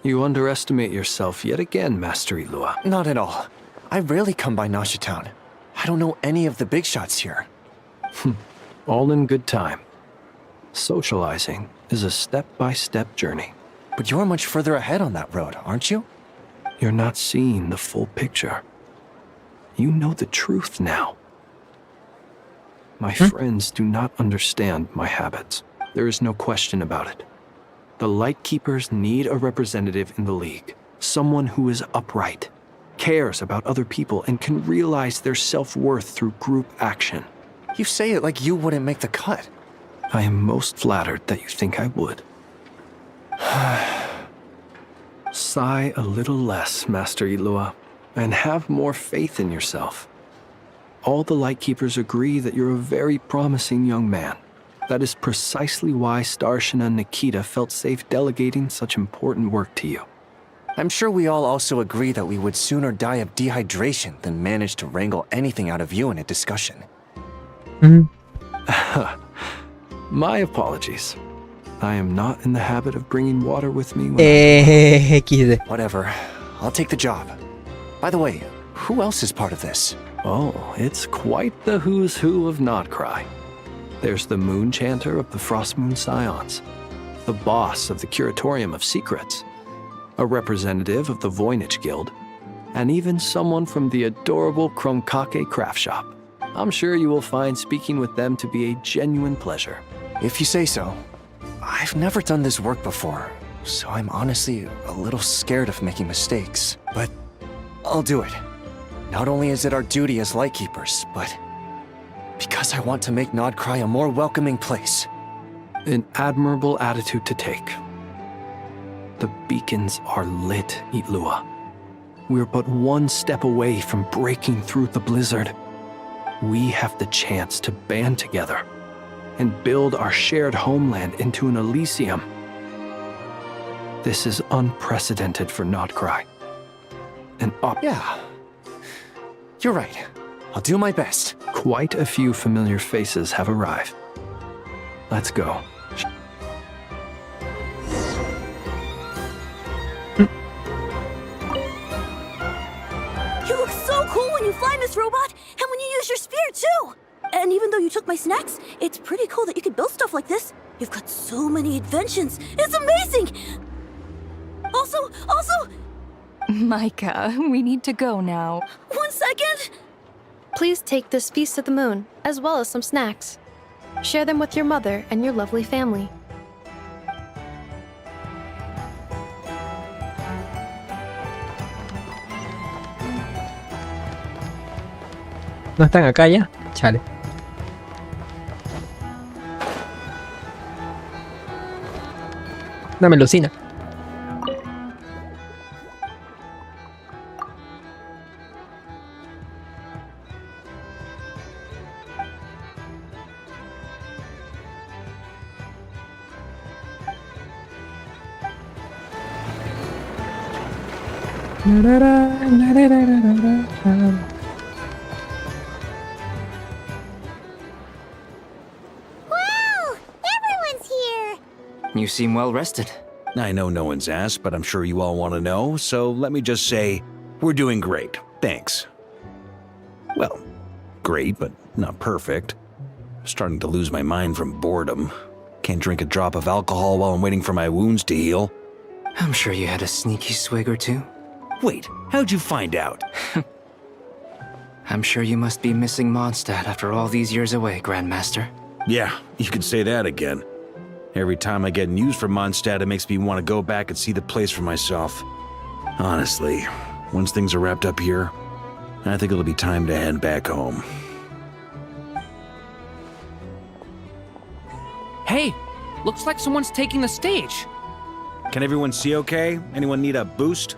You underestimate yourself yet again, Master Ilua. Not at all. I rarely come by Nasha Town. I don't know any of the big shots here. All in good time. Socializing is a step-by-step journey. But you're much further ahead on that road, aren't you? You're not seeing the full picture. You know the truth now. My friends do not understand my habits. There is no question about it. The Lightkeepers need a representative in the League. Someone who is upright, cares about other people, and can realize their self-worth through group action. You say it like you wouldn't make the cut. I am most flattered that you think I would. Sigh a little less, Master Ilua, and have more faith in yourself. All the Lightkeepers agree that you're a very promising young man. That is precisely why Starshina and Nikita felt safe delegating such important work to you. I'm sure we all also agree that we would sooner die of dehydration than manage to wrangle anything out of you in a discussion. My apologies. I am not in the habit of bringing water with me when Whatever. I'll take the job. By the way, who else is part of this? Oh, it's quite the who's who of Notcry. There's the Moon Chanter of the Frostmoon Scions, the boss of the Curatorium of Secrets, a representative of the Voynich Guild, and even someone from the adorable Kromkake craft shop. I'm sure you will find speaking with them to be a genuine pleasure. If you say so. I've never done this work before, so I'm honestly a little scared of making mistakes. But I'll do it. Not only is it our duty as Lightkeepers, but because I want to make Notcry a more welcoming place. An admirable attitude to take. The beacons are lit, Ilua. We're but one step away from breaking through the blizzard. We have the chance to band together and build our shared homeland into an Elysium. This is unprecedented for Notcry. Yeah. You're right. I'll do my best. Quite a few familiar faces have arrived. Let's go. You look so cool when you fly, Miss Robot, and when you use your spear too! And even though you took my snacks, it's pretty cool that you can build stuff like this. You've got so many inventions. It's amazing! Also... Micah, we need to go now. 1 second! Please take this feast of the moon, as well as some snacks. Share them with your mother and your lovely family. ¿No están acá ya? Chale. Dame Lucina. Wow! Everyone's here! You seem well rested. I know no one's asked, but I'm sure you all want to know, so let me just say, we're doing great. Thanks. Well, great, but not perfect. Starting to lose my mind from boredom. Can't drink a drop of alcohol while I'm waiting for my wounds to heal. I'm sure you had a sneaky swig or two. Wait, how'd you find out? I'm sure you must be missing Mondstadt after all these years away, Grandmaster. Yeah, you can say that again. Every time I get news from Mondstadt, it makes me want to go back and see the place for myself. Honestly, once things are wrapped up here, I think it'll be time to head back home. Hey, looks like someone's taking the stage. Can everyone see okay? Anyone need a boost?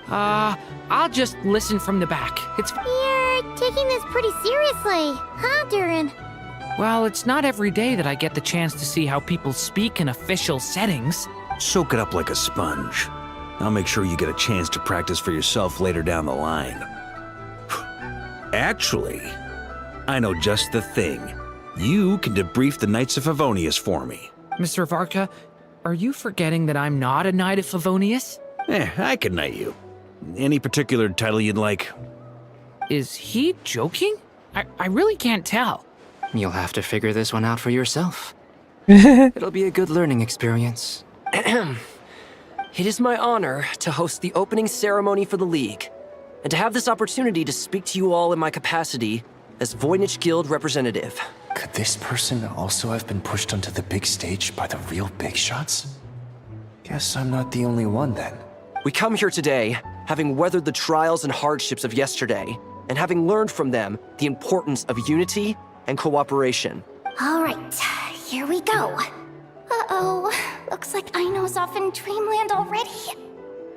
I'll just listen from the back. You're taking this pretty seriously, huh, Durin? Well, it's not every day that I get the chance to see how people speak in official settings. Soak it up like a sponge. I'll make sure you get a chance to practice for yourself later down the line. Actually, I know just the thing. You can debrief the Knights of Favonius for me. Mr. Varka, are you forgetting that I'm not a Knight of Favonius? I can knight you. Any particular title you'd like? Is he joking? I really can't tell. You'll have to figure this one out for yourself. It'll be a good learning experience. It is my honor to host the opening ceremony for the League, and to have this opportunity to speak to you all in my capacity as Voynich Guild representative. Could this person also have been pushed onto the big stage by the real big shots? Guess I'm not the only one then. We come here today, having weathered the trials and hardships of yesterday, and having learned from them the importance of unity and cooperation. All right, here we go. Uh-oh, looks like Aino's off in Dreamland already.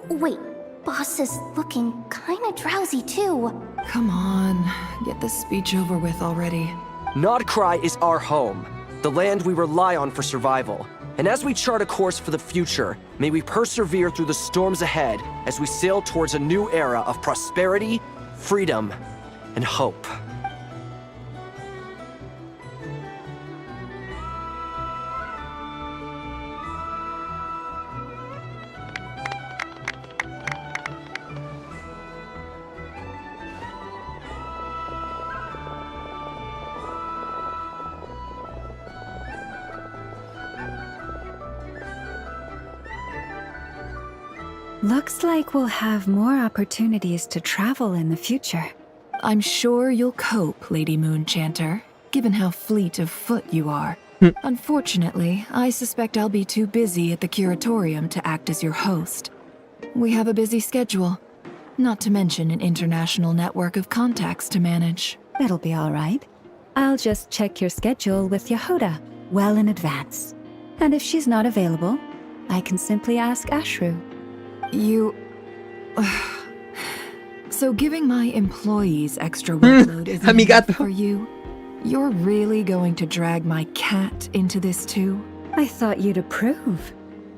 Wait, boss is looking kinda drowsy too. Come on, get this speech over with already. Nodcry is our home, the land we rely on for survival. And as we chart a course for the future, may we persevere through the storms ahead as we sail towards a new era of prosperity, freedom, and hope. Looks like we'll have more opportunities to travel in the future. I'm sure you'll cope, Lady Moonchanter, given how fleet of foot you are. Unfortunately, I suspect I'll be too busy at the Curatorium to act as your host. We have a busy schedule, not to mention an international network of contacts to manage. That'll be all right. I'll just check your schedule with Yehuda well in advance. And if she's not available, I can simply ask Ashru. So giving my employees extra workload isn't enough for you? You're really going to drag my cat into this too? I thought you'd approve.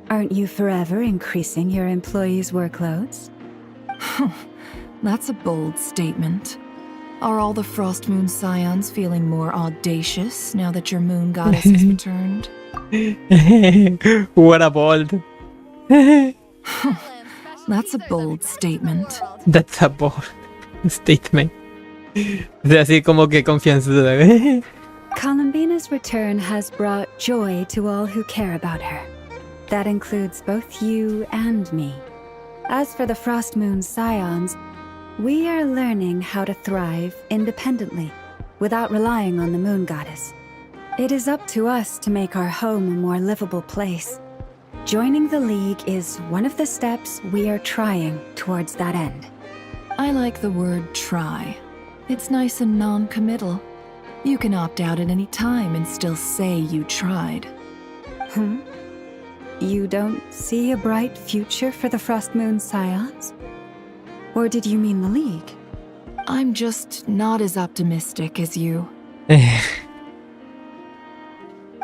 Aren't you forever increasing your employees' workloads? That's a bold statement. Are all the Frost Moon Scions feeling more audacious now that your moon goddess has returned? What a bold. That's a bold statement. That's a bold statement. O sea, así como que confianzuda. Columbina's return has brought joy to all who care about her. That includes both you and me. As for the Frost Moon Scions, we are learning how to thrive independently, without relying on the moon goddess. It is up to us to make our home a more livable place. Joining the League is one of the steps we are trying towards that end. I like the word try. It's nice and non-committal. You can opt out at any time and still say you tried. You don't see a bright future for the Frost Moon Scions? Or did you mean the League? I'm just not as optimistic as you.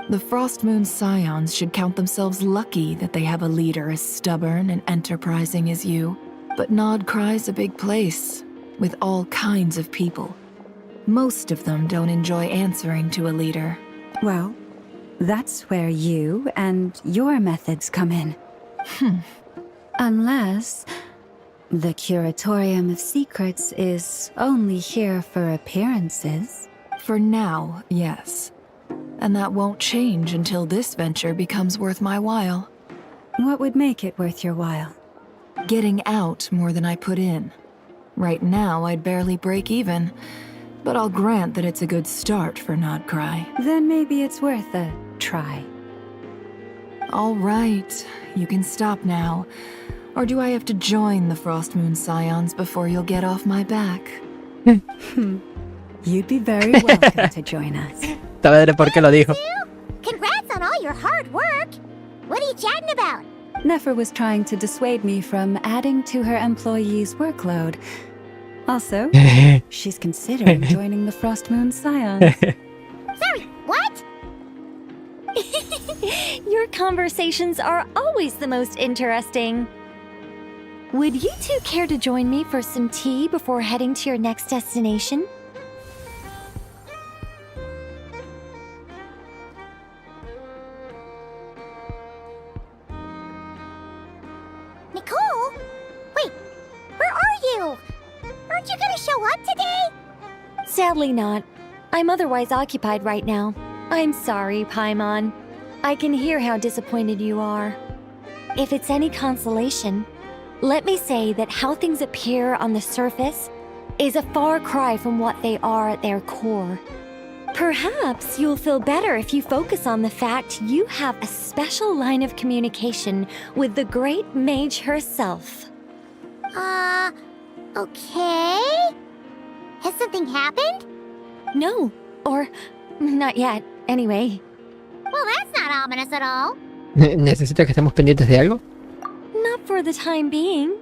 The Frost Moon Scions should count themselves lucky that they have a leader as stubborn and enterprising as you. But Nodcry's a big place, with all kinds of people. Most of them don't enjoy answering to a leader. Well, that's where you and your methods come in. Unless the Curatorium of Secrets is only here for appearances. For now, yes. And that won't change until this venture becomes worth my while. What would make it worth your while? Getting out more than I put in. Right now, I'd barely break even, but I'll grant that it's a good start for Nodcry. Then maybe it's worth a try. All right, you can stop now. Or do I have to join the Frost Moon Scions before you'll get off my back? You'd be very welcome to join us. Sabe por qué lo dijo. Congrats on all your hard work! What are you chatting about? Nefer was trying to dissuade me from adding to her employees' workload. Also, she's considering joining the Frost Moon Scions. Sorry, what? Your conversations are always the most interesting. Would you two care to join me for some tea before heading to your next destination? Nicole? Wait, where are you? Aren't you gonna show up today? Sadly not. I'm otherwise occupied right now. I'm sorry, Paimon. I can hear how disappointed you are. If it's any consolation, let me say that how things appear on the surface is a far cry from what they are at their core. Perhaps you'll feel better if you focus on the fact you have a special line of communication with the great mage herself. Okay? Has something happened? No, or not yet, anyway. Well, that's not ominous at all. ¿Necesita que estemos pendientes de algo? Not for the time being.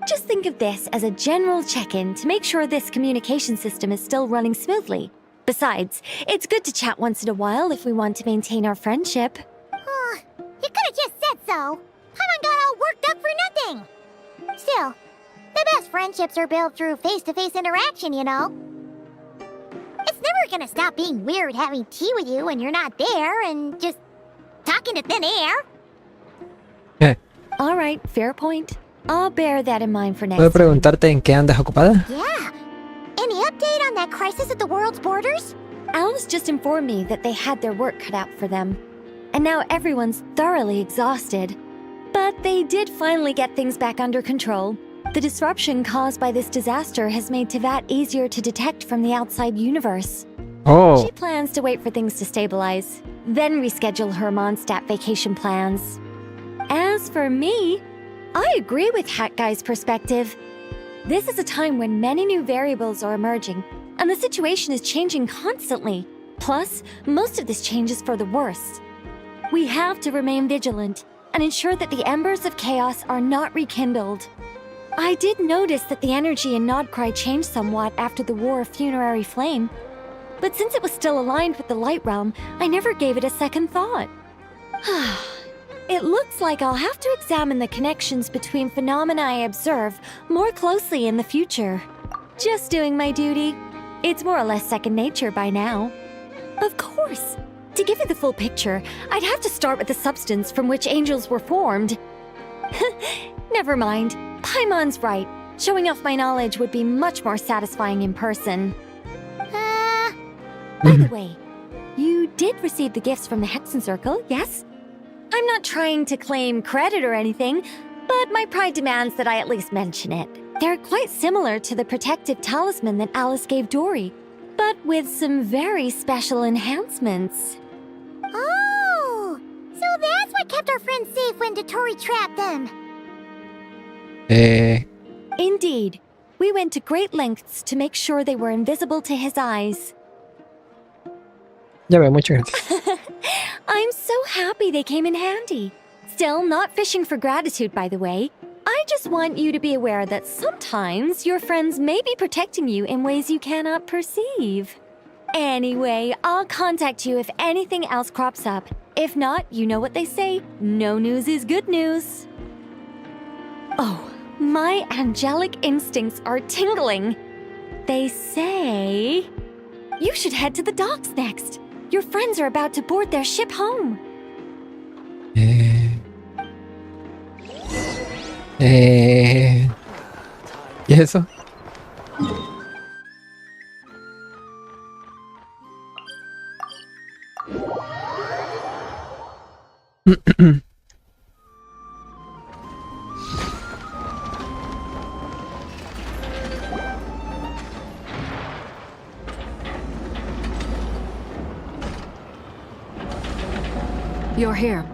Just think of this as a general check-in to make sure this communication system is still running smoothly. Besides, it's good to chat once in a while if we want to maintain our friendship. You could've just said so. Paimon got all worked up for nothing. Still, the best friendships are built through face-to-face interaction, you know. It's never gonna stop being weird having tea with you when you're not there and just talking to thin air. All right, fair point. I'll bear that in mind for next ¿Puedo time. preguntarte en qué andas ocupada? Yeah. Any update on that crisis at the world's borders? Alice just informed me that they had their work cut out for them. And now everyone's thoroughly exhausted. But they did finally get things back under control. The disruption caused by this disaster has made Tevat easier to detect from the outside universe. Oh. She plans to wait for things to stabilize, then reschedule her Mondstadt vacation plans. As for me, I agree with Hat Guy's perspective. This is a time when many new variables are emerging, and the situation is changing constantly. Plus, most of this change is for the worse. We have to remain vigilant and ensure that the embers of chaos are not rekindled. I did notice that the energy in Nodcry changed somewhat after the War of Funerary Flame, but since it was still aligned with the Light Realm, I never gave it a second thought. It looks like I'll have to examine the connections between phenomena I observe more closely in the future. Just doing my duty. It's more or less second nature by now. Of course. To give you the full picture, I'd have to start with the substance from which angels were formed. Never mind. Paimon's right. Showing off my knowledge would be much more satisfying in person. By the way, you did receive the gifts from the Hexen Circle, yes? I'm not trying to claim credit or anything, but my pride demands that I at least mention it. They're quite similar to the protective talisman that Alice gave Dory, but with some very special enhancements. Oh! So that's what kept our friends safe when Dotori trapped them. Indeed. We went to great lengths to make sure they were invisible to his eyes. Ya veo, muchas gracias. I'm so happy they came in handy. Still, not fishing for gratitude, by the way. I just want you to be aware that sometimes your friends may be protecting you in ways you cannot perceive. Anyway, I'll contact you if anything else crops up. If not, you know what they say, no news is good news. Oh, my angelic instincts are tingling. They say you should head to the docks next. Your friends are about to board their ship home. ¿Y eso? You're here.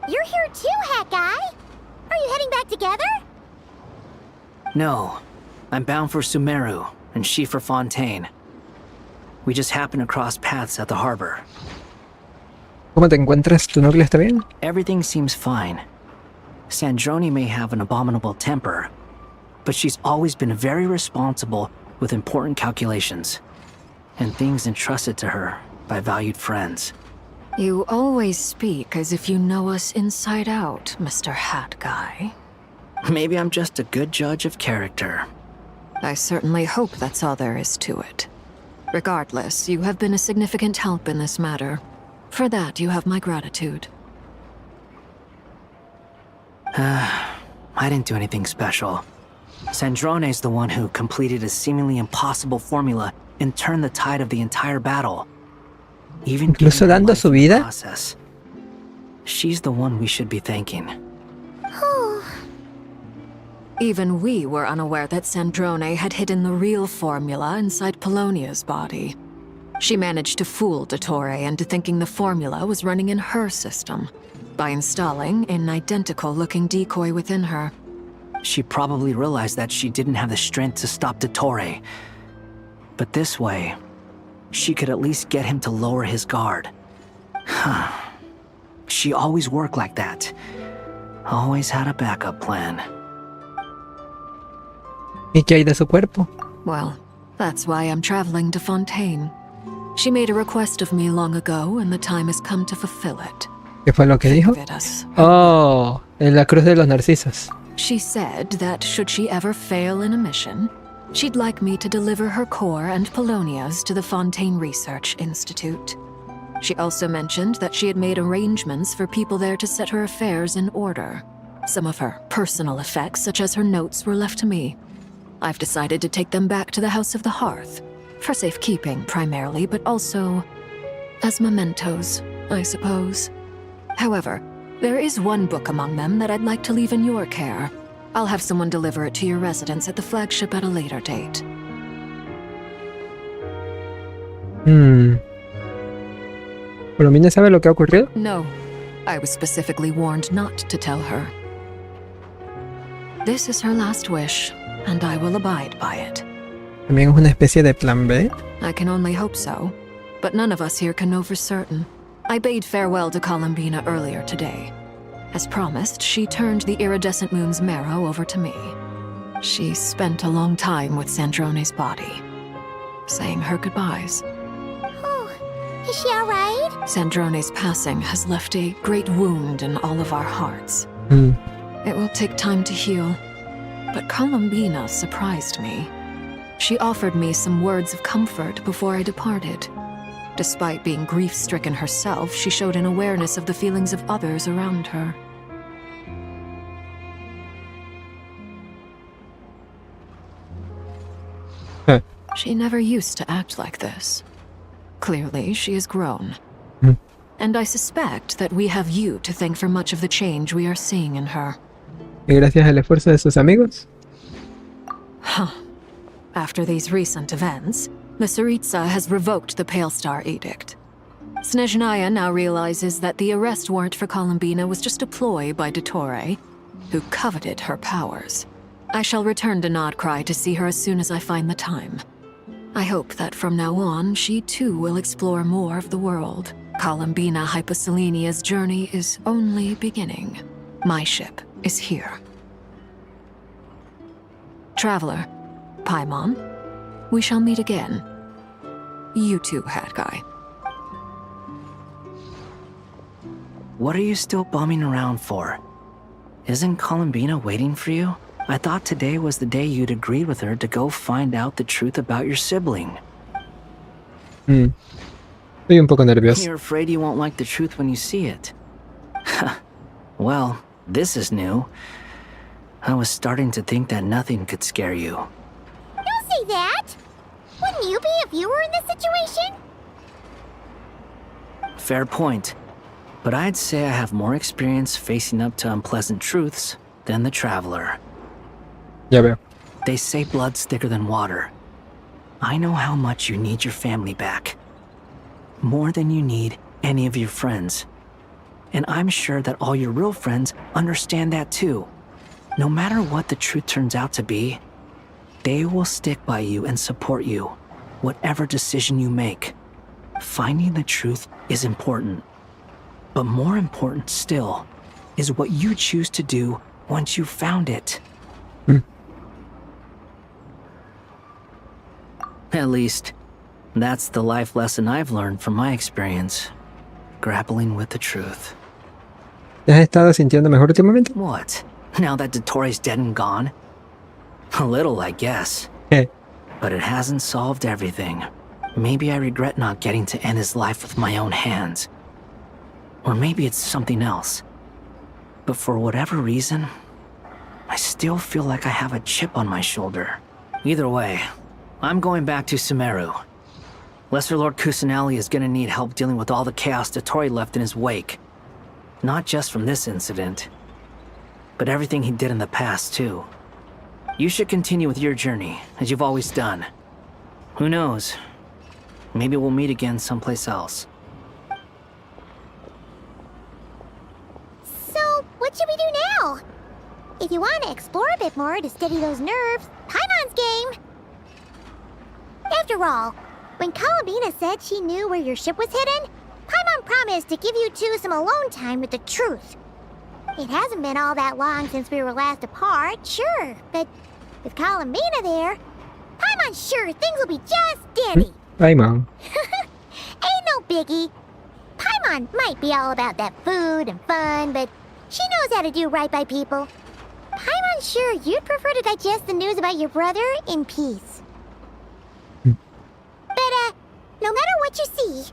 You're here too, Hat Guy. No, I'm bound for Sumeru, and she for Fontaine. We just happened to cross paths at the harbor. ¿Cómo te encuentras? ¿Tu núcleo está bien? Everything seems fine. Sandrone may have an abominable temper, but she's always been very responsible with important calculations, and things entrusted to her by valued friends. You always speak as if you know us inside out, Mr. Hat Guy. Maybe I'm just a good judge of character. I certainly hope that's all there is to it. Regardless, you have been a significant help in this matter. For that, you have my gratitude. I didn't do anything special. Sandrone's the one who completed a seemingly impossible formula and turned the tide of the entire battle. Even incluso dando su vida. Process. She's the one we should be thanking. Even we were unaware that Sandrone had hidden the real formula inside Polonia's body. She managed to fool Dottore into thinking the formula was running in her system by installing an identical-looking decoy within her. She probably realized that she didn't have the strength to stop Dottore. But this way, she could at least get him to lower his guard. She always worked like that. Always had a backup plan. ¿Y qué hay de su cuerpo? Well, that's why I'm traveling to Fontaine. She made a request of me long ago, and the time has come to fulfill it. ¿Qué fue lo que dijo? Oh, en la cruz de los narcisos. She said that should she ever fail in a mission, she'd like me to deliver her core and Polonia's to the Fontaine Research Institute. She also mentioned that she had made arrangements for people there to set her affairs in order. Some of her personal effects, such as her notes, were left to me. I've decided to take them back to the House of the Hearth. For safekeeping, primarily, but also as mementos, I suppose. However, there is one book among them that I'd like to leave in your care. I'll have someone deliver it to your residence at the flagship at a later date. ¿Polomina sabe lo que ha ocurrido? No. I was specifically warned not to tell her. This is her last wish, and I will abide by it. ¿También es una especie de plan B? I can only hope so, but none of us here can know for certain. I bade farewell to Columbina earlier today. As promised, she turned the iridescent moon's marrow over to me. She spent a long time with Sandrone's body, saying her goodbyes. Oh, is she alright? Sandrone's passing has left a great wound in all of our hearts. It will take time to heal, but Columbina surprised me. She offered me some words of comfort before I departed. Despite being grief-stricken herself, she showed an awareness of the feelings of others around her. She never used to act like this. Clearly, she has grown. And I suspect that we have you to thank for much of the change we are seeing in her. ¿Y gracias al esfuerzo de sus amigos? After these recent events, the Tsaritsa has revoked the Pale Star Edict. Snezhnaya now realizes that the arrest warrant for Columbina was just a ploy by Dottore, who coveted her powers. I shall return to Nodcry to see her as soon as I find the time. I hope that from now on, she too will explore more of the world. Columbina Hyposelenia's journey is only beginning. My ship is here. Traveler, Paimon, we shall meet again. You too, Hat Guy. What are you still bumming around for? Isn't Columbina waiting for you? I thought today was the day you'd agreed with her to go find out the truth about your sibling. Estoy un poco nervioso. You're afraid you won't like the truth when you see it. Well, this is new. I was starting to think that nothing could scare you. Don't say that! Wouldn't you be a viewer in this situation? Fair point. But I'd say I have more experience facing up to unpleasant truths than the traveler. Ya veo. They say blood's thicker than water. I know how much you need your family back. More than you need any of your friends. And I'm sure that all your real friends understand that too. No matter what the truth turns out to be, they will stick by you and support you, whatever decision you make. Finding the truth is important. But more important still is what you choose to do once you've found it. At least, that's the life lesson I've learned from my experience, grappling with the truth. ¿Te has estado sintiendo mejor últimamente? What? Now that Dottoro's dead and gone? A little, I guess. But it hasn't solved everything. Maybe I regret not getting to end his life with my own hands. Or maybe it's something else. But for whatever reason, I still feel like I have a chip on my shoulder. Either way, I'm going back to Sumeru. Lesser Lord Kusanali is gonna need help dealing with all the chaos Dottori left in his wake. Not just from this incident, but everything he did in the past, too. You should continue with your journey, as you've always done. Who knows? Maybe we'll meet again someplace else. So, what should we do now? If you want to explore a bit more to steady those nerves, Paimon's game! After all, when Columbina said she knew where your ship was hidden, Paimon promised to give you two some alone time with the truth. It hasn't been all that long since we were last apart, sure, but with Columbina there, Paimon's sure things will be just dandy. Paimon. Ain't no biggie. Paimon might be all about that food and fun, but she knows how to do right by people. Paimon's sure you'd prefer to digest the news about your brother in peace. But, no matter what you see,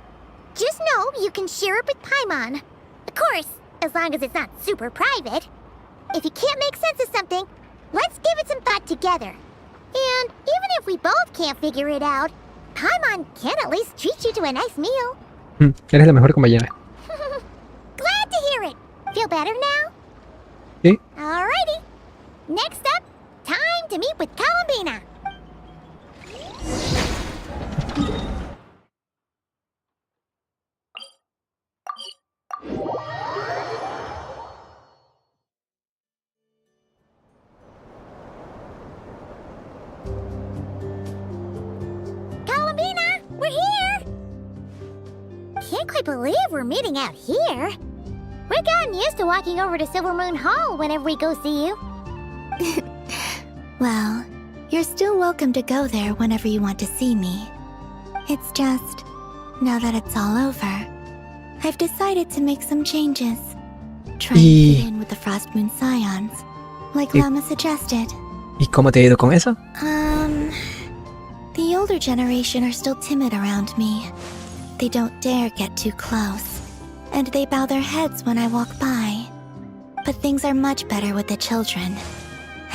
just know you can share it with Paimon. Of course, as long as it's not super private. If you can't make sense of something, let's give it some thought together. And even if we both can't figure it out, Paimon can at least treat you to a nice meal. Eres la mejor compañera. Glad to hear it. Feel better now? Sí. Alrighty. Next up, time to meet with Columbina. Columbina, we're here! Can't quite believe we're meeting out here. We've gotten used to walking over to Silver Moon Hall whenever we go see you. Well, you're still welcome to go there whenever you want to see me. It's just, now that it's all over, I've decided to make some changes. Try and fit in with the Frost Moon Scions, like Lama suggested. ¿Y cómo te ha ido con eso? The older generation are still timid around me. They don't dare get too close, and they bow their heads when I walk by. But things are much better with the children.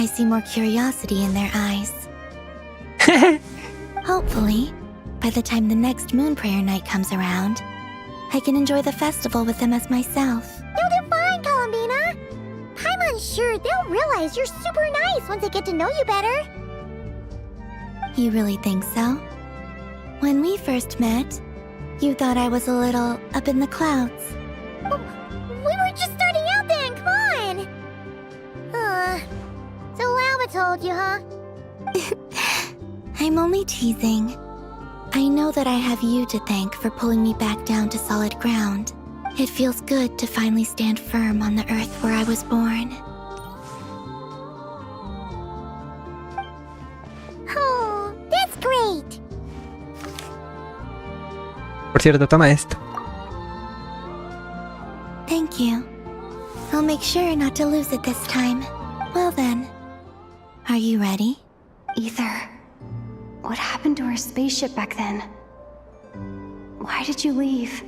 I see more curiosity in their eyes. Hopefully, by the time the next Moon Prayer Night comes around, I can enjoy the festival with them as myself. You'll do fine, Columbina. Paimon's sure they'll realize you're super nice once they get to know you better. You really think so? When we first met, you thought I was a little up in the clouds. We were just starting out then, come on! So Lama told you, huh? I'm only teasing. I know that I have you to thank for pulling me back down to solid ground. It feels good to finally stand firm on the earth where I was born. Oh, that's great! Por cierto, toma esto. Thank you. I'll make sure not to lose it this time. Well then, are you ready? Ether, what happened to our spaceship back then? Why did you leave?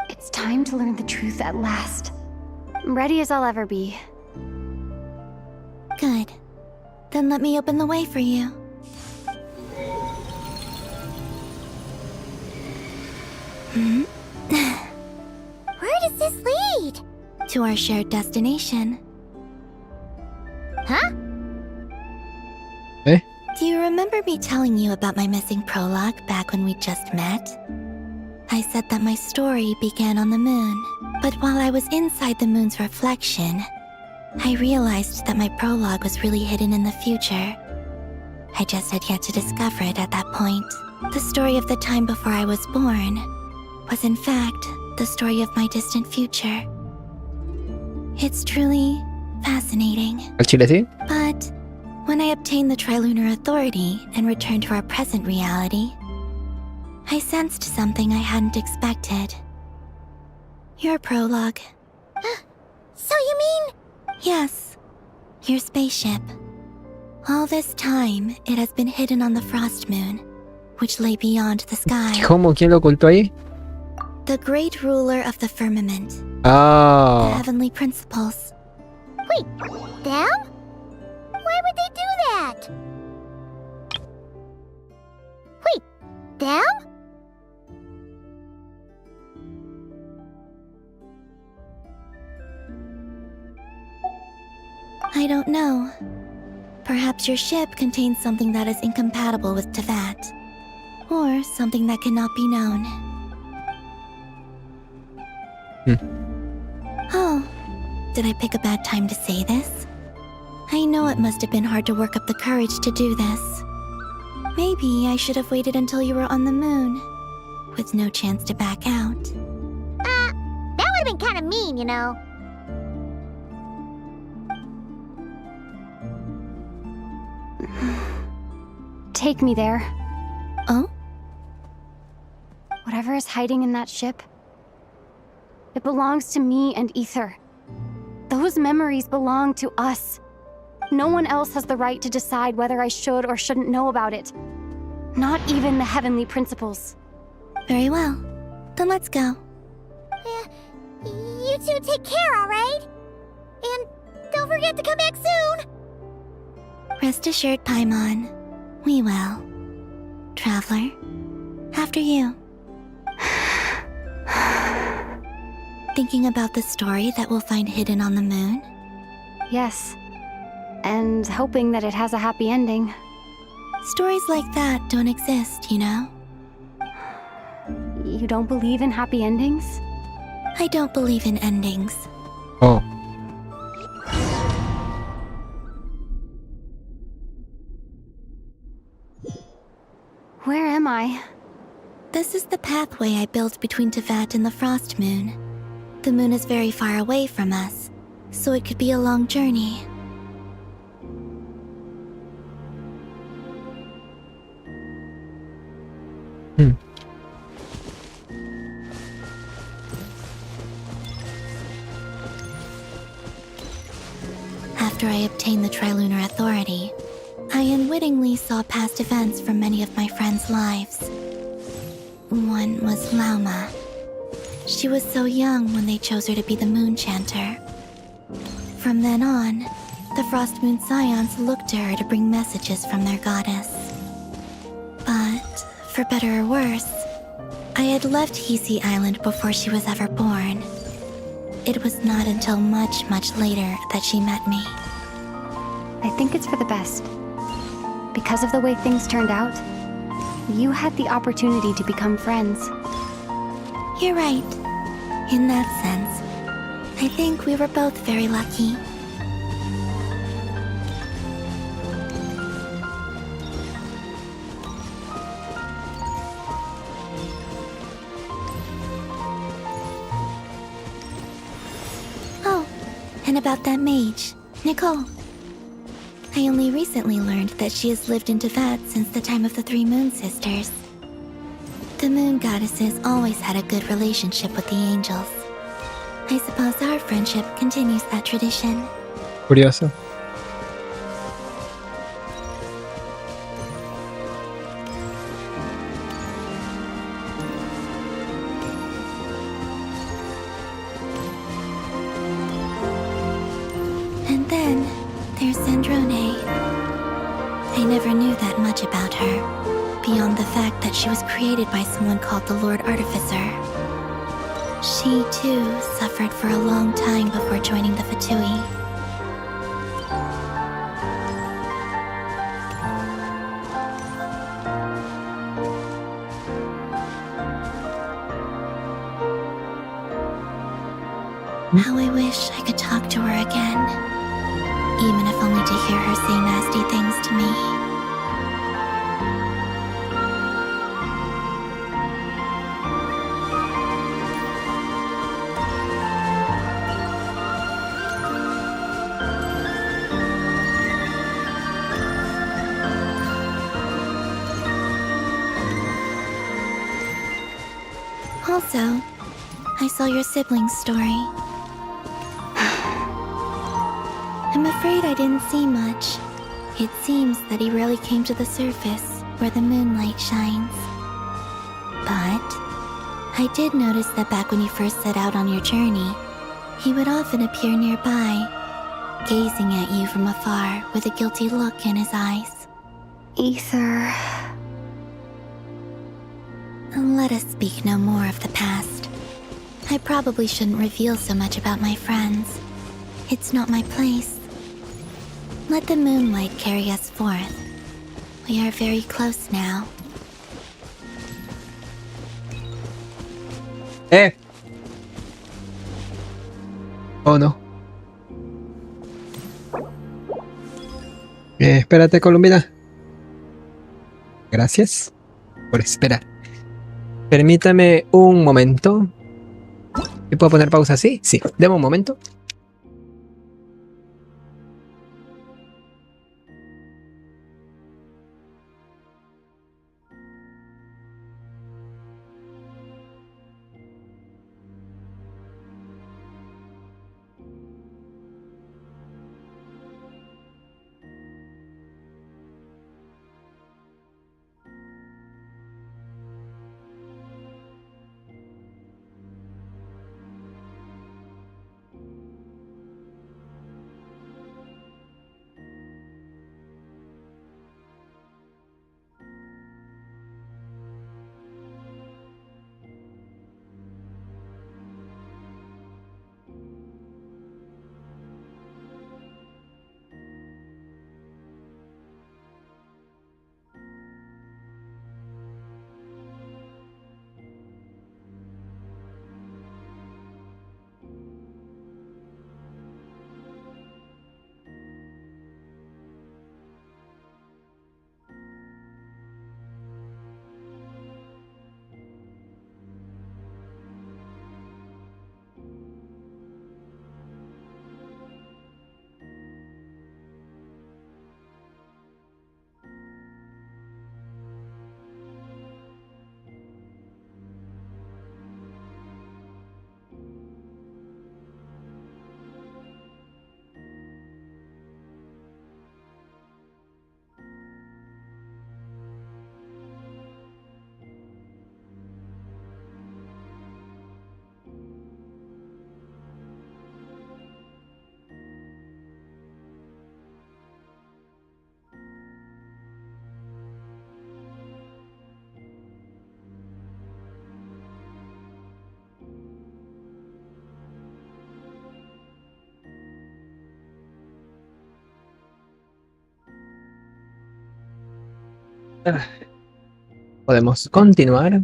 It's time to learn the truth at last. I'm ready as I'll ever be. Good. Then let me open the way for you. Where does this lead? To our shared destination. Huh? Eh? Do you remember me telling you about my missing prologue back when we just met? I said that my story began on the moon, but while I was inside the moon's reflection, I realized that my prologue was really hidden in the future. I just had yet to discover it at that point. The story of the time before I was born was in fact the story of my distant future. It's truly fascinating. ¿El chile sí? But when I obtained the Trilunar Authority and returned to our present reality, I sensed something I hadn't expected. Your prologue. So you mean? Yes, your spaceship. All this time, it has been hidden on the Frost Moon, which lay beyond the sky. ¿Cómo? ¿Quién lo ocultó ahí? The great ruler of the firmament. The Ah. heavenly principles. Wait, them? Why would they do that? Wait, them? I don't know. Perhaps your ship contains something that is incompatible with Tevat. Or something that cannot be known. Oh, did I pick a bad time to say this? I know it must have been hard to work up the courage to do this. Maybe I should have waited until you were on the moon, with no chance to back out. That would have been kind of mean, you know. Take me there. Oh? Whatever is hiding in that ship, it belongs to me and Ether. Those memories belong to us. No one else has the right to decide whether I should or shouldn't know about it. Not even the heavenly principles. Very well. Then let's go. You two take care, alright? And don't forget to come back soon! Rest assured, Paimon. We will. Traveler, after you. Thinking about the story that we'll find hidden on the moon? Yes. And hoping that it has a happy ending. Stories like that don't exist, you know? You don't believe in happy endings? I don't believe in endings. Oh. Where am I? This is the pathway I built between Tevat and the Frost Moon. The moon is very far away from us, so it could be a long journey. After I obtained the Trilunar Authority, I unwittingly saw past events from many of my friends' lives. One was Lauma. She was so young when they chose her to be the Moon Chanter. From then on, the Frost Moon Scions looked to her to bring messages from their goddess. But, for better or worse, I had left Hisi Island before she was ever born. It was not until much, much later that she met me. I think it's for the best. Because of the way things turned out, you had the opportunity to become friends. You're right. In that sense, I think we were both very lucky. Oh, and about that mage, Nicole. I only recently learned that she has lived in Tevat since the time of the Three Moon Sisters. The Moon Goddesses always had a good relationship with the angels. I suppose our friendship continues that tradition. Curioso. And then there's Sandrone. I never knew that much about her, beyond the fact that she was created by someone called the Lord Artificer. She, too, suffered for a long time before joining the Fatui. How I wish I could talk to her again, even if only to hear her say nasty things to me. Also, I saw your sibling's story. I'm afraid I didn't see much. It seems that he rarely came to the surface where the moonlight shines. But I did notice that back when you first set out on your journey, he would often appear nearby, gazing at you from afar with a guilty look in his eyes. Ether. Let us speak no more of the past. I probably shouldn't reveal so much about my friends. It's not my place. Let the moonlight carry us forth. We are very close now. Oh no. Espérate, Colombina. Gracias por esperar. Permítame un momento. ¿Y puedo poner pausa así? Sí, deme un momento. Podemos continuar.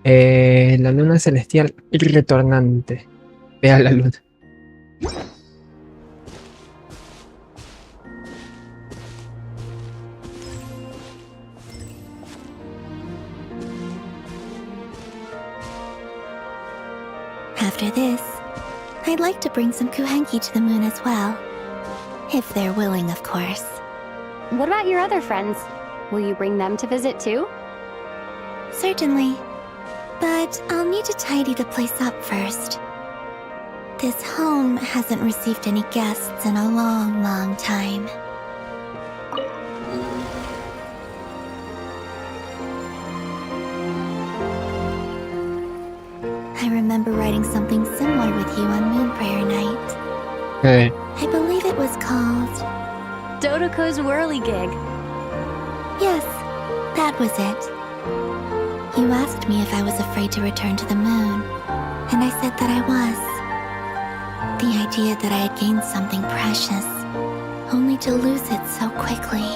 La luna celestial retornante. Vea la luna. After this, I'd like to bring some kuhenki to the moon as well. If they're willing, of course. What about your other friends? Will you bring them to visit too? Certainly. But I'll need to tidy the place up first. This home hasn't received any guests in a long, long time. I remember writing something similar with you on Moon Prayer Night. Hey. I believe it was called... Dodoko's Whirligig. Yes, that was it. You asked me if I was afraid to return to the moon, and I said that I was. The idea that I had gained something precious, only to lose it so quickly.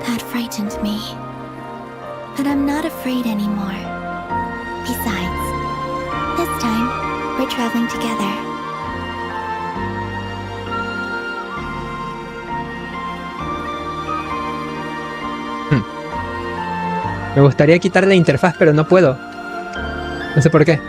That frightened me. But I'm not afraid anymore. Besides, this time, we're traveling together. Me gustaría quitar la interfaz, pero no puedo. No sé por qué.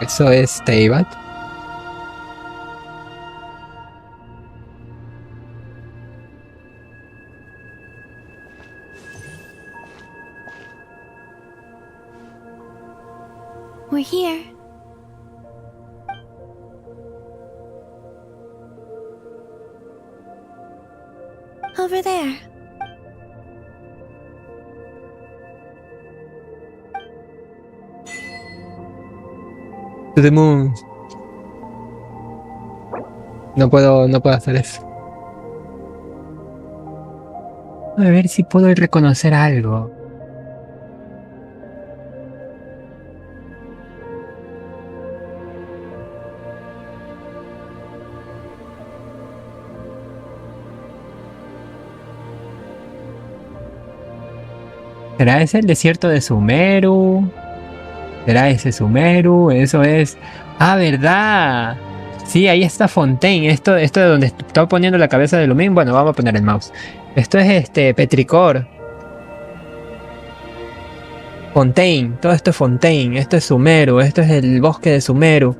Eso es Teyvat. We're here. Over there. To the moon. No puedo hacer eso. A ver si puedo reconocer algo. ¿Será ese el desierto de Sumeru? ¿Será ese Sumeru? Eso es... ¡Ah, verdad! Sí, ahí está Fontaine. Esto de donde estaba poniendo la cabeza de Lumin. Bueno, vamos a poner el mouse. Esto es Petricor. Fontaine. Todo esto es Fontaine. Esto es Sumeru. Esto es el bosque de Sumeru.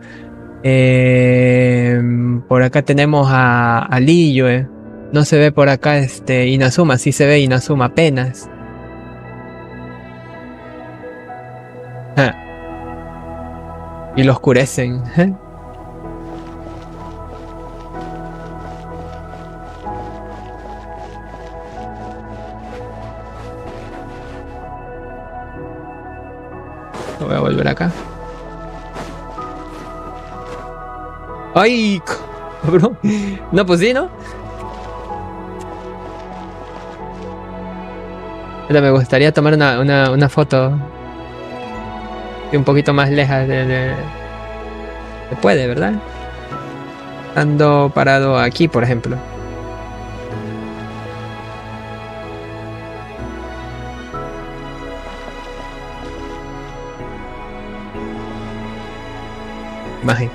Por acá tenemos a Liyue. No se ve por acá Inazuma. Sí se ve Inazuma apenas. Ah. Y lo oscurecen. Lo voy a volver acá. ¡Ay! Bro. No, pues sí, ¿no? Pero me gustaría tomar una foto un poquito más lejos se puede, ¿verdad? Ando parado aquí, por ejemplo. Imagen.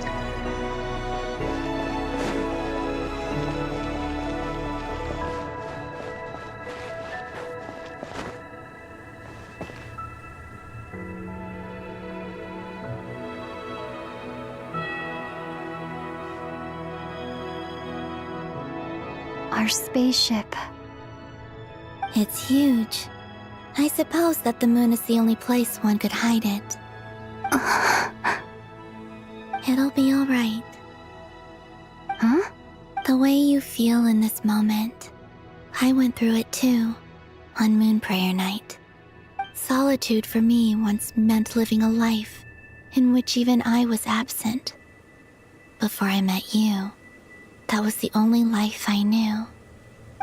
Our spaceship. It's huge. I suppose that the moon is the only place one could hide it. It'll be alright. Huh? The way you feel in this moment, I went through it too, on Moon Prayer Night. Solitude for me once meant living a life in which even I was absent. Before I met you, that was the only life I knew.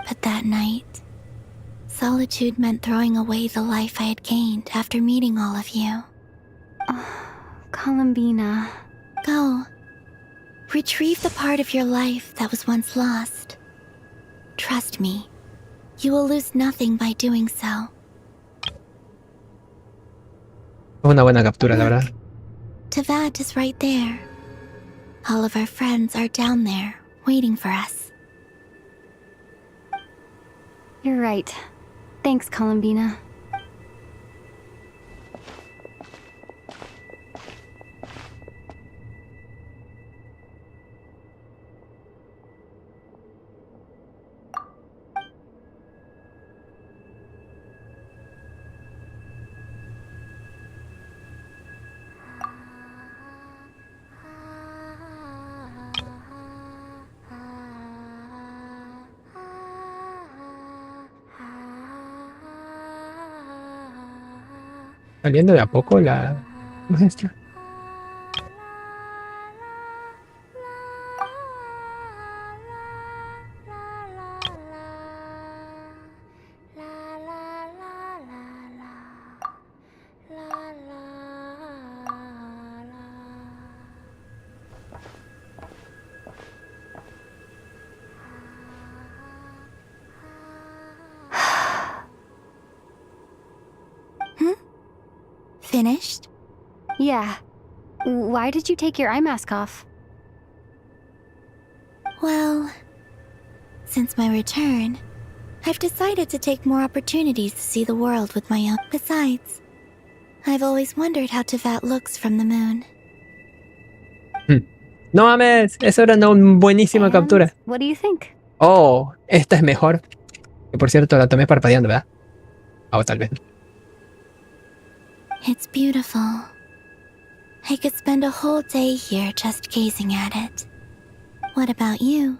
But that night, solitude meant throwing away the life I had gained after meeting all of you. Columbina. Go. Retrieve the part of your life that was once lost. Trust me, you will lose nothing by doing so. Una buena captura, la verdad. Teyvat is right there. All of our friends are down there, waiting for us. You're right. Thanks, Columbina. Saliendo de a poco la esta. Finished? Yeah. Why did you take your eye mask off? Well, since my return, I've decided to take more opportunities to see the world with my own. Besides, I've always wondered how Teyvat looks from the moon. No mames, eso era una buenísima captura. What do you think? Oh, esta es mejor. Que por cierto la tomé parpadeando, ¿verdad? O tal vez. It's beautiful. I could spend a whole day here just gazing at it. What about you?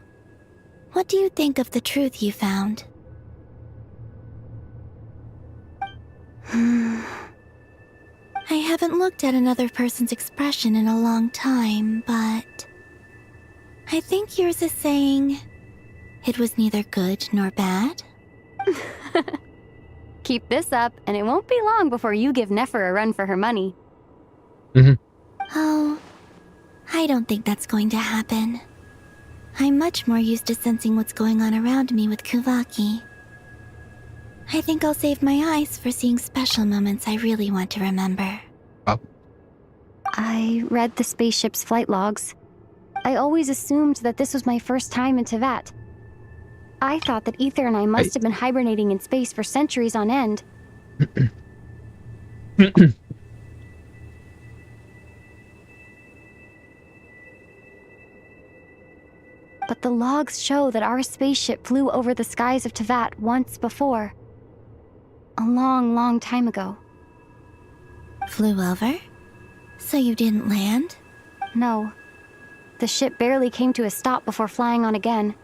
What do you think of the truth you found? I haven't looked at another person's expression in a long time, but I think yours is saying it was neither good nor bad. Keep this up, and it won't be long before you give Nefer a run for her money. Oh, I don't think that's going to happen. I'm much more used to sensing what's going on around me with Kuvaki. I think I'll save my eyes for seeing special moments I really want to remember. I read the spaceship's flight logs. I always assumed that this was my first time in Tevat. I thought that Ether and I must have been hibernating in space for centuries on end. But the logs show that our spaceship flew over the skies of Tevat once before. A long, long time ago. Flew over? So you didn't land? No. The ship barely came to a stop before flying on again.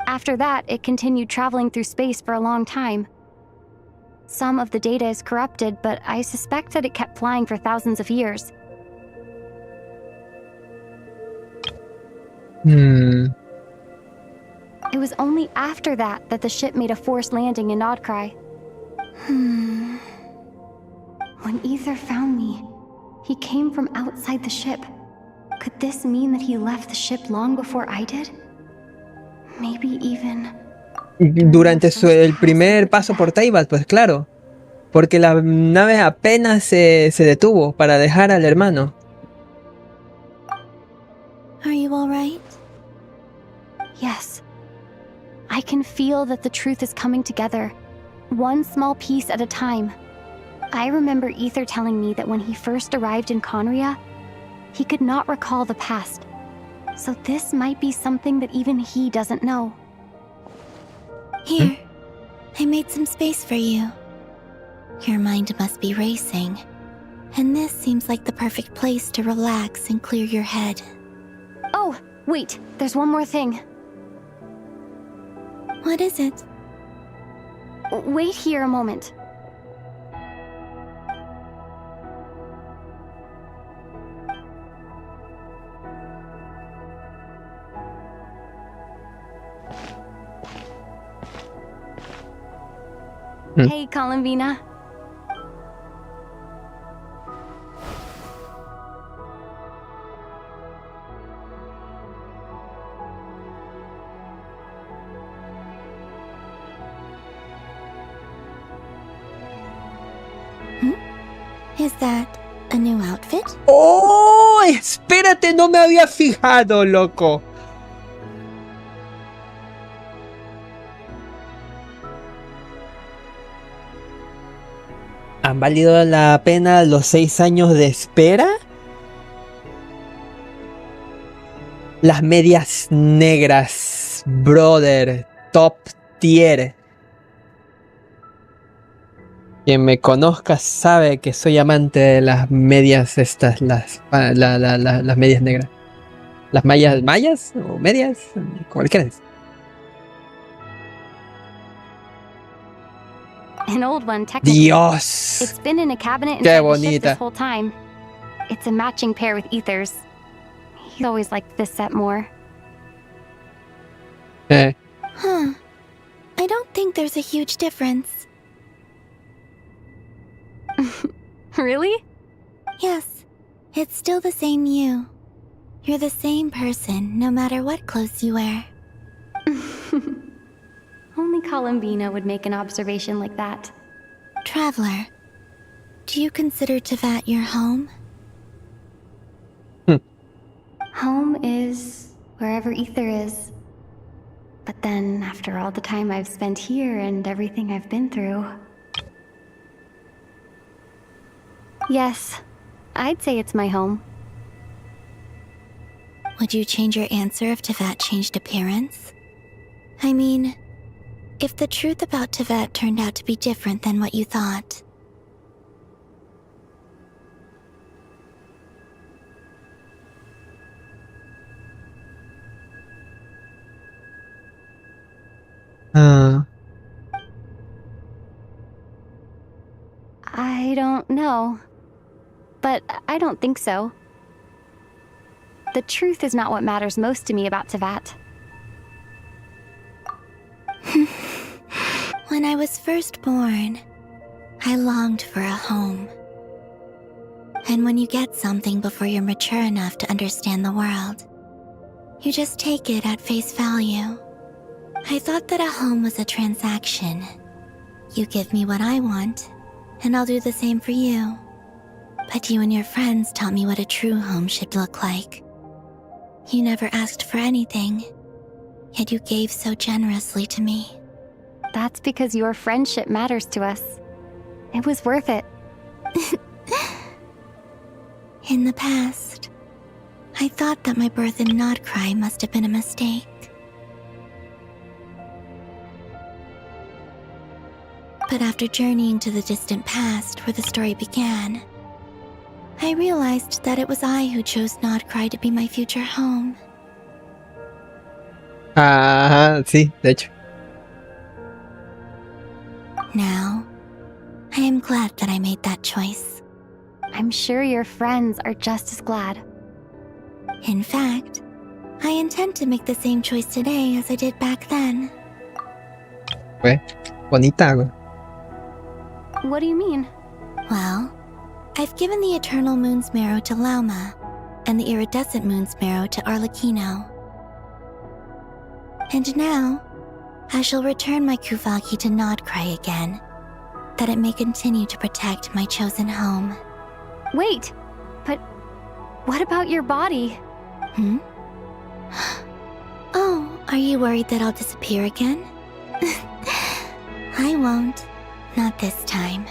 After that, it continued traveling through space for a long time. Some of the data is corrupted, but I suspect that it kept flying for thousands of years. It was only after that that the ship made a forced landing in Nodcry. When Ether found me, he came from outside the ship. Could this mean that he left the ship long before I did? Maybe even... Durante el primer paso por Teyvat, pues claro. Porque la nave apenas se detuvo para dejar al hermano. Are you alright? Yes. I can feel that the truth is coming together, one small piece at a time. I remember Ether telling me that when he first arrived in Conria, he could not recall the past. So this might be something that even he doesn't know. Here, I made some space for you. Your mind must be racing, and this seems like the perfect place to relax and clear your head. Oh, wait, there's one more thing. What is it? Wait here a moment. Hey, Columbina. Is that a new outfit? ¡Oh! Espérate, no me había fijado, loco. ¿Han valido la pena los 6 años de espera? Las medias negras, brother, top tier. Quien me conozca sabe que soy amante de las medias estas, las medias negras. Las mayas o medias, como le quieras. An old one, technically. Dios. It's been in a cabinet Qué inside the ship bonita. this whole time. It's a matching pair with Ether's. He's always liked this set more. Huh. I don't think there's a huge difference. Really? Yes. It's still the same you. You're the same person, no matter what clothes you wear. Only Columbina would make an observation like that. Traveler, do you consider Tevat your home? Home is wherever Ether is. But then, after all the time I've spent here and everything I've been through... Yes, I'd say it's my home. Would you change your answer if Tevat changed appearance? I mean, if the truth about Tevat turned out to be different than what you thought. I don't know. But I don't think so. The truth is not what matters most to me about Tevat. When I was first born, I longed for a home. And when you get something before you're mature enough to understand the world, you just take it at face value. I thought that a home was a transaction. You give me what I want, and I'll do the same for you. But you and your friends taught me what a true home should look like. You never asked for anything, yet you gave so generously to me. That's because your friendship matters to us. It was worth it. In the past, I thought that my birth in Nodcry must have been a mistake. But after journeying to the distant past where the story began, I realized that it was I who chose Nodcry to be my future home. Sí, de hecho. Now, I am glad that I made that choice. I'm sure your friends are just as glad. In fact, I intend to make the same choice today as I did back then. Bonita. What do you mean? Well, I've given the Eternal Moon's Marrow to Lauma, and the Iridescent Moon's Marrow to Arlecchino. And now, I shall return my Kuvagi to Nodcry again, that it may continue to protect my chosen home. Wait, but what about your body? Oh, are you worried that I'll disappear again? I won't. Not this time.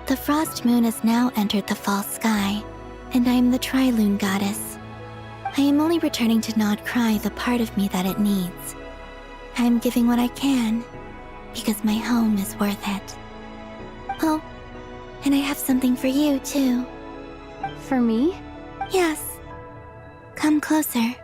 The Frost Moon has now entered the false sky, and I am the Tri-Lune Goddess. I am only returning to Nodcry the part of me that it needs. I am giving what I can, because my home is worth it. Oh, and I have something for you, too. For me? Yes. Come closer.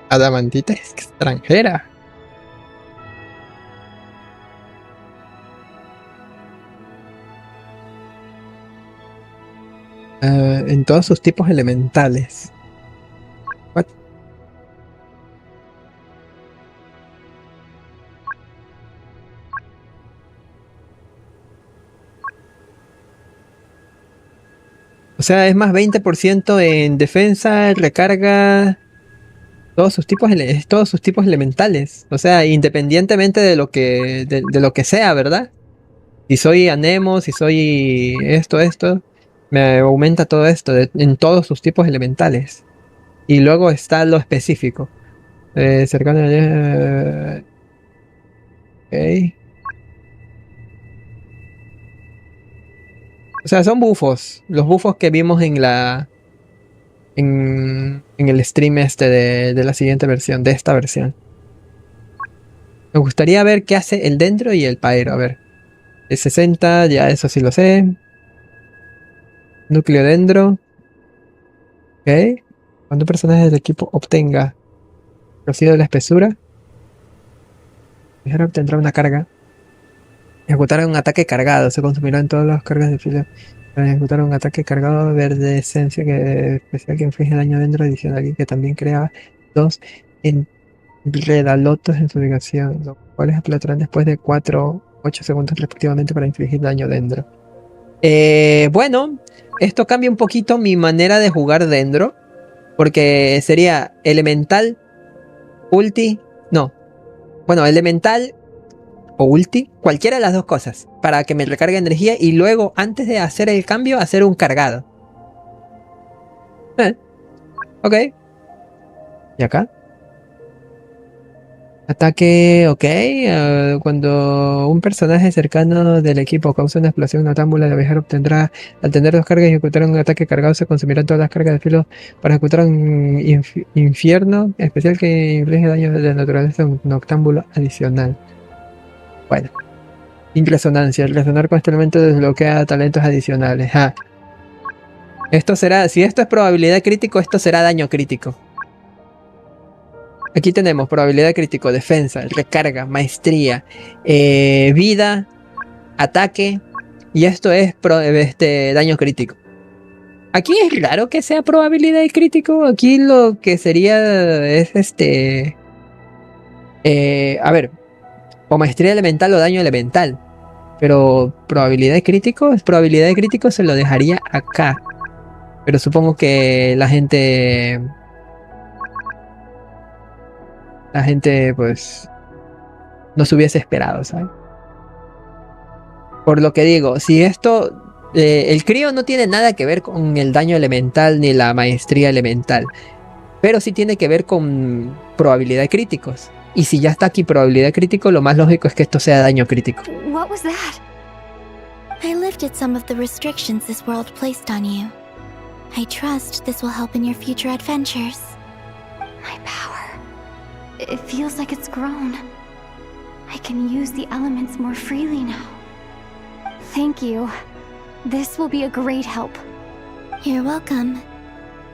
Adamantita extranjera. En todos sus tipos elementales. What? O sea, es más 20% en defensa, recarga, todos sus tipos elementales. O sea, independientemente de lo que de lo que sea, ¿verdad? Si soy Anemo, si soy esto, me aumenta todo esto en todos sus tipos elementales. Y luego está lo específico. Cercano a... ok. O sea, son bufos. Los bufos que vimos en la... En el stream este de la siguiente versión, de esta versión. Me gustaría ver qué hace el dendro y el paero. A ver. El 60, ya eso sí lo sé. Núcleo dendro. Ok. Cuando un personaje del equipo obtenga rocío de la espesura, obtendrá una carga. Ejecutar un ataque cargado. Se consumirá en todas las cargas de fila. Para ejecutar un ataque cargado verde esencia especial que inflige daño dentro adicional y que también crea 2 enredalotos en su ubicación, los cuales explotarán después de 4 8 segundos respectivamente para infligir daño dentro. Bueno, esto cambia un poquito mi manera de jugar dentro, porque sería elemental, ulti, no, bueno, elemental o ulti, cualquiera de las dos cosas, para que me recargue energía y luego, antes de hacer el cambio, hacer un cargado. Ok. ¿Y acá? Ataque, ok. Cuando un personaje cercano del equipo causa una explosión noctámbula, el viajero obtendrá, al tener 2 cargas y ejecutar un ataque cargado, se consumirán todas las cargas de filo para ejecutar un infierno especial que inflige daño de naturaleza noctámbulo adicional. Bueno. Sin resonancia. El resonar con este elemento desbloquea talentos adicionales. Ah. Esto será, si esto es probabilidad crítico, esto será daño crítico. Aquí tenemos probabilidad crítico, defensa, recarga, maestría, vida, ataque. Y esto es daño crítico. Aquí es raro que sea probabilidad crítico. Aquí lo que sería es a ver, o maestría elemental o daño elemental. Pero probabilidad de crítico se lo dejaría acá. Pero supongo que la gente pues no se hubiese esperado, ¿sabes? Por lo que digo, si esto el crío no tiene nada que ver con el daño elemental ni la maestría elemental, pero sí tiene que ver con probabilidad de críticos. Y si ya está aquí probabilidad crítico, lo más lógico es que esto sea daño crítico. What was that? I lifted some of the restrictions this world placed on you. I trust this will help in your future adventures. My power. It feels like it's grown. I can use the elements more freely now. Thank you. This will be a great help. You're welcome.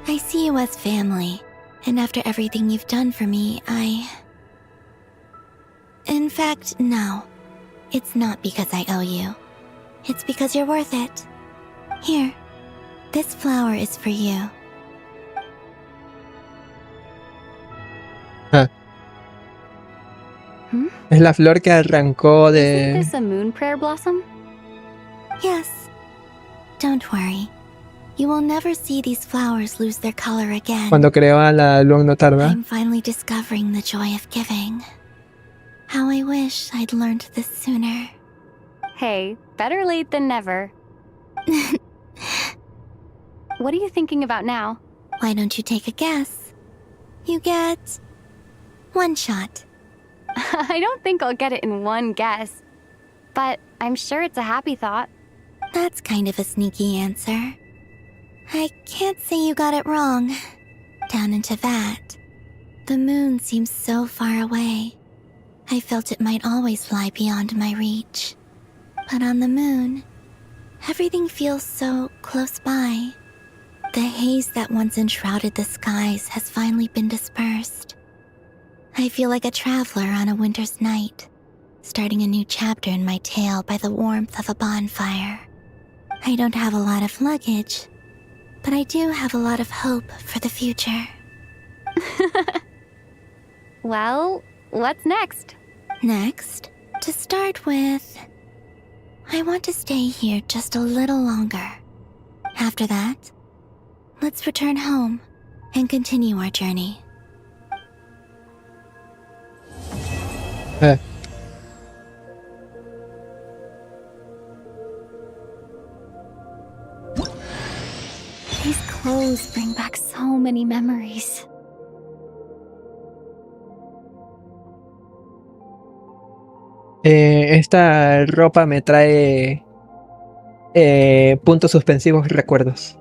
I see you as family, and after everything you've done for me, In fact, no. It's not because I owe you. It's because you're worth it. Here, this flower is for you. Ah. Es la flor que arrancó de... Isn't this a moon prayer blossom? Yes. Don't worry. You will never see these flowers lose their color again. Cuando creó a la Luon Notar, ¿verdad? I'm finally discovering the joy of giving. How I wish I'd learned this sooner. Hey, better late than never. What are you thinking about now? Why don't you take a guess? You get 1 shot. I don't think I'll get it in 1 guess. But I'm sure it's a happy thought. That's kind of a sneaky answer. I can't say you got it wrong. Down into that. The moon seems so far away. I felt it might always lie beyond my reach. But on the moon, everything feels so close by. The haze that once enshrouded the skies has finally been dispersed. I feel like a traveler on a winter's night, starting a new chapter in my tale by the warmth of a bonfire. I don't have a lot of luggage, but I do have a lot of hope for the future. Well, what's next? Next, to start with, I want to stay here just a little longer. After that, let's return home and continue our journey. These clothes bring back so many memories. Esta ropa me trae puntos suspensivos y recuerdos.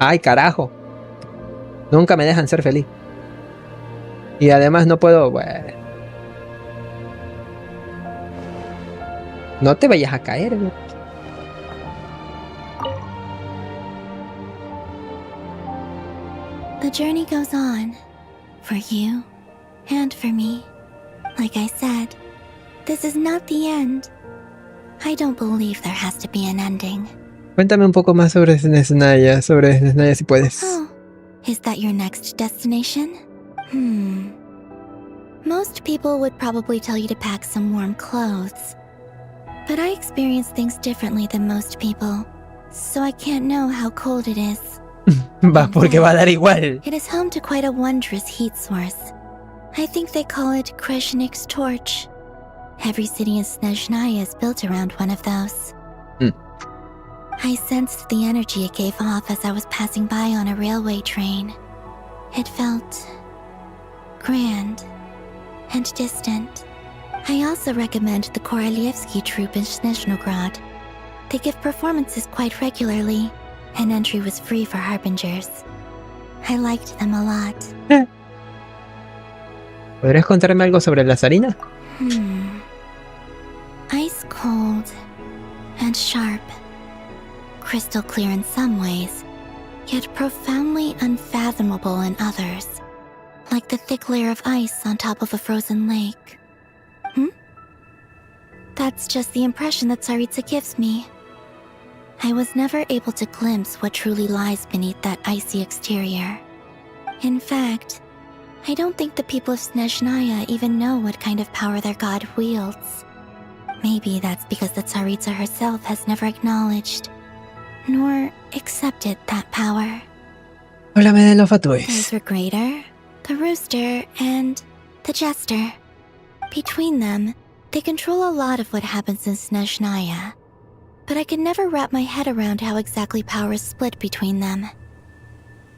Ay, carajo. Nunca me dejan ser feliz. Y además no puedo... Bueno. No te vayas a caer, ¿no? The journey goes on, for you and for me. Like I said, this is not the end. I don't believe there has to be an ending. Cuéntame un poco más sobre Snezhnaya, si puedes. Oh, is that your next destination? Most people would probably tell you to pack some warm clothes. But I experience things differently than most people, so I can't know how cold it is. Porque va a dar igual. It is home to quite a wondrous heat source. I think they call it Kreshnik's torch. Every city in Snezhnaya is built around one of those. I sensed the energy it gave off as I was passing by on a railway train. It felt grand and distant. I also recommend the Korolievsky troupe in Snezhnogrod. They give performances quite regularly, and entry was free for harbingers. I liked them a lot. ¿Podrías contarme algo sobre la zarina? Ice cold and sharp. Crystal clear in some ways, yet profoundly unfathomable in others. Like the thick layer of ice on top of a frozen lake. That's just the impression that Tsaritsa gives me. I was never able to glimpse what truly lies beneath that icy exterior. In fact, I don't think the people of Snezhnaya even know what kind of power their god wields. Maybe that's because the Tsaritsa herself has never acknowledged, nor accepted that power. Háblame de los Fatoys. There's Regreator, the Rooster, and the Jester. Between them, they control a lot of what happens in Snezhnaya. But I can never wrap my head around how exactly power is split between them.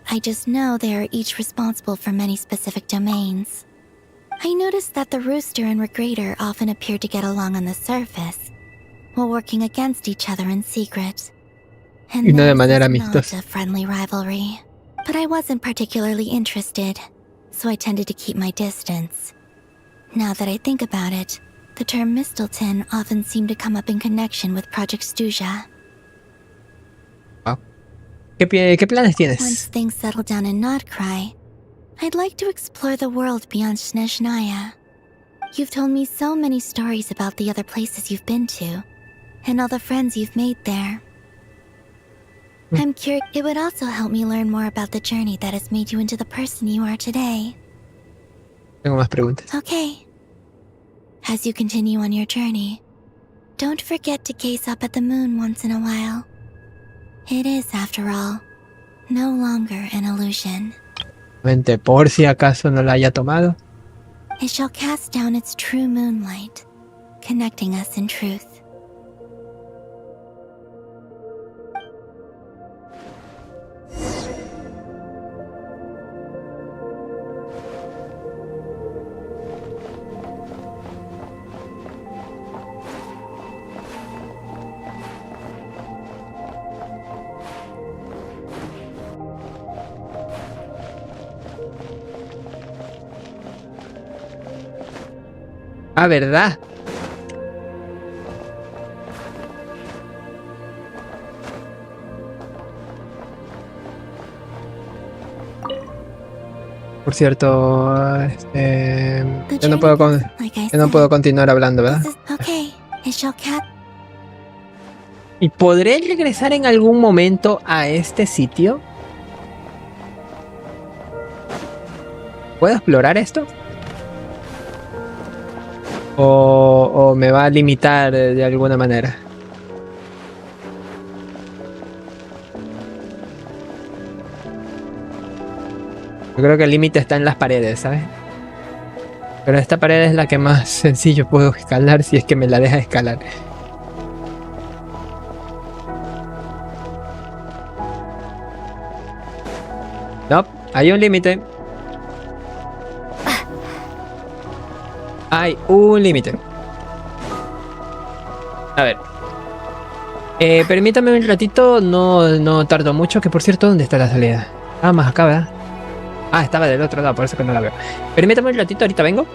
I just know they are each responsible for many specific domains. I noticed that the Rooster and Regreator often appear to get along on the surface, while working against each other in secret. And Y no de there's manera this amount amistosa. of friendly rivalry. But I wasn't particularly interested, so I tended to keep my distance. Now that I think about it, the term Mistelton often seemed to come up in connection with Project Stuja. ¿Qué planes tienes? Once things settle down in Nodcry, I'd like to explore the world beyond Snezhnaya. You've told me so many stories about the other places you've been to, and all the friends you've made there. I'm curious. It would also help me learn more about the journey that has made you into the person you are today. Tengo más preguntas. Okay. As you continue on your journey, don't forget to gaze up at the moon once in a while. It is, after all, no longer an illusion. Mente, por si acaso no la haya tomado. It shall cast down its true moonlight, connecting us in truth. Ah, ¿verdad? Por cierto, yo no puedo continuar hablando, ¿verdad? Okay, it shall cast. ¿Y podré regresar en algún momento a este sitio? ¿Puedo explorar esto? ¿O me va a limitar de alguna manera? Yo creo que el límite está en las paredes, ¿sabes? Pero esta pared es la que más sencillo puedo escalar si es que me la deja escalar. No, hay un límite. Hay un límite. A ver. Permítame un ratito, no tardo mucho. Que por cierto, ¿dónde está la salida? Ah, más acá, ¿verdad? Ah, estaba del otro lado, por eso que no la veo. Permítame un ratito, ahorita vengo.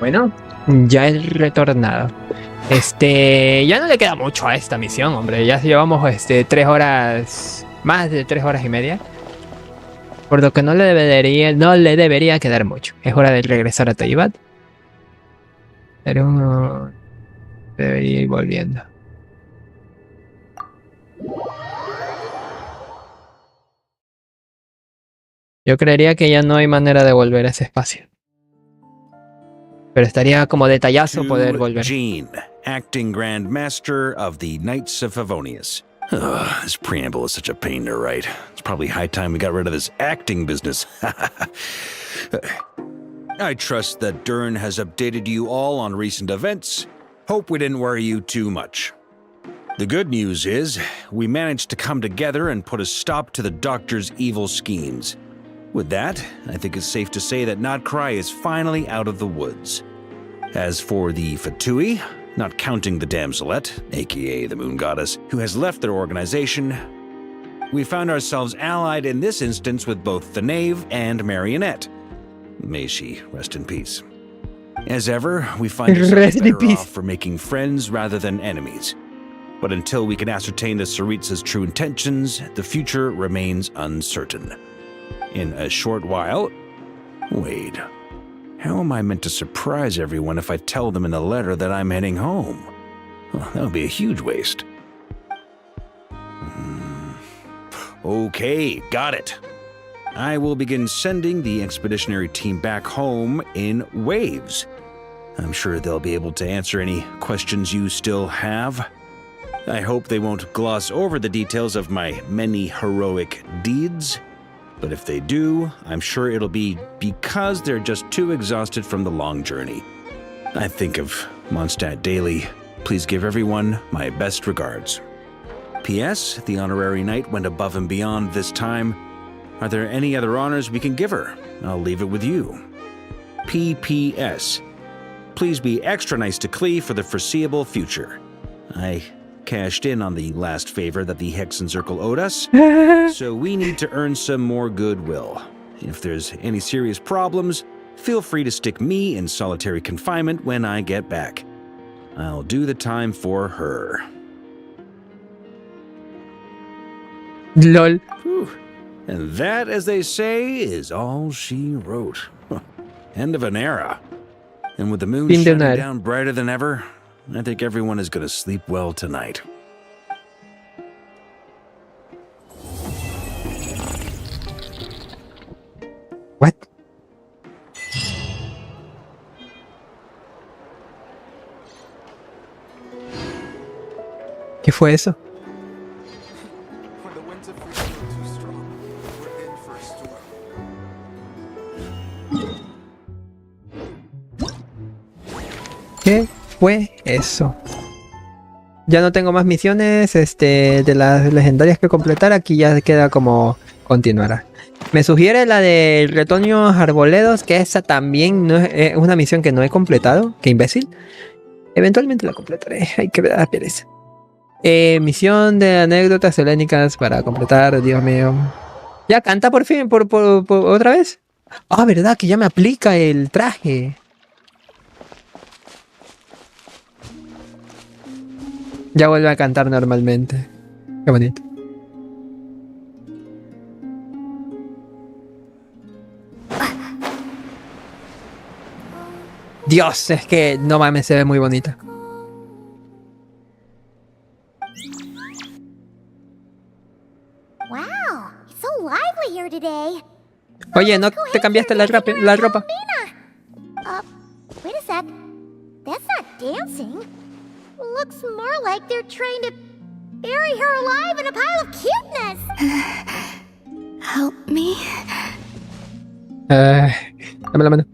Bueno, ya he retornado. Ya no le queda mucho a esta misión, hombre. Ya llevamos 3 horas, más de 3 horas y media. Por lo que no le debería quedar mucho. Es hora de regresar a Taibat. Pero debería ir volviendo. Yo creería que ya no hay manera de volver a ese espacio. Pero estaría como detallazo poder volver. Jean, acting Grand Master of the Knights of Favonius. This preamble is such a pain to write. It's probably high time we got rid of this acting business. I trust that Dern has updated you all on recent events. Hope we didn't worry you too much. The good news is, we managed to come together and put a stop to the Doctor's evil schemes. With that, I think it's safe to say that Notcry is finally out of the woods. As for the Fatui, not counting the Damselette, aka the Moon Goddess, who has left their organization, we found ourselves allied in this instance with both the Knave and Marionette. May she rest in peace. As ever, we find ourselves better off for making friends rather than enemies. But until we can ascertain the Tsaritsa's true intentions, the future remains uncertain. In a short while... Wait. How am I meant to surprise everyone if I tell them in a letter that I'm heading home? Well, that would be a huge waste. Okay, got it. I will begin sending the expeditionary team back home in waves. I'm sure they'll be able to answer any questions you still have. I hope they won't gloss over the details of my many heroic deeds. But if they do, I'm sure it'll be because they're just too exhausted from the long journey. I think of Mondstadt daily. Please give everyone my best regards. P.S. The honorary knight went above and beyond this time. Are there any other honors we can give her? I'll leave it with you. P.P.S. Please be extra nice to Klee for the foreseeable future. I cashed in on the last favor that the Hexen Circle owed us, so we need to earn some more goodwill. If there's any serious problems, feel free to stick me in solitary confinement when I get back. I'll do the time for her. LOL. Whew. And that, as they say, is all she wrote. End of an era. And with the moon shining down brighter than ever, I think everyone is going to sleep well tonight. What? ¿Qué fue eso? ¿Qué fue eso? Ya no tengo más misiones de las legendarias que completar. Aquí ya queda como continuará. Me sugiere la de retoños arboledos, que esa también no es una misión que no he completado. Qué imbécil. Eventualmente la completaré. Hay que dar pereza. Misión de anécdotas helénicas para completar. Dios mío. Ya canta por fin, por otra vez. Ah, verdad que ya me aplica el traje. Ya vuelve a cantar normalmente. Qué bonito. Dios, es que no mames, se ve muy bonita. Wow, it's so lively here today. Oye, ¿no te cambiaste la ropa? Wait a sec. That's not dancing. Looks more like they're trying to bury her alive in a pile of cuteness. Help me. Dame la mano.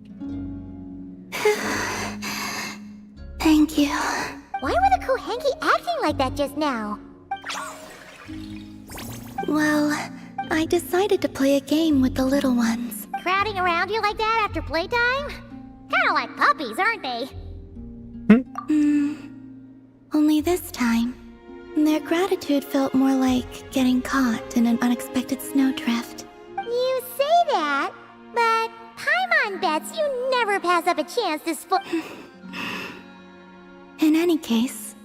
Thank you. Why were the Kohenki acting like that just now? Well, I decided to play a game with the little ones. Crowding around you like that after playtime? Kinda like puppies, aren't they? Only this time, their gratitude felt more like getting caught in an unexpected snowdrift. You say that, but Paimon bets you never pass up a chance this In any case,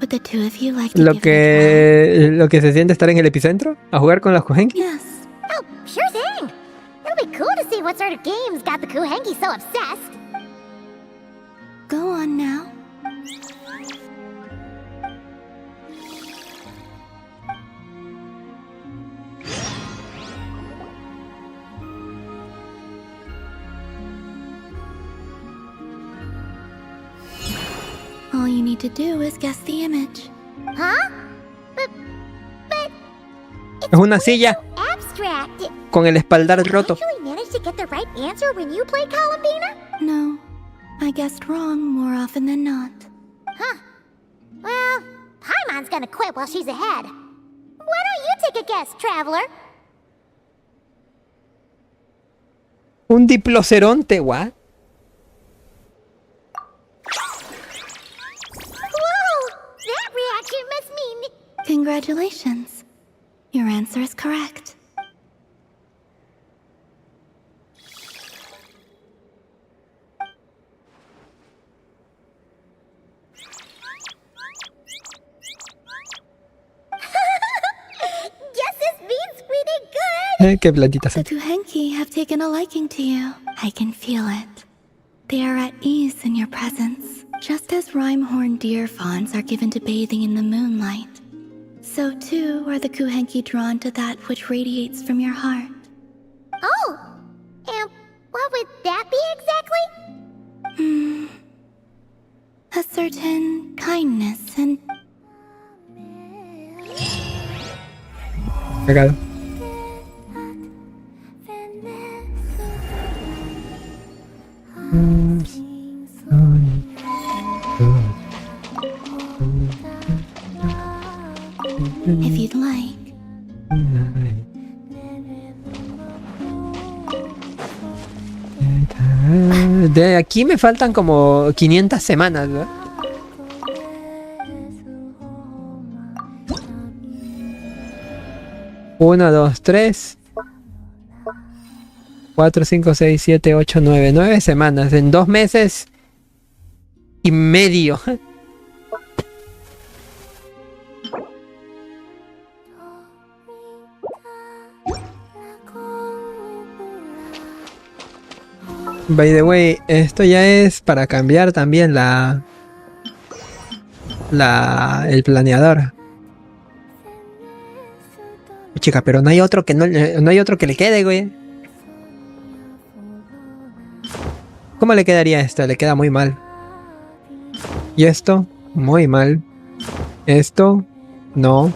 would the two of you like to Lo que se siente estar en el epicentro, a jugar con los Kohenki. Yes. Oh, sure thing. It'll be cool to see what sort of games got the Kuhenki so obsessed. Go on now. All you need to do is guess the image. Huh? Es una silla Abstract. con el espaldar roto. Actually managed to get the right answer when you played Columbina? No, I guessed wrong more often than not. Huh. Well, Paimon's gonna quit while she's ahead. Why don't you take a guess, Traveler? Un diploceronte, what? Whoa! That reaction must mean... Congratulations. Your answer is correct. Guesses means pretty good! Qué platitas. The Kuhenki have taken a liking to you. I can feel it. They are at ease in your presence, just as rhyme-horned deer fawns are given to bathing in the moonlight. So too are the Kuhenki drawn to that which radiates from your heart. Oh! And what would that be exactly? A certain kindness and... Pegado. If you'd like. De aquí me faltan como 500 semanas, ¿verdad? Uno, dos, tres, 4, 5, 6, 7, 8, 9. 9 semanas. En 2 meses y medio. By the way, esto ya es para cambiar también el planeador. Chica, pero no hay otro que no hay otro que le quede, güey. ¿Cómo le quedaría esto? Le queda muy mal. Y esto, muy mal. Esto, no.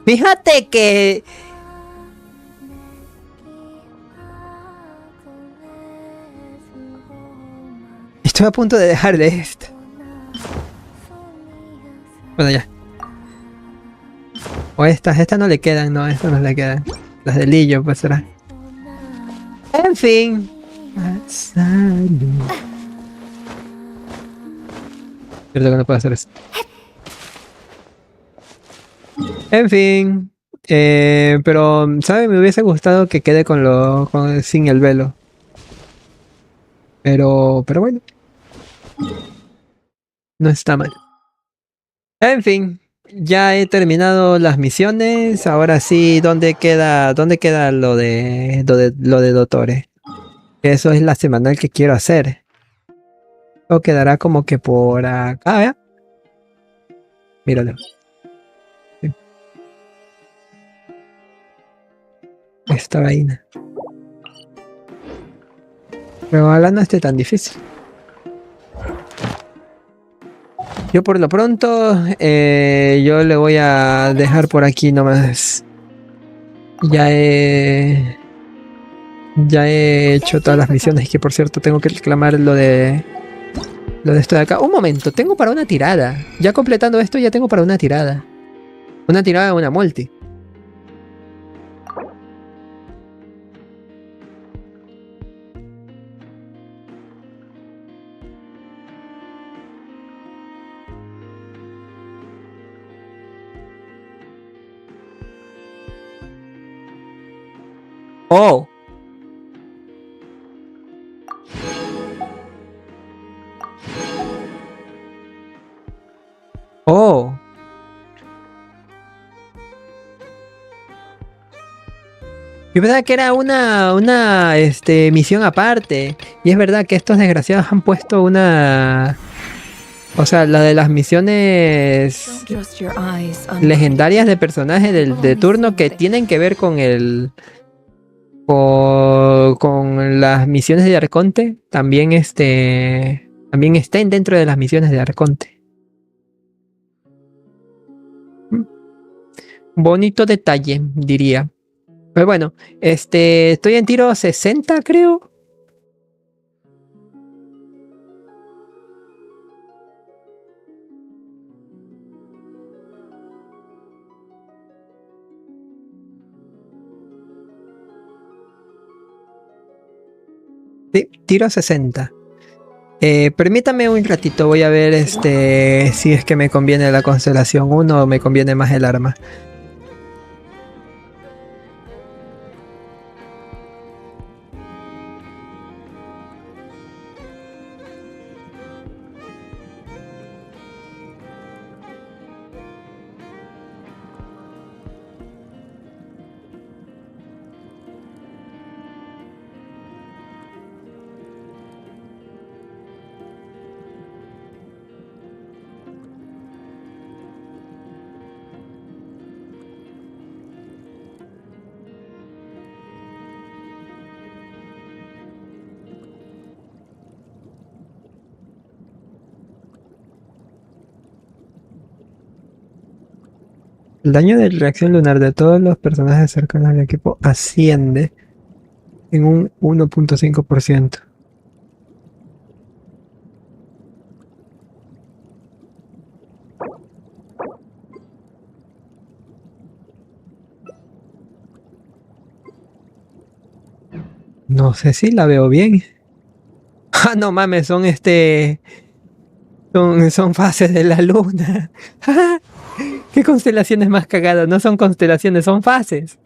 Fíjate que... Estoy a punto de dejar de esto. Bueno, ya. O estas no le quedan, no, estas no le quedan. Las de Lillo, pues será. En fin. Cierto que no puedo hacer eso. En fin. Pero, ¿sabes? Me hubiese gustado que quede sin el velo. Pero bueno. No está mal. En fin. Ya he terminado las misiones. Ahora sí, ¿dónde queda lo de Dottore? Eso es la semanal que quiero hacer. O quedará como que por acá, ¿eh? Míralo. Sí. Esta vaina. Pero ojalá no esté tan difícil. Yo por lo pronto, yo le voy a dejar por aquí nomás. Ya he hecho todas las misiones, que por cierto tengo que reclamar lo de esto de acá. Un momento, tengo para una tirada. Ya completando esto ya tengo para una tirada. Una tirada, una multi. Oh. Oh. Yo pensaba que era una misión aparte. Y es verdad que estos desgraciados han puesto una... O sea, la de las misiones legendarias de personajes de turno que tienen que ver con el... Con las misiones de Arconte. También también estén dentro de las misiones de Arconte. Bonito detalle, diría. Pero bueno, estoy en tiro 60, creo. Sí, tiro 60. Permítame un ratito, voy a ver si es que me conviene la constelación 1 o me conviene más el arma. El daño de reacción lunar de todos los personajes cercanos al equipo asciende en un 1.5%. No sé si la veo bien. Ah, no mames, son fases de la luna. ¿Qué constelaciones más cagadas? No son constelaciones, son fases.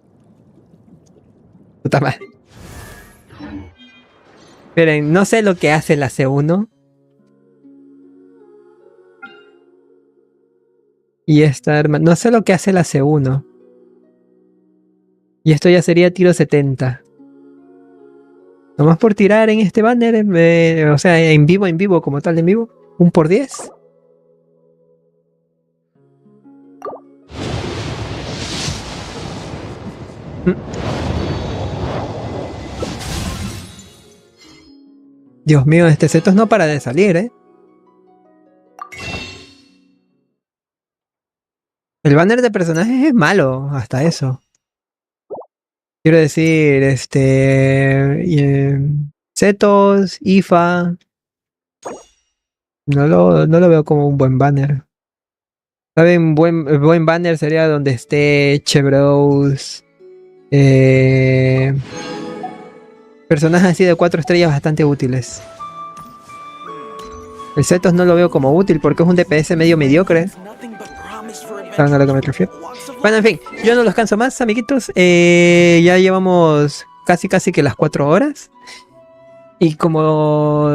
Puta madre. Esperen, no sé lo que hace la C1. Y esta arma, no sé lo que hace la C1. Y esto ya sería tiro 70. Nomás por tirar en este banner, o sea, en vivo, como tal, en vivo. ¿Un por 10? Dios mío, este setos no para de salir, ¿eh? El banner de personajes es malo, hasta eso. Quiero decir, setos, IFA. No lo veo como un buen banner. ¿Saben? Buen banner sería donde esté Chevros. Personajes así de 4 estrellas bastante útiles. El Setos no lo veo como útil porque es un DPS medio mediocre. ¿Saben a lo que me refiero? Bueno, en fin, yo no los canso más, amiguitos. Ya llevamos casi que las 4 horas. Y como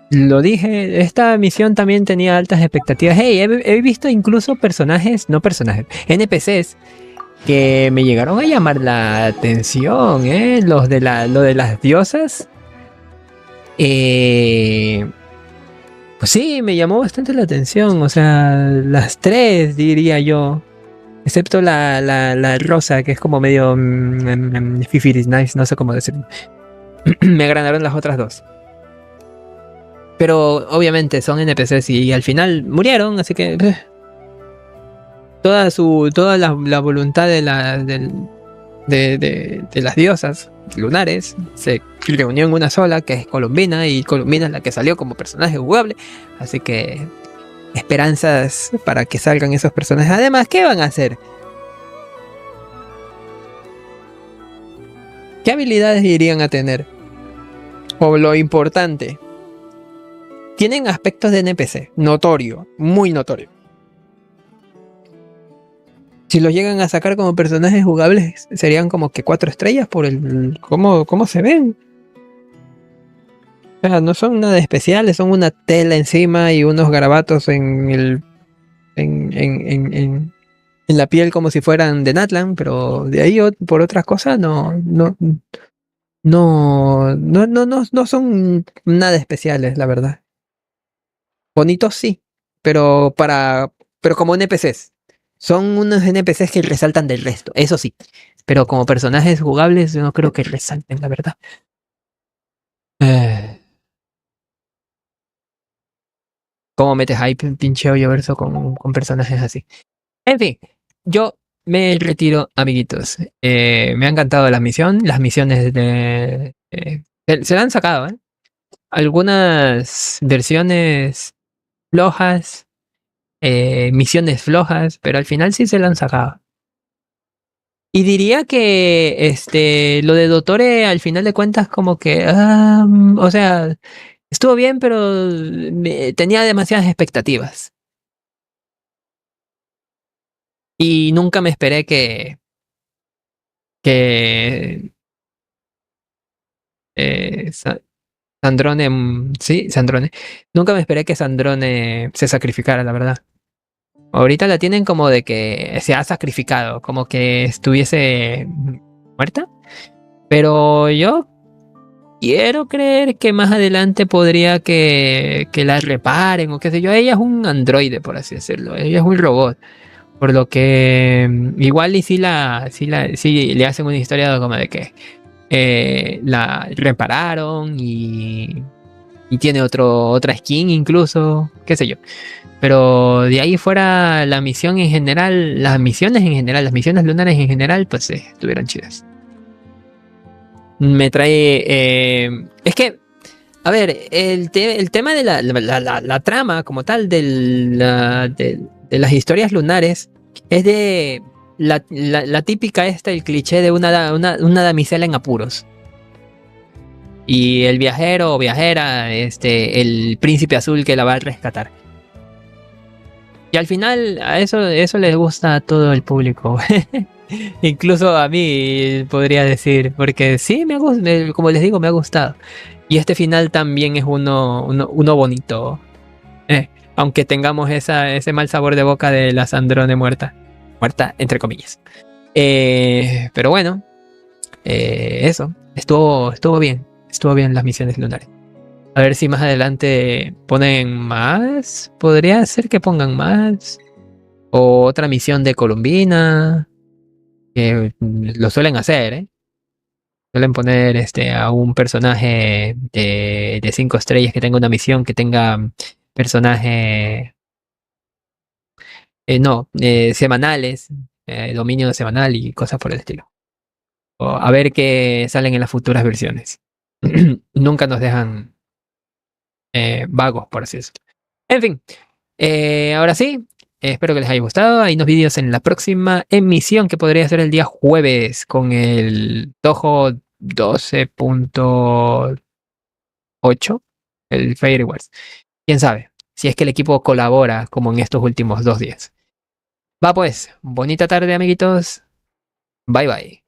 lo dije, esta misión también tenía altas expectativas. Hey, he visto incluso NPCs que me llegaron a llamar la atención, lo de las diosas. Pues sí, me llamó bastante la atención. O sea, las 3 diría yo. Excepto la rosa, que es como medio fifiris nice, no sé cómo decirlo. Me agradaron las otras 2. Pero obviamente son NPCs y al final murieron, así que toda la voluntad de las diosas lunares se reunió en una sola, que es Colombina, y Colombina es la que salió como personaje jugable. Así que esperanzas para que salgan esos personajes. Además, ¿qué van a hacer? ¿Qué habilidades irían a tener? O lo importante, tienen aspectos de NPC, notorio, muy notorio. Si los llegan a sacar como personajes jugables, serían como que 4 estrellas por el cómo se ven. O sea, no son nada especiales, son una tela encima y unos garabatos en en la piel como si fueran de Natlan, pero de ahí por otras cosas no son nada especiales, la verdad. Bonitos sí, pero pero como NPCs. Son unos NPCs que resaltan del resto, eso sí. Pero como personajes jugables, yo no creo que resalten, la verdad. Eh, ¿Cómo metes hype, pinche verso con personajes así? En fin, yo me retiro, amiguitos. Me ha encantado la misión. Las misiones se la han sacado, ¿eh? Algunas versiones flojas, misiones flojas, pero al final sí se la han sacado. Y diría que lo de Dottore al final de cuentas como que, o sea, estuvo bien, pero tenía demasiadas expectativas. Y nunca me esperé que Sandrone, sí, Sandrone. Nunca me esperé que Sandrone se sacrificara, la verdad. Ahorita la tienen como de que se ha sacrificado, como que estuviese muerta. Pero yo quiero creer que más adelante podría que la reparen o qué sé yo. Ella es un androide, por así decirlo. Ella es un robot. Por lo que igual y sí le hacen una historia como de que la repararon y tiene otra skin incluso, qué sé yo. Pero de ahí fuera la misión en general, las misiones en general, las misiones lunares en general, pues estuvieron chidas. Me trae... es que, a ver, el tema de la trama como tal de las historias lunares es de la típica el cliché de una damisela en apuros. Y el viajero o viajera, el príncipe azul que la va a rescatar. Y al final a eso les gusta a todo el público. Incluso a mí podría decir, porque sí, como les digo, me ha gustado. Y este final también es uno bonito. Aunque tengamos ese mal sabor de boca de la Sandrone muerta. Muerta, entre comillas. Pero bueno, eso. Estuvo bien. Estuvo bien las misiones lunares. A ver si más adelante ponen más. Podría ser que pongan más. O otra misión de Columbina. Que lo suelen hacer, ¿eh? Suelen poner a un personaje de 5 estrellas que tenga una misión, que tenga personaje. No, semanales. Dominio semanal y cosas por el estilo. O a ver qué salen en las futuras versiones. Nunca nos dejan vagos, por así decirlo. En fin, ahora sí, espero que les haya gustado. Hay unos vídeos en la próxima emisión que podría ser el día jueves con el Toho 12.8, el Fireworks. Quién sabe, si es que el equipo colabora como en estos últimos 2 días. Va pues, bonita tarde, amiguitos. Bye bye.